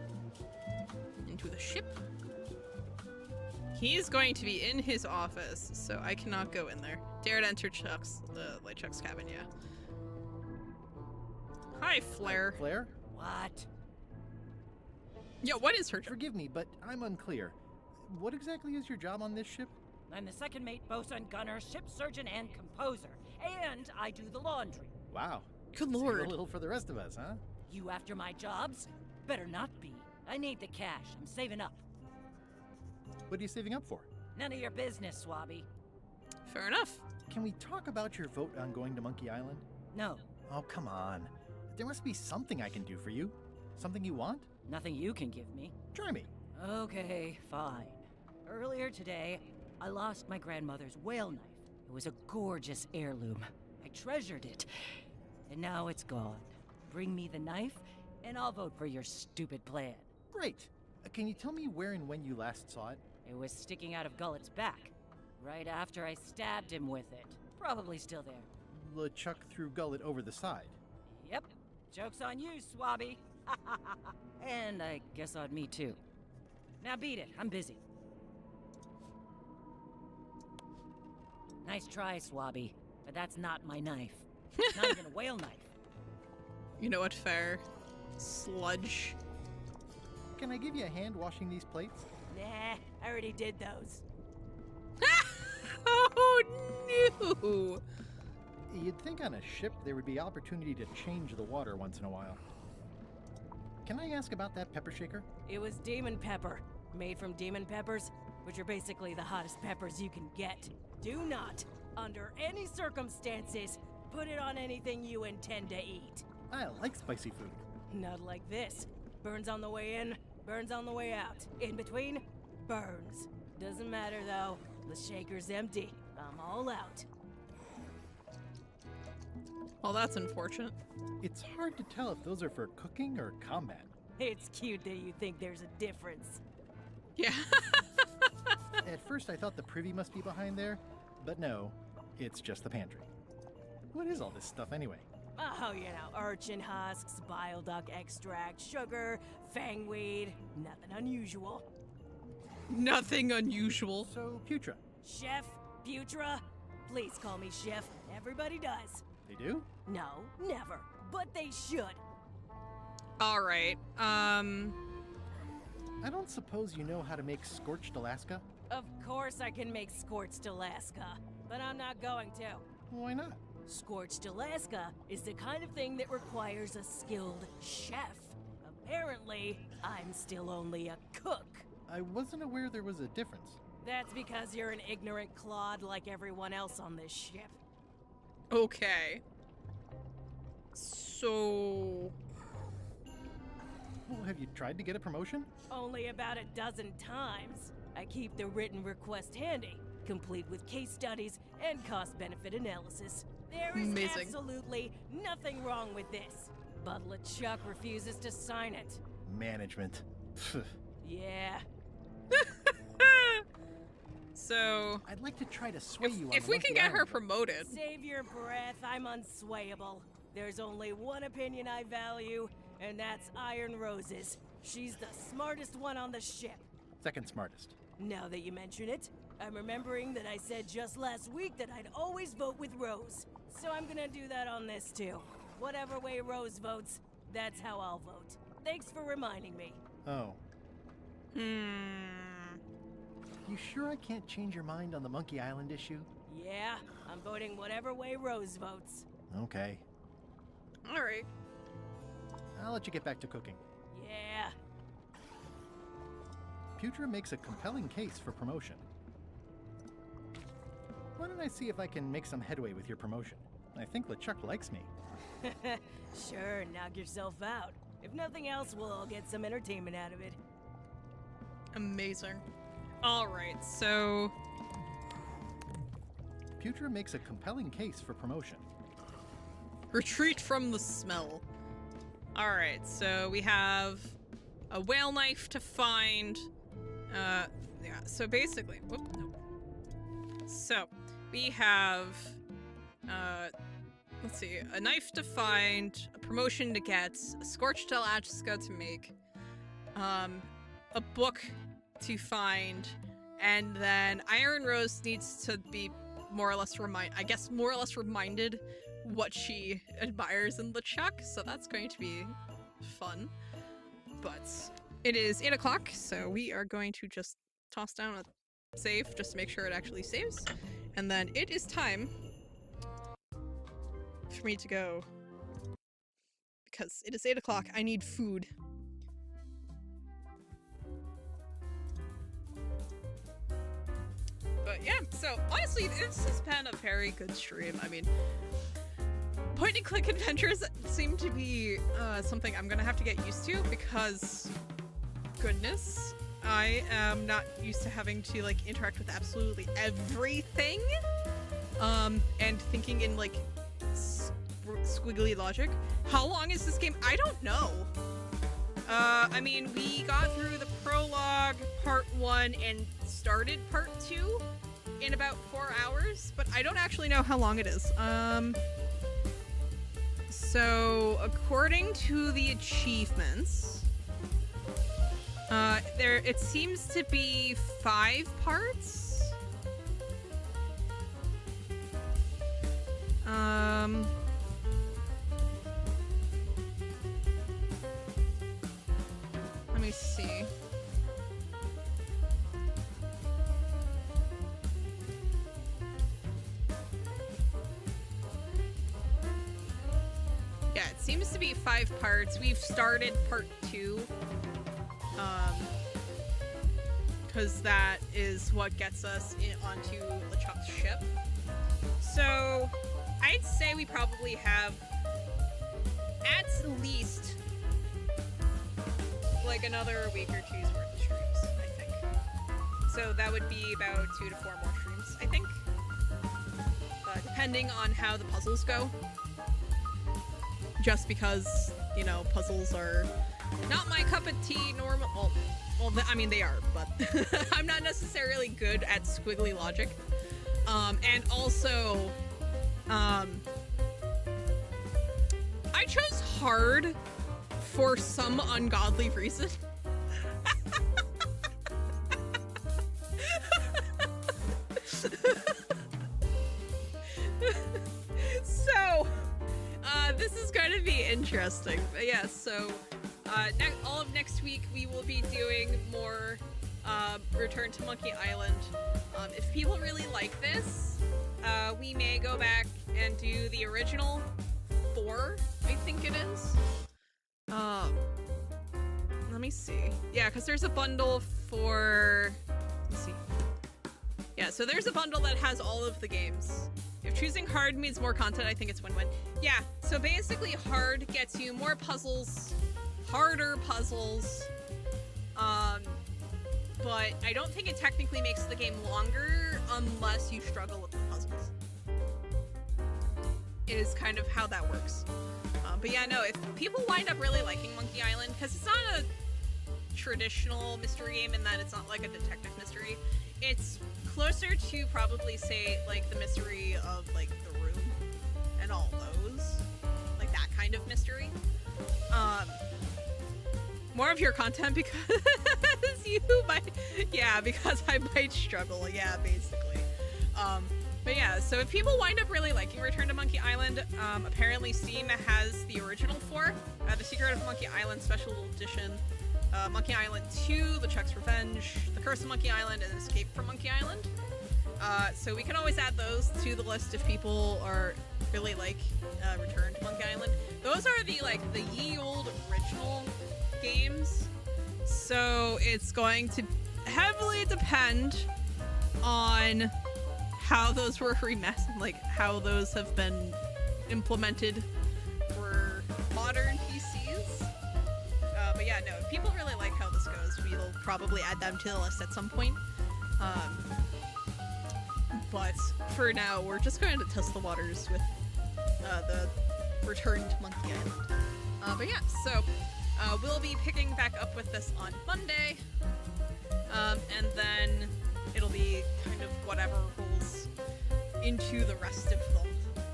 Into the ship. He's going to be in his office, so I cannot go in there. Dare to enter Chuck's, the light Chuck's cabin, yeah. Hi, Flare. Hi, Flare? What? Yeah, what is her job? Forgive me, but I'm unclear. What exactly is your job on this ship? I'm the second mate, bosun, gunner, ship surgeon, and composer. And I do the laundry. Wow. Good Seems lord. a little for the rest of us, huh? You after my jobs? Better not be. I need the cash. I'm saving up. What are you saving up for? None of your business, Swabby. Fair enough. Can we talk about your vote on going to Monkey Island? No. Oh, come on. There must be something I can do for you. Something you want? Nothing you can give me. Try me. Okay, fine. Earlier today, I lost my grandmother's whale knife. It was a gorgeous heirloom. I treasured it. And now it's gone. Bring me the knife, and I'll vote for your stupid plan. Great. Can you tell me where and when you last saw it? It was sticking out of Gullet's back, right after I stabbed him with it. Probably still there. LeChuck threw Gullet over the side. Yep. Joke's on you, Swabby. And I guess on me, too. Now beat it. I'm busy. Nice try, Swabby, but that's not my knife. It's not even a whale knife. You know what? Fair. Sludge. Can I give you a hand washing these plates? Nah, I already did those. Oh, no! You'd think on a ship there would be opportunity to change the water once in a while. Can I ask about that pepper shaker? It was demon pepper, made from demon peppers, which are basically the hottest peppers you can get. Do not, under any circumstances, put it on anything you intend to eat. I like spicy food. Not like this. Burns on the way in, burns on the way out. In between, burns. Doesn't matter though, the shaker's empty. I'm all out. Well, that's unfortunate. It's hard to tell if those are for cooking or combat. It's cute that you think there's a difference. Yeah. At first I thought the privy must be behind there, but no, it's just the pantry. What is all this stuff anyway? Oh, you know, urchin husks, bile duck extract, sugar, fangweed. Nothing unusual. Nothing unusual. So, Putra. Chef? Putra? Please call me Chef. Everybody does. They do? No, never. But they should. Alright, I don't suppose you know how to make scorched Alaska? Of course I can make scorched Alaska, but I'm not going to. Why not? Scorched Alaska is the kind of thing that requires a skilled chef. Apparently, I'm still only a cook. I wasn't aware there was a difference. That's because you're an ignorant clod like everyone else on this ship. Okay. So... Well, have you tried to get a promotion? Only about a dozen times. I keep the written request handy, complete with case studies and cost-benefit analysis. There is absolutely nothing wrong with this, but LeChuck refuses to sign it. Management. Yeah. So... I'd like to try to sway you on if we can get her promoted. Save your breath, I'm unswayable. There's only one opinion I value, and that's Iron Rose's. She's the smartest one on the ship. Second smartest. Now that you mention it, I'm remembering that I said just last week that I'd always vote with Rose. So I'm gonna do that on this too. Whatever way Rose votes, that's how I'll vote. Thanks for reminding me. Oh. You sure I can't change your mind on the Monkey Island issue? Yeah, I'm voting whatever way Rose votes. Okay. Alright. I'll let you get back to cooking. Yeah. Putra makes a compelling case for promotion. Why don't I see if I can make some headway with your promotion? I think LeChuck likes me. Sure, knock yourself out. If nothing else, we'll all get some entertainment out of it. Amazing. Alright, so... Putra makes a compelling case for promotion. Retreat from the smell. Alright, so we have a whale knife to find. Yeah, so basically, whoop, no. So, we have, let's see, a knife to find, a promotion to get, a scorched Alaska to make, a book to find, and then Iron Rose needs to be more or less reminded what she admires in LeChuck, so that's going to be fun. But it is 8 o'clock, so we are going to just toss down a save just to make sure it actually saves. And then it is time for me to go. Because it is 8 o'clock, I need food. But yeah, so honestly, this has been a very good stream. I mean, point-and-click adventures seem to be something I'm gonna have to get used to because, goodness, I am not used to having to like interact with absolutely everything, and thinking in like squiggly logic. How long is this game? I don't know. I mean, we got through the prologue, part 1, and started part 2 in about 4 hours, but I don't actually know how long it is. So, according to the achievements, it seems to be 5 parts. Let me see. Yeah, it seems to be 5 parts. We've started part 2. Because that is what gets us onto LeChuck's ship. So, I'd say we probably have at least like another week or two's worth of streams, I think. So that would be about 2 to 4 more streams, I think. Depending on how the puzzles go. Just because, you know, puzzles are not my cup of tea normal. Well, I mean, they are, but I'm not necessarily good at squiggly logic. And also, hard for some ungodly reason. So, this is going to be interesting. But yeah, so all of next week we will be doing more Return to Monkey Island. If people really like this, we may go back and do the original 4, I think it is. Let me see. Yeah, because there's a bundle for... Let's see. Yeah, so there's a bundle that has all of the games. If choosing hard means more content, I think it's win-win. Yeah, so basically hard gets you more puzzles, harder puzzles, but I don't think it technically makes the game longer unless you struggle with the puzzles. Is kind of how that works. But yeah, no, if people wind up really liking Monkey Island, because it's not a traditional mystery game in that it's not like a detective mystery, it's closer to probably say like the mystery of like The Room and all those, like that kind of mystery. More of your content because you might, yeah, because I might struggle, yeah, basically. But yeah, so if people wind up really liking Return to Monkey Island, apparently Steam has the original 4, The Secret of Monkey Island Special Edition, Monkey Island 2, The Chuck's Revenge, The Curse of Monkey Island, and Escape from Monkey Island. So we can always add those to the list if people are really like Return to Monkey Island. Those are the ye olde original games, so it's going to heavily depend on how those were like how those have been implemented for modern PCs. But yeah, no, if people really like how this goes, we'll probably add them to the list at some point. But for now, we're just going to test the waters with the Return to Monkey Island. But yeah, so we'll be picking back up with this on Monday, and then it'll be kind of whatever rolls into the rest of them.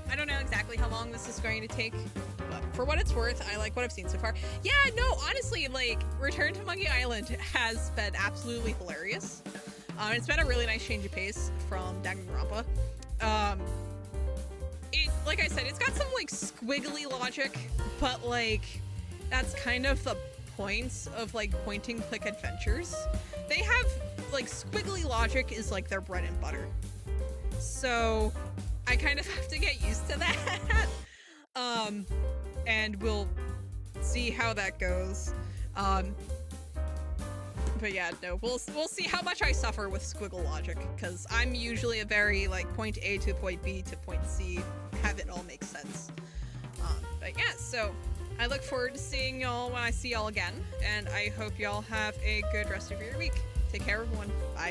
I don't know exactly how long this is going to take, but for what it's worth, I like what I've seen so far. Yeah, no, honestly, like, Return to Monkey Island has been absolutely hilarious. It's been a really nice change of pace from Danganronpa. Like I said, it's got some, like, squiggly logic, but, like, that's kind of the point of, like, point-and-click adventures. They have, like, squiggly logic is, like, their bread and butter. So I kind of have to get used to that. And we'll see how that goes. But yeah, no, we'll see how much I suffer with squiggle logic, because I'm usually a very, like, point A to point B to point C, have it all make sense. But yeah, so I look forward to seeing y'all when I see y'all again, and I hope y'all have a good rest of your week. Take care, everyone. Bye.